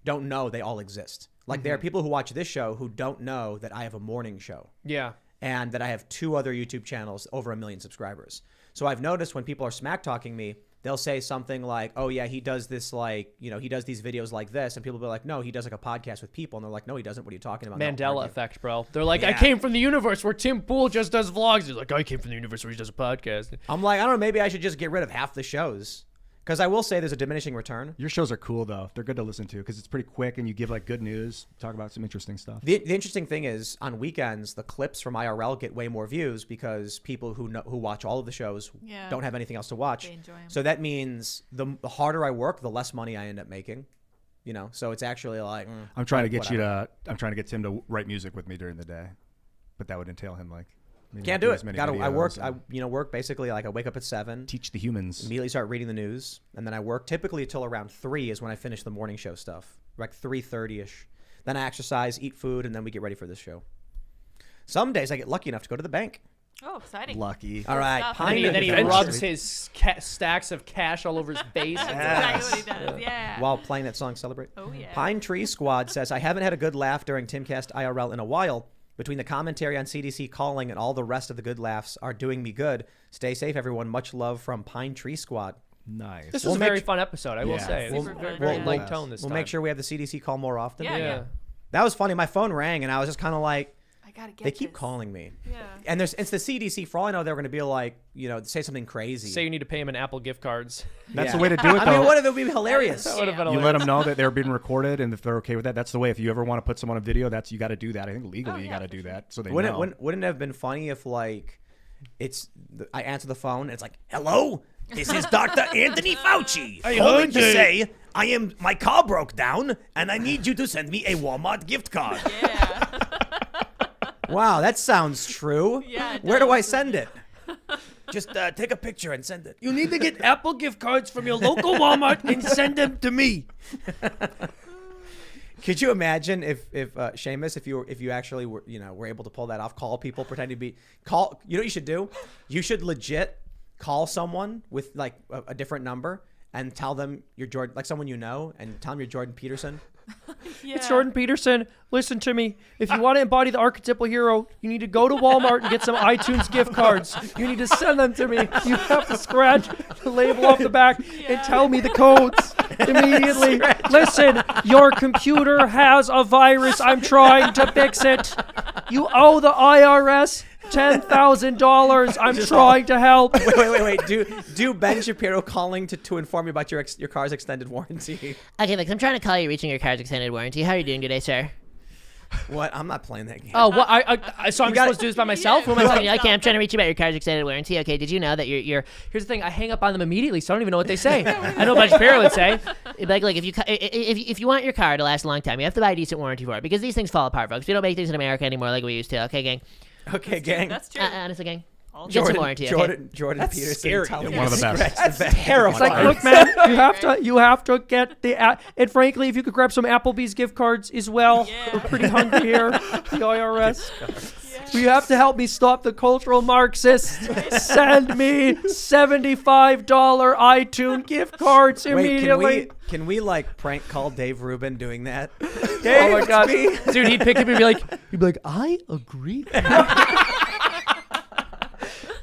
know they all exist. Like there are people who watch this show who don't know that I have a morning show. Yeah. And that I have 2 other YouTube channels over 1 million subscribers. So I've noticed when people are smack talking me, they'll say something like, oh yeah, he does this like, you know, he does these videos like this. And people will be like, no, he does like a podcast with people. And they're like, no, he doesn't. What are you talking about? No, Mandela argue. effect, bro. They're like, I Yeah. came from the universe where Tim Pool just does vlogs. He's like, I came from the universe where he does a podcast. I'm like, I don't know, maybe I should just get rid of half the shows. Because I will say there's a diminishing return. Your shows are cool, though. They're good to listen to because it's pretty quick and you give like good news, talk about some interesting stuff. The interesting thing is on weekends, the clips from IRL get way more views because people who watch all of the shows Yeah. don't have anything else to watch. They enjoy 'em. So that means the harder I work, the less money I end up making. You know, so it's actually like I'm trying to get whatever. I'm trying to get Tim to write music with me during the day, but that would entail him like maybe Can't not do as it. many I videos work. and Work basically like I wake up at 7, teach the humans. immediately start reading the news, and then I work typically till around 3 is when I finish the morning show stuff, like 3:30 ish. Then I exercise, eat food, and then we get ready for this show. Some days I get lucky enough to go to the bank. Oh, exciting. Lucky. All right, stuff. Pine And then he Adventure. rubs his stacks of cash all over his face. That's exactly what he does. Yeah. while playing that song Celebrate. Oh, yeah. Pine Tree Squad says, I haven't had a good laugh during Timcast IRL in a while. Between the commentary on CDC calling and all the rest of the good laughs are doing me good. Stay safe, everyone. Much love from Pine Tree Squad. Nice. This We'll was a make very su- fun episode, I will Yeah. say. We'll- This was very, we'll- very light we'll- tone this We'll time. make sure we have the CDC call more often. Yeah. Yeah. That was funny. My phone rang, and I was just kind of like, I gotta get they keep this. calling me. Yeah. And it's the CDC. For all I know, they're going to be like, you know, say something crazy. Say you need to pay him in Apple gift cards. That's Yeah. the way to do it, I though. mean, what if it would be hilarious? That Would've been You hilarious. let them know that they're being recorded, and if they're okay with that, that's the way. If you ever want to put someone on video, you got to do that. I think legally you yeah, got to for do sure. that, so they Wouldn't know. it have been funny if like I answer the phone and it's like, hello, this is Dr. Anthony Fauci. Calling to say my car broke down and I need you to send me a Walmart gift card. Yeah. Wow, that sounds true. Yeah, it Where do does. I send it? Just take a picture and send it. You need to get Apple gift cards from your local Walmart and send them to me. Could you imagine if Seamus, if you actually were able to pull that off, call people, pretend to be you know what you should do? You should legit call someone with like a different number and tell them you're Jordan, like someone you know, and tell them you're Jordan Peterson. It's Jordan Peterson. Listen to me. If you want to embody the archetypal hero, you need to go to Walmart and get some iTunes gift cards. You need to send them to me. You have to scratch the label off the back and tell me the codes immediately. Listen, your computer has a virus. I'm trying to fix it. You owe the IRS $10,000. I'm trying to help. Wait. Do Ben Shapiro calling to inform you about your car's extended warranty. Okay, look, I'm trying to call you reaching your car's extended warranty. How are you doing today, sir? What? I'm not playing that game. Oh, what? So I'm supposed to do this by myself? Who am I talking to? Okay, I'm trying to reach you about your car's extended warranty. Okay, did you know that you're Here's the thing. I hang up on them immediately, so I don't even know what they say. I know what Shapiro would say. like if you want your car to last a long time, you have to buy a decent warranty for it because these things fall apart, folks. We don't make things in America anymore like we used to. Okay, gang. Okay, gang. That's true. Honestly, gang. Get Jordan, some warranty. Okay? Jordan That's Peterson. scary. Tell me One of the best. That's terrible. It's like, look, man, you have to get and frankly, if you could grab some Applebee's gift cards as well. We're pretty hungry here. The IRS. You have to help me stop the cultural Marxists. Send me $75 iTunes gift cards immediately. Wait, can we like prank call Dave Rubin doing that? Oh my God, dude, he'd pick up and be like, I agree.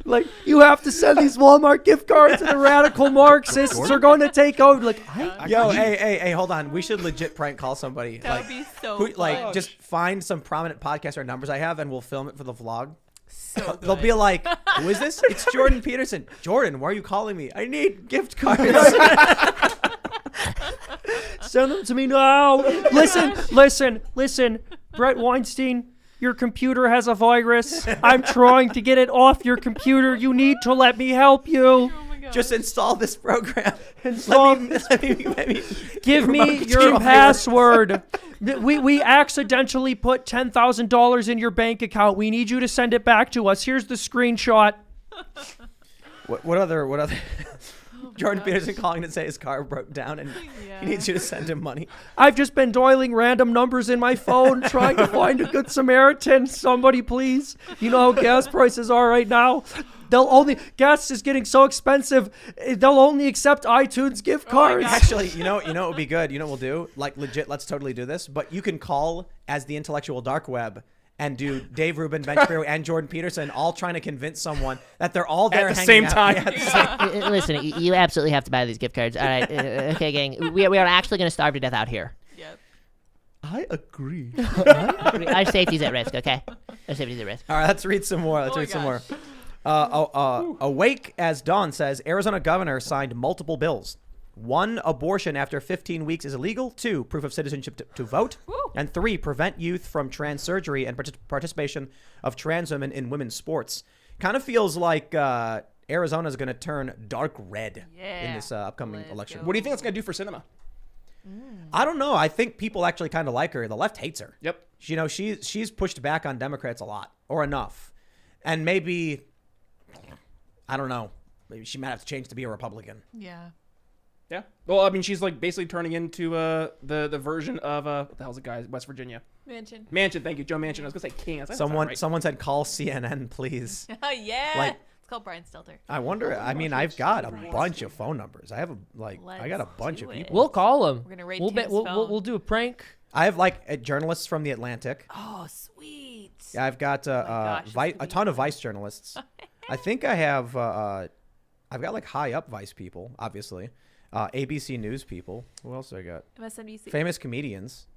Like, you have to send these Walmart gift cards to the radical Marxists are going to take over. Like, hey, hold on. We should legit prank call somebody. That would be so fun. Just find some prominent podcaster numbers I have and we'll film it for the vlog. So They'll be like, who is this? It's Jordan Peterson. Jordan, why are you calling me? I need gift cards. send them to me now. Listen. Brett Weinstein, your computer has a virus. I'm trying to get it off your computer. You need to let me help you. Just install this program. Install. Let me Give me your password. We accidentally put $10,000 in your bank account. We need you to send it back to us. Here's the screenshot. What other? Jordan Peterson calling to say his car broke down and he needs you to send him money. I've just been dialing random numbers in my phone trying to find a good Samaritan. Somebody, please. You know how gas prices are right now. Gas is getting so expensive. They'll only accept iTunes gift cards. Actually, you know what would be good? You know what we'll do? Like legit, let's totally do this. But you can call as the intellectual dark web and do Dave Rubin, Ben Shapiro, and Jordan Peterson all trying to convince someone that they're all there at the same time. Listen, you absolutely have to buy these gift cards. All right, okay, gang. We are actually going to starve to death out here. Yep. I agree. Our safety's at risk. Okay, our safety's at risk. All right, let's read some more. Some more. Awake as Dawn says, Arizona governor signed multiple bills. 1, abortion after 15 weeks is illegal. 2, proof of citizenship to vote. Woo. And 3, prevent youth from trans surgery and participation of trans women in women's sports. Kind of feels like Arizona is going to turn dark red in this upcoming election. What do you think that's going to do for cinema? I don't know. I think people actually kind of like her. The left hates her. Yep. You know, she's pushed back on Democrats a lot or enough. And maybe, I don't know, maybe she might have to change to be a Republican. Yeah. Yeah. Well, I mean, she's like basically turning into the version of what the hell's the guy? West Virginia. Manchin. Thank you, Joe Manchin. I was gonna say King. Someone said call CNN, please. Yeah. Like, it's called Brian Stelter. I wonder. I mean, I've got a bunch of phone numbers. I have I got a bunch of people. We'll call him. We're gonna raid we'll Tim's phone. we'll do a prank. I have like journalists from the Atlantic. Oh, sweet. Yeah, I've got gosh, a ton of Vice journalists. I think I have. I've got like high up Vice people, obviously. ABC News people. Who else do I got? MSNBC. Famous comedians.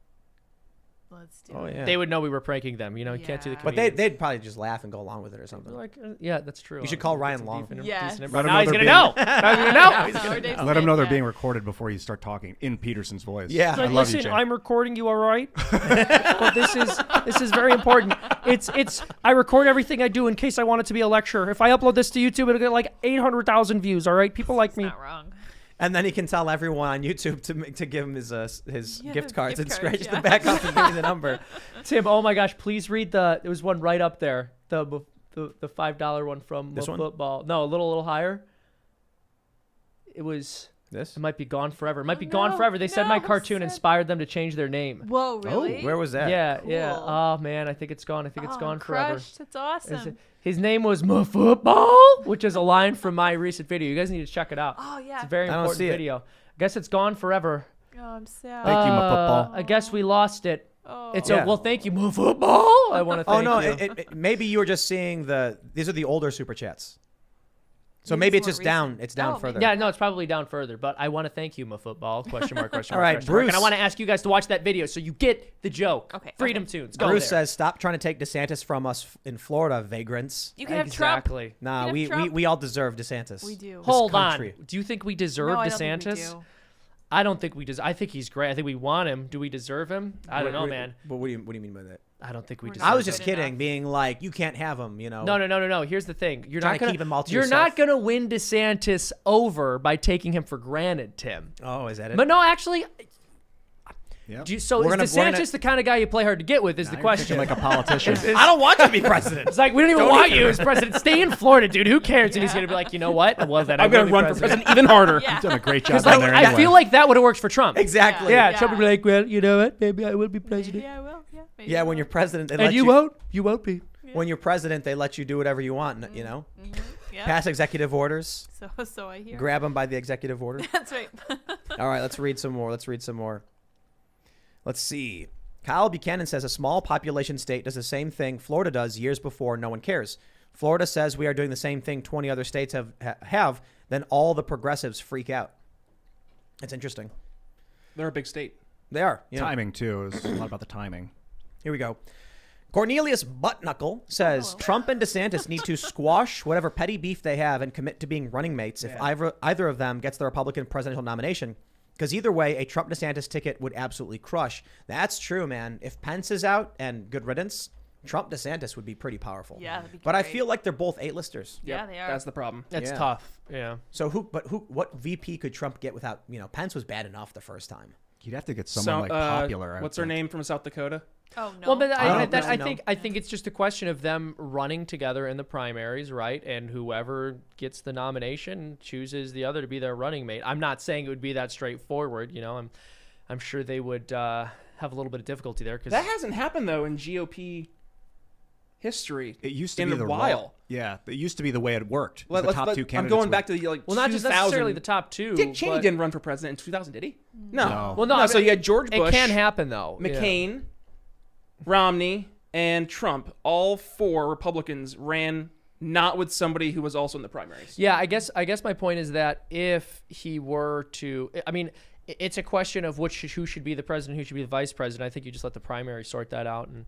Let's do Oh it. yeah. They would know we were pranking them. You know, you can't see the Yeah. But comedians. they'd probably just laugh and go along with it or something. Like, yeah, that's true. You should call Ryan Long. Yeah. Let him Now know he's they're gonna know. Now he's gonna know. Let them know they're being recorded before you start talking in Peterson's voice. Yeah. Like, I love you, listen, Jay. I'm recording you, all right? But this is very important. It's I record everything I do in case I want it to be a lecture. If I upload this to YouTube, it'll get like 800,000 views. All right, people like me. Not wrong. And then he can tell everyone on YouTube to give him his gift cards and gift scratch cards, the yeah. back off and give me the number. Tim, oh my gosh, please read there was one right up there. the $5 one from This one? football. No, a little higher. It was. This? It might be Gone Forever. It might be no, Gone Forever. They said my no, cartoon sad. inspired them to change their name. Whoa, really? Oh, where was that? Yeah, yeah. Cool. Oh man, I think it's gone. I think it's Oh, gone I'm forever. crushed. That's awesome. His name was My Football, which is a line from my recent video. You guys need to check it out. Oh, yeah. It's a very I don't important see it. video. I guess it's gone forever. Oh, I'm sad. Thank you, my football. I guess we lost it. Oh. It's Yeah. well, thank you, My Football. I want to Oh thank no! you. Maybe you were just seeing these are the older super chats. So Maybe maybe it's it's more just down. recent. It's down Oh, further. Yeah, no, it's probably down further, but I want to thank you, My Football. Question mark, question All mark, right, question mark. Bruce. And I want to ask you guys to watch that video so you get the joke. Okay, Freedom okay. Tunes. Go Bruce there. says, "Stop trying to take DeSantis from us in Florida, vagrants." You can have Trump. Exactly. Nah, have we Trump. all deserve DeSantis. We do. Hold country. on. Do you think we deserve No, I don't think we DeSantis? do. I don't think we deserve. I think he's great. I think we want him. Do we deserve him? I don't know, What- man. What do you mean by that? I don't think we We're deserve not I was him. just good kidding, enough. being like, you can't have him. You know. No. Here's the thing. You're Trying not to gonna keep him all to You're yourself. not gonna win DeSantis over by taking him for granted, Tim. Oh, is that it? But no, actually. Yep. So We're is gonna- DeSantis the kind of guy you play hard to get with? Is the Now you're question. thinking like a politician. I don't want you to be president. It's like we don't even want you as president. Stay in Florida, dude. Who cares? And he's gonna be like, you know what? Well, then I'm going gonna to run for president even harder. Yeah. You've done a great job Because down there I anyway. feel like that would have worked for Trump. Exactly. Yeah, Yeah. Trump would be like, well, you know what? Maybe I will be president. Yeah, I will. Yeah. Maybe Yeah, I when will. you're president, they And let you won't. You won't be. When you're president, they let you do whatever you want. You know, Yeah. pass executive orders, So I hear. grab them by the executive order. That's right. All right, let's read some more. Let's see. Kyle Buchanan says a small population state does the same thing Florida does years before no one cares. Florida says we are doing the same thing 20 other states have. Then all the progressives freak out. It's interesting. They're a big state. They are. You know. Timing, too. It was a lot about the timing. Here we go. Cornelius Buttknuckle says Trump and DeSantis need to squash whatever petty beef they have and commit to being running mates if either of them gets the Republican presidential nomination. Because either way, a Trump-DeSantis ticket would absolutely crush. That's true, man. If Pence is out and good riddance, Trump-DeSantis would be pretty powerful. Yeah, that'd be But I great. feel like they're both A-listers. Yeah, they are. That's the problem. That's Yeah. tough. Yeah. So what VP could Trump get without, Pence was bad enough the first time. You'd have to get someone popular. I What's would her think. name from South Dakota? Oh no. Well, but I don't really know. I think it's just a question of them running together in the primaries, right? And whoever gets the nomination chooses the other to be their running mate. I'm not saying it would be that straightforward. I'm sure they would have a little bit of difficulty there because That hasn't happened though in GOP history. It used to in be a the while. Yeah, it used to be the way it worked. Was Let's- the top two I'm candidates. going would- back to the well, not just 2000. necessarily the top two. Dick Cheney but- didn't run for president in 2000, did he? No. Well, no. So you had George Bush, It can happen though. Yeah. McCain, Romney, and Trump. All four Republicans ran not with somebody who was also in the primaries. Yeah, I guess my point is that if he were to, I mean, it's a question of who should be the president, who should be the vice president. I think you just let the primary sort that out. And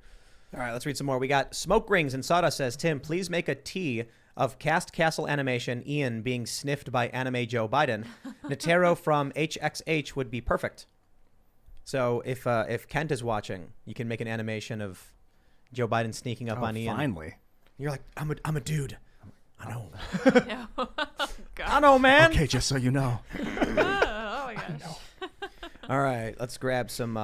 All right, let's read some more. We got Smoke Rings and Sawdust says, Tim, please make a tea of Cast Castle animation Ian being sniffed by anime Joe Biden. Netero from HXH would be perfect. So if Kent is watching, you can make an animation of Joe Biden sneaking up on Ian. Finally. You're like, I'm a dude. I know. No. I know, man. Okay, just so you know. Oh my gosh. All right, let's grab some.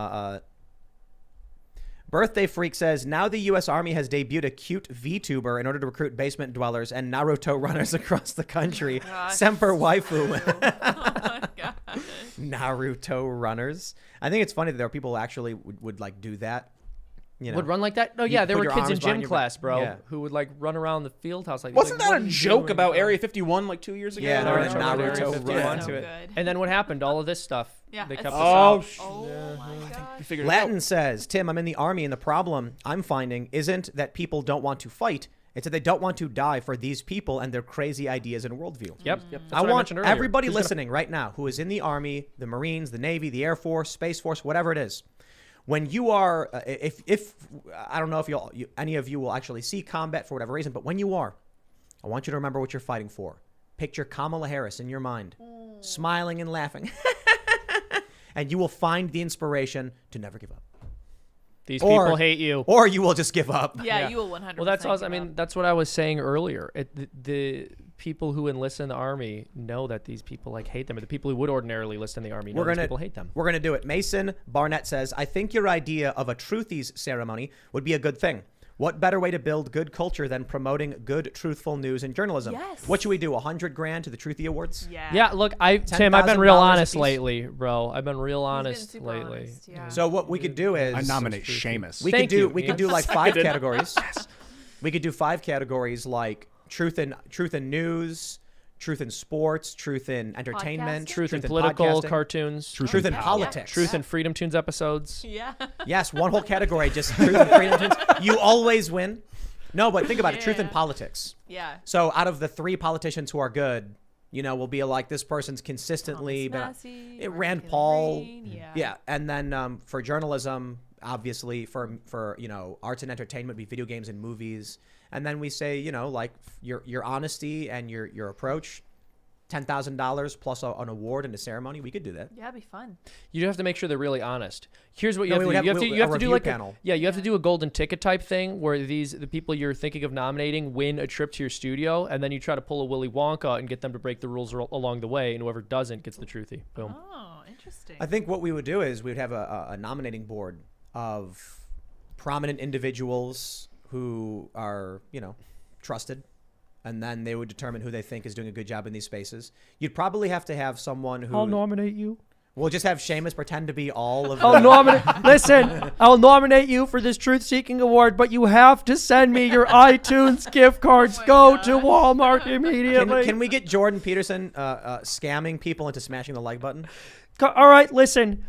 Birthday Freak says, now the U.S. Army has debuted a cute VTuber in order to recruit basement dwellers and Naruto runners across the country. Gosh. Semper waifu. Oh my gosh. Naruto runners. I think it's funny that there are people who actually would like do that. would run like that? No, You yeah, there put were your kids in arms gym behind your back. class, bro, Yeah. who would like run around the field house like. Wasn't like, that what a are you joke doing, about bro? Area 51 like 2 years ago? Yeah, there was Naruto Area Naruto 51 run. to So it. good. And then what happened? All of this stuff. Yeah, They it's- kept Oh, this out. Oh my gosh. We figured it Latin out. says, Tim, I'm in the Army, and the problem I'm finding isn't that people don't want to fight. It's that they don't want to die for these people and their crazy ideas and worldview. Yep. That's I what want mentioned earlier. everybody Who's gonna- listening right now who is in the Army, the Marines, the Navy, the Air Force, Space Force, whatever it is. When you are, if I don't know if any of you will actually see combat for whatever reason, but when you are, I want you to remember what you're fighting for. Picture Kamala Harris in your mind, smiling and laughing. And you will find the inspiration to never give up. These Or- people hate you. Or you will just give up. Yeah, you will 100%. Well, that's also, I give mean, up. that's what I was saying earlier. The people who enlist in the Army know that these people like hate them, or the people who would ordinarily enlist in the Army know these people hate them. We're gonna do it. Mason Barnett says, I think your idea of a truthies ceremony would be a good thing. What better way to build good culture than promoting good, truthful news and journalism? Yes. What should we do? $100,000 to the Truthy Awards? Yeah, look, Tim, I've been real $10,000 honest apiece? lately, bro. I've been real honest super lately. honest, yeah. So what we could do is I nominate Seamus. we Thank could do you. we could do like 5 categories. We could do 5 categories like truth in news, truth in sports, truth in entertainment, Podcasting? Truth in political podcasting, cartoons. truth in politics. Truth in Freedom Tunes episodes. Yeah. Yes, one whole category, just truth and freedom. You always win. No, but think about it. Truth in Yeah. politics. Yeah. So out of the 3 politicians who are good, we'll be like, this person's consistently been. Massey, Rand Martin Paul. Green, Yeah. And then for journalism, obviously for arts and entertainment, be video games and movies. And then we say, like your honesty and your approach. $10,000 plus an award and a ceremony. We could do that. Yeah, it'd be fun. You have to make sure they're really honest. Here's what you No, have we to would do. have You have a to do review like panel. you have to do a golden ticket type thing where the people you're thinking of nominating win a trip to your studio, and then you try to pull a Willy Wonka and get them to break the rules along the way, and whoever doesn't gets the truthy. Boom. Oh, interesting. I think what we would do is we would have a nominating board of prominent individuals who are, trusted. And then they would determine who they think is doing a good job in these spaces. You'd probably have to have someone who... I'll nominate you. We'll just have Seamus pretend to be all of I'll nominate. Listen, I'll nominate you for this Truth Seeking Award, but you have to send me your iTunes gift cards. Go to Walmart immediately. Can we get Jordan Peterson scamming people into smashing the like button? All right, listen.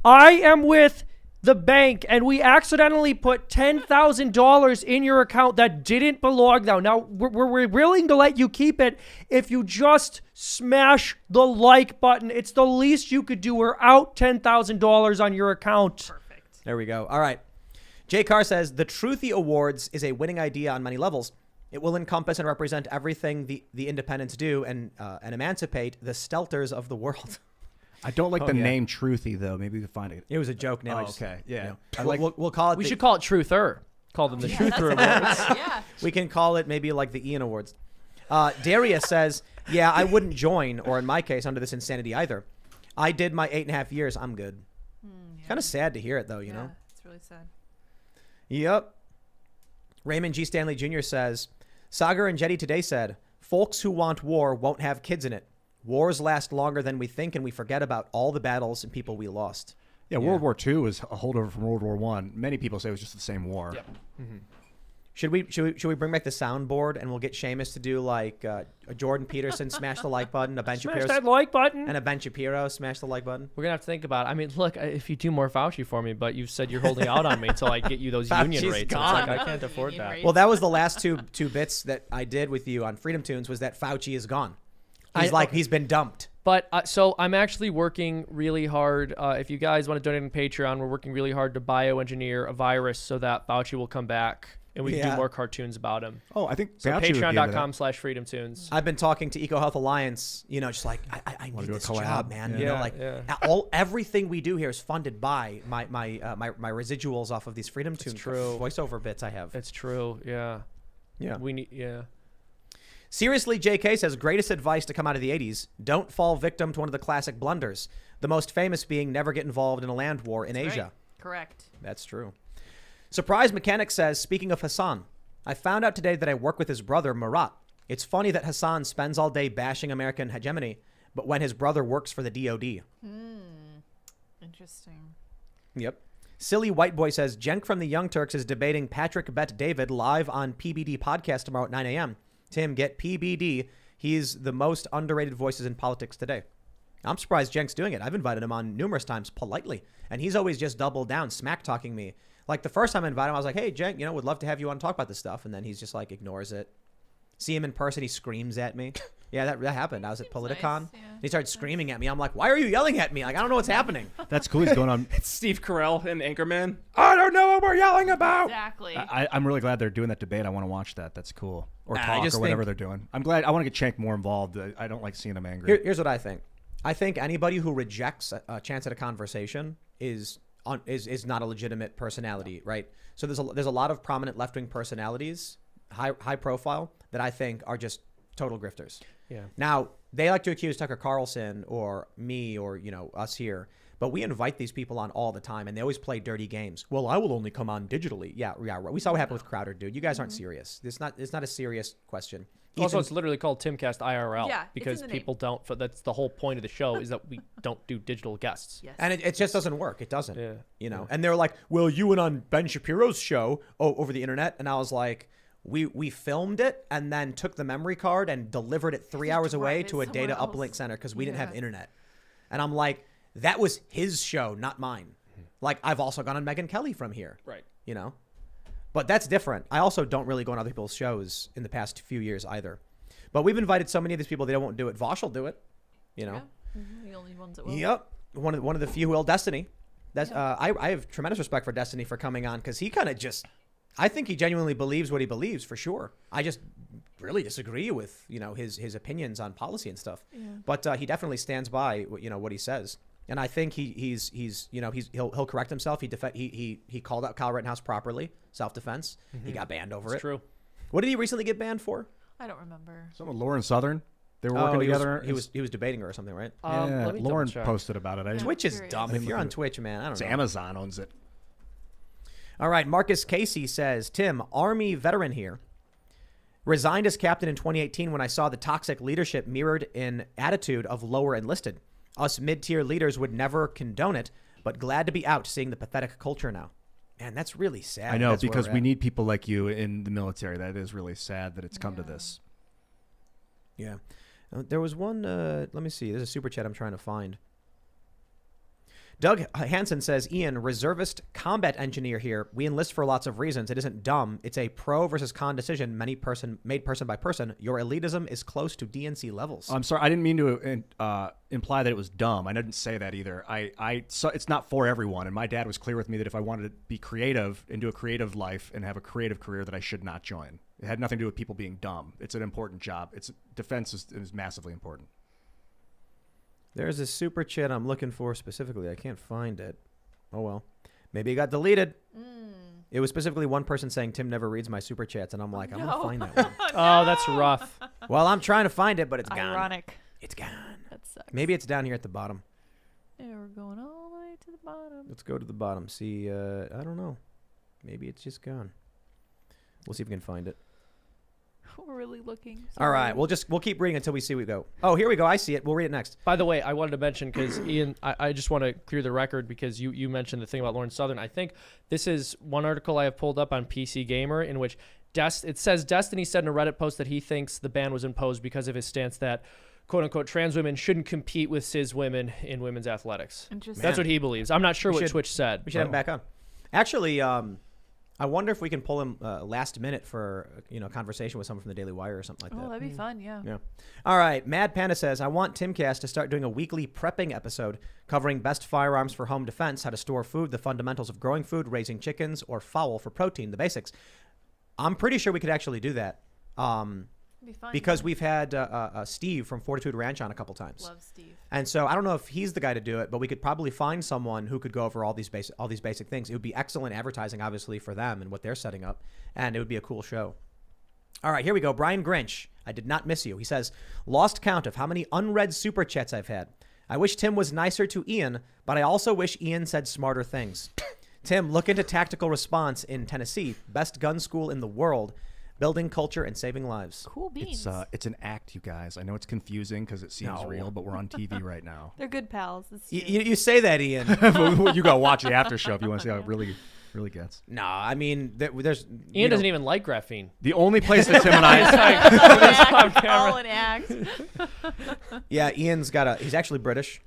I am with the bank, and we accidentally put $10,000 in your account that didn't belong. Now we're willing to let you keep it if you just smash the like button. It's the least you could do. We're out $10,000 on your account. Perfect. There we go. All right. Jay Carr says, the Truthy Awards is a winning idea on many levels. It will encompass and represent everything the independents do and emancipate the stelters of the world. I don't like the yeah. name Truthy, though. Maybe we can find it. It was a joke name. Oh, I just- okay. Yeah. I We'll, like, we'll call it. We should call it Truther. Call them the Truther Awards. Yeah. We can call it maybe like the Ian Awards. Darius says, yeah, I wouldn't join, or in my case, under this insanity either. I did my 8.5 years. I'm good. Kind of sad to hear it, though, you know? It's really sad. Yep. Raymond G. Stanley Jr. says, Sagar and Jetty today said, folks who want war won't have kids in it. Wars last longer than we think, and we forget about all the battles and people we lost. yeah, World War II was a holdover from World War I. Many people say it was just the same war. Yep. Should we bring back the soundboard and we'll get Seamus to do like a Jordan Peterson smash the like button, a Ben Smash Shapiro that like button. and a Ben Shapiro smash the like button? We're gonna have to think about it. I mean, look, if you do more Fauci for me, but you've said you're holding out on me until I get you those union Fauci's rates. It's gone. like I can't afford Union that. rates. Well, that was the last two bits that I did with you on Freedom Tunes was that Fauci is gone. He's been dumped. But so I'm actually working really hard. If you guys want to donate on Patreon, we're working really hard to bioengineer a virus so that Fauci will come back and we can Yeah. do more cartunes about him. Oh, I think So Fauci would be into that. patreon.com/freedomtunes. I've been talking to EcoHealth Alliance, just like I need do a this collab. job, man. Yeah. Everything we do here is funded by my residuals off of these Freedom Tunes true. voiceover bits I have. It's true. Yeah. Yeah. We need. Yeah. Seriously, JK says, greatest advice to come out of the 80s, don't fall victim to one of the classic blunders. The most famous being never get involved in a land war in Asia. Right. Correct. That's true. Surprise Mechanic says, speaking of Hassan, I found out today that I work with his brother, Murat. It's funny that Hassan spends all day bashing American hegemony, but when his brother works for the DOD. Interesting. Yep. Silly White Boy says, Jenk from the Young Turks is debating Patrick Bet David live on PBD podcast tomorrow at 9 a.m. Tim, get PBD. He's the most underrated voices in politics today. I'm surprised Jenk's doing it. I've invited him on numerous times politely, and he's always just doubled down, smack talking me. Like the first time I invited him, I was like, hey, Jenk, would love to have you on and talk about this stuff. And then he's just like, ignores it. See him in person, he screams at me. Yeah, that happened. I was at Politicon. nice, yeah. He started screaming at me. I'm like, why are you yelling at me? Like, I don't know what's happening. That's cool. He's going on. It's Steve Carell and Anchorman. I don't know what we're yelling about. Exactly. I'm really glad they're doing that debate. I want to watch that. That's cool. Or I talk just or whatever think- they're doing. I'm glad. I want to get Cenk more involved. I don't like seeing him angry. Here's what I think. I think anybody who rejects a chance at a conversation is not a legitimate personality, right? So there's a lot of prominent left-wing personalities, high profile, that I think are just total grifters. Yeah. Now, they like to accuse Tucker Carlson or me or, us here. But we invite these people on all the time, and they always play dirty games. Well, I will only come on digitally. Yeah. We saw what happened with Crowder, dude. You guys aren't serious. It's not a serious question. Also, Ethan- it's literally called Timcast IRL Yeah, it's because in the name. people don't. That's the whole point of the show is that we don't do digital guests. Yes. And it just doesn't work. It doesn't. Yeah. You know. And they're like, well, you went on Ben Shapiro's show over the internet, and I was like, we filmed it and then took the memory card and delivered it 3 hours away drive it to a data somewhere uplink else. center because we didn't have Yeah. internet. And I'm like, that was his show, not mine. Like, I've also gone on Megyn Kelly from here. Right. You know. But that's different. I also don't really go on other people's shows in the past few years either. But we've invited so many of these people, they won't do it. Vosh will do it. You know. Yeah. The only ones that will. Yep. One of the few who will. Destiny. That's I have tremendous respect for Destiny for coming on because he kind of just, I think he genuinely believes what he believes for sure. I just really disagree with his opinions on policy and stuff. Yeah. But he definitely stands by what he says. And I think he'll correct himself. He called out Kyle Rittenhouse properly, self-defense. He got banned over It's it. true. What did he recently get banned for? I don't remember. Some with Lauren Southern. They were working together. He was debating her or something, right? Yeah, Let me Lauren double-check. posted about it. I didn't, Twitch is curious. dumb. If you're on Twitch, man, I don't it's know. Amazon owns it. All right, Marcus Casey says, Tim, Army veteran here. Resigned as captain in 2018 when I saw the toxic leadership mirrored in attitude of lower enlisted. Us mid-tier leaders would never condone it, but glad to be out seeing the pathetic culture now. Man, that's really sad. I know, That's where because we're we at. need people like you in the military. That is really sad that it's come to this. Yeah. There was one, let me see. There's a super chat I'm trying to find. Doug Hansen says, Ian, reservist combat engineer here. We enlist for lots of reasons. It isn't dumb. It's a pro versus con decision made person by person. Your elitism is close to DNC levels. I'm sorry. I didn't mean to imply that it was dumb. I didn't say that either. So it's not for everyone. And my dad was clear with me that if I wanted to be creative and do a creative life and have a creative career, that I should not join. It had nothing to do with people being dumb. It's an important job. Defense is massively important. There's a super chat I'm looking for specifically. I can't find it. Oh, well. Maybe it got deleted. It was specifically one person saying, Tim never reads my super chats. And I'm like, I'm going to find that one. Oh, that's rough. Well, I'm trying to find it, but it's gone. Ironic. It's gone. That sucks. Maybe it's down here at the bottom. Yeah, we're going all the way to the bottom. Let's go to the bottom. See, I don't know. Maybe it's just gone. We'll see if we can find it. We're really looking. All right. We'll keep reading until we see we go. Oh, here we go. I see it. We'll read it next. By the way, I wanted to mention because Ian, I just want to clear the record because you mentioned the thing about Lauren Southern. I think this is one article I have pulled up on PC Gamer in which it says Destiny said in a Reddit post that he thinks the ban was imposed because of his stance that quote unquote trans women shouldn't compete with cis women in women's athletics. Interesting. That's what he believes. I'm not sure what Twitch said. We should have him back on. Actually, I wonder if we can pull him last minute for conversation with someone from the Daily Wire or something like that. Oh, that'd be fun. Yeah. Yeah. All right. Mad Panda says, I want Timcast to start doing a weekly prepping episode covering best firearms for home defense, how to store food, the fundamentals of growing food, raising chickens or fowl for protein, the basics. I'm pretty sure we could actually do that. It'd be fun. Because we've had Steve from Fortitude Ranch on a couple times. Love Steve. And so I don't know if he's the guy to do it, but we could probably find someone who could go over all these basic things. It would be excellent advertising, obviously, for them and what they're setting up, and it would be a cool show. All right, here we go. Brian Grinch, I did not miss you. He says, lost count of how many unread super chats I've had. I wish Tim was nicer to Ian, but I also wish Ian said smarter things. Tim, look into tactical response in Tennessee, best gun school in the world. Building culture and saving lives. Cool beans. It's an act, you guys. I know it's confusing because it seems real, but we're on TV right now. They're good pals. It's You say that, Ian. You go watch the after show if you want to see how it really gets. No, I mean, there's... Ian doesn't even like graphene. The only place that Tim and I... all an act. Yeah, Ian's he's actually British.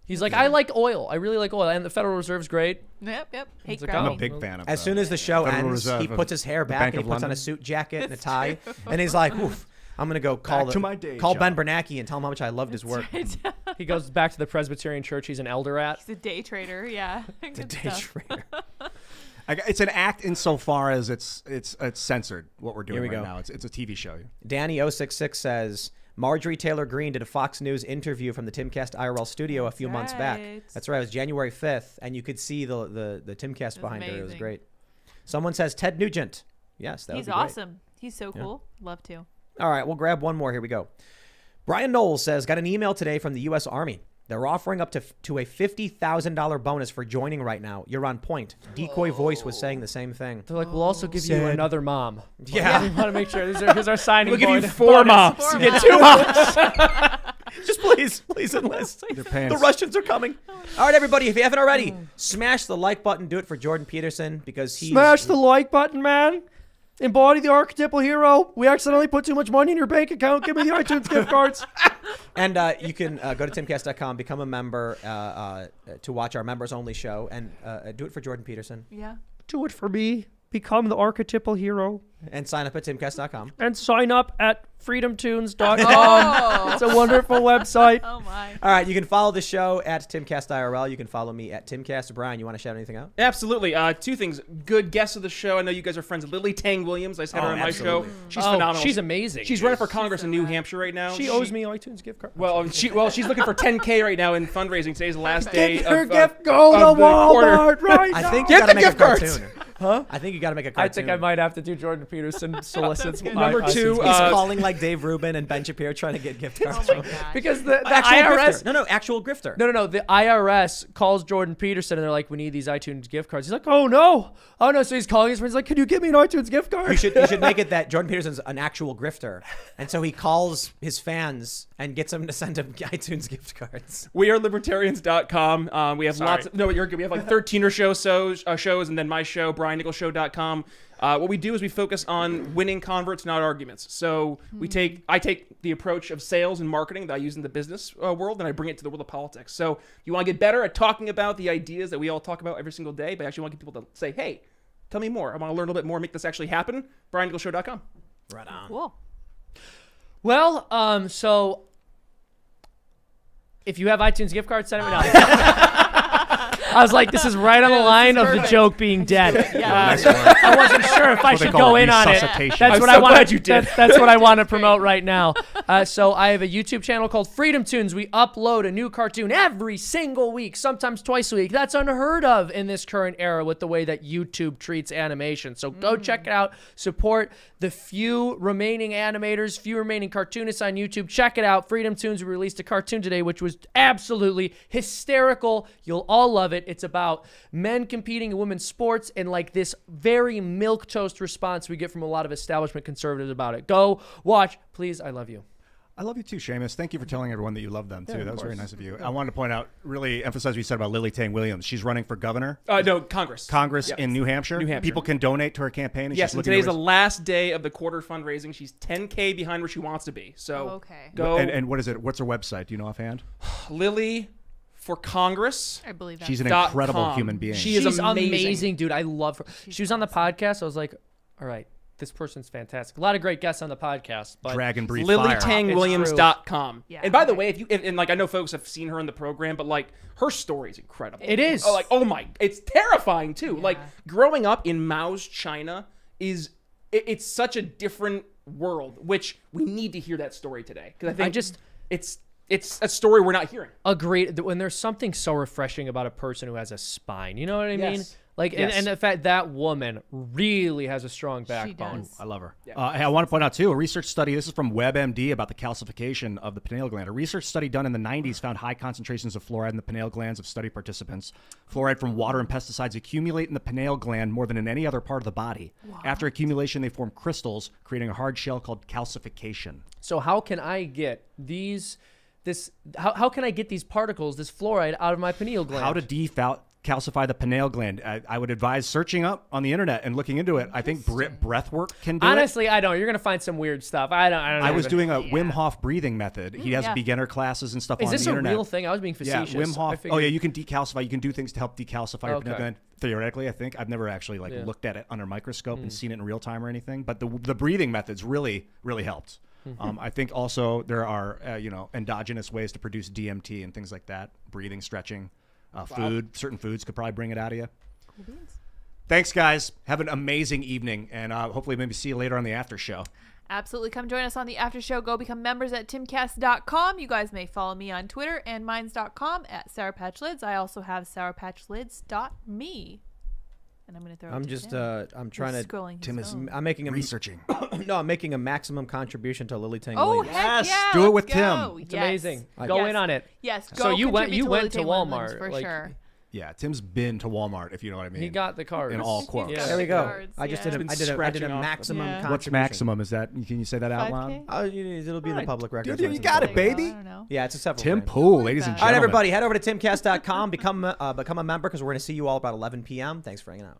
He's like, I like oil. I really like oil. And the Federal Reserve's great. Yep. Hate It's like, I'm gravity. a big fan of As soon as the show Federal ends, Reserve he of puts his hair the back Bank and he of puts on a London. suit jacket and a tie. And he's like, oof, I'm going to go call to my day call Ben job. Bernanke and tell him how much I loved his work. He goes back to the Presbyterian church he's an elder at. He's a day trader. Yeah. The Good day stuff. trader. It's an act insofar as it's censored, what we're doing Here we right go. now. It's a TV show. Danny066 says, Marjorie Taylor Greene did a Fox News interview from the Timcast IRL studio a few months back. right. That's right. It was January 5th, and you could see the Timcast behind her. It was amazing. great. Someone says Ted Nugent. Yes, that would He's be great. awesome. He's so cool. Love to. All right, we'll grab one more. Here we go. Brian Knowles says, got an email today from the U.S. Army. They're offering up to a $50,000 bonus for joining right now. You're on point. Decoy Voice was saying the same thing. They're like, we'll also give you another mom. Yeah. We want to make sure. Here's our signing We'll give you bonus. 4 moms. Four You get moms. 2 moms. Just please enlist. They're paying. The Russians are coming. All right, everybody, if you haven't already, smash the like button. Do it for Jordan Peterson because he's... Smash the like button, man. Embody the archetypal hero. We accidentally put too much money in your bank account. Give me the iTunes gift cards. And you can go to timcast.com, become a member to watch our members-only show, and do it for Jordan Peterson. Yeah. Do it for me. Become the archetypal hero. And sign up at timcast.com. And sign up at freedomtunes.com. Oh. It's a wonderful website. Oh my. All right, you can follow the show at Timcast IRL. You can follow me at Timcast. Brian, you want to shout anything out? Absolutely. 2 things. Good guest of the show. I know you guys are friends with Lily Tang Williams. I just had her on my show. absolutely. She's phenomenal. She's amazing. She's running for Congress in New Hampshire right now. She owes me iTunes gift card. Well, she's looking for $10K right now in fundraising. Today's the last day Get her of gift. Go of to the quarter. Walmart right I now. think you Get got to the make a gift cards. cartoon. Huh? I think you got to make a I cartoon. think I might have to do Jordan Peterson solicits. Number iTunes 2, gift He's cards. calling like Dave Rubin and Ben Shapiro trying to get gift cards. Oh my gosh. Because the Actual IRS. grifter. No, actual grifter. No. The IRS calls Jordan Peterson and they're like, we need these iTunes gift cards. He's like, oh no. So he's calling his friends like, can you give me an iTunes gift card? You should make it that Jordan Peterson's an actual grifter, and so he calls his fans and gets them to send him iTunes gift cards. We are libertarians.com. We have lots of, no, you're good. We have like 13 or shows, and then my show, BrianNicholsShow.com. What we do is we focus on winning converts, not arguments. So I take the approach of sales and marketing that I use in the business world, and I bring it to the world of politics. So you want to get better at talking about the ideas that we all talk about every single day, but actually want to get people to say, hey, tell me more. I want to learn a little bit more, make this actually happen. BrianNicholsShow.com. Right on. Cool. Well, so if you have iTunes gift cards, send it me now. I was like, this is right on the line of the joke being dead. I wasn't sure if I What they should call go in on it. resuscitation. That's I'm what so I want. glad you did. That's what I want to promote right now. So I have a YouTube channel called Freedom Tunes. We upload a new cartoon every single week, sometimes twice a week. That's unheard of in this current era with the way that YouTube treats animation. So go check it out. Support the few remaining animators, few remaining cartoonists on YouTube. Check it out. Freedom Tunes. We released a cartoon today, which was absolutely hysterical. You'll all love it. It's about men competing in women's sports and like this very milquetoast response we get from a lot of establishment conservatives about it. Go watch, please. I love you. I love you too, Seamus. Thank you for telling everyone that you love them too. That was very nice of you. I wanted to point out, really emphasize what you said about Lily Tang Williams. She's running for governor. No, Congress. Yes. In New Hampshire. People can donate to her campaign. And Yes, she's and looking today's to the last day of the quarter fundraising. She's 10K behind where she wants to be. So Okay. go. And what is it? What's her website? Do you know offhand? Lily for Congress. I believe that. She's an .com. incredible human being. She is She's amazing. dude. I love her. She was on the podcast. I was like, all right, this person's fantastic. A lot of great guests on the podcast. But Dragon breathe fire. LilyTangWilliams.com. Yeah, And by the okay. way, and like I know folks have seen her in the program, but like her story is incredible. It is. Oh my, it's terrifying too. Like growing up in Mao's China it's such a different world, which we need to hear that story today because I think it's a story we're not hearing. Agreed. When there's something so refreshing about a person who has a spine, you know what I mean? Yes. Like, Yes. and the fact that woman really has a strong She backbone. does. I love her. I want to point out, too, a research study. This is from WebMD about the calcification of the pineal gland. A research study done in the 90s found high concentrations of fluoride in the pineal glands of study participants. Fluoride from water and pesticides accumulate in the pineal gland more than in any other part of the body. After accumulation, they form crystals, creating a hard shell called calcification. So how can I get how can I get these particles, this fluoride, out of my pineal gland? How to calcify the pineal gland. I would advise searching up on the internet and looking into it. I think breath work can do it. Honestly, I don't. You're gonna find some weird stuff. I don't. I was even- doing a Wim Hof breathing method. He has beginner classes and stuff Is on this the a internet. real thing? I was being Yeah, facetious. Wim Hof. I Oh figured- yeah, you can decalcify. You can do things to help decalcify your pineal Okay. gland. Theoretically, I think I've never actually looked at it under a microscope and seen it in real time or anything. But the breathing methods really helped. I think also there are endogenous ways to produce DMT and things like that. Breathing, stretching, certain foods could probably bring it out of you. Cool beans. Thanks, guys. Have an amazing evening, and hopefully maybe see you later on the after show. Absolutely. Come join us on the after show. Go become members at timcast.com. You guys may follow me on Twitter and mines.com at Sour Patch Lids. I also have sourpatchlids.me. and I'm going to throw it I'm to just Tim. I'm trying He's to. scrolling Tim his is phone. I'm making a researching. No, I'm making a maximum contribution to Lily Ting. Oh, Williams. heck Yes, yeah, do it let's with Tim. go. It's Yes. amazing. I- Go Yes. in on it. Yes, So go you went- contribute you to went Lily to Ting Williams Walmart, for like- sure. Yeah, Tim's been to Walmart, if you know what I mean. He got the cards. in all quotes. Yeah. There we go. Cards, I just yeah. did. Been I did a scratching off. maximum Yeah. contribution. What's maximum? Is that? Can you say that out 5K? loud? It'll be in the public record. Dude, you got it, baby. I don't know. Yeah, it's a several. Tim grand. Pool, ladies and that. All right, gentlemen. everybody, head over to timcast.com, become a member because we're going to see you all about 11 p.m. Thanks for hanging out.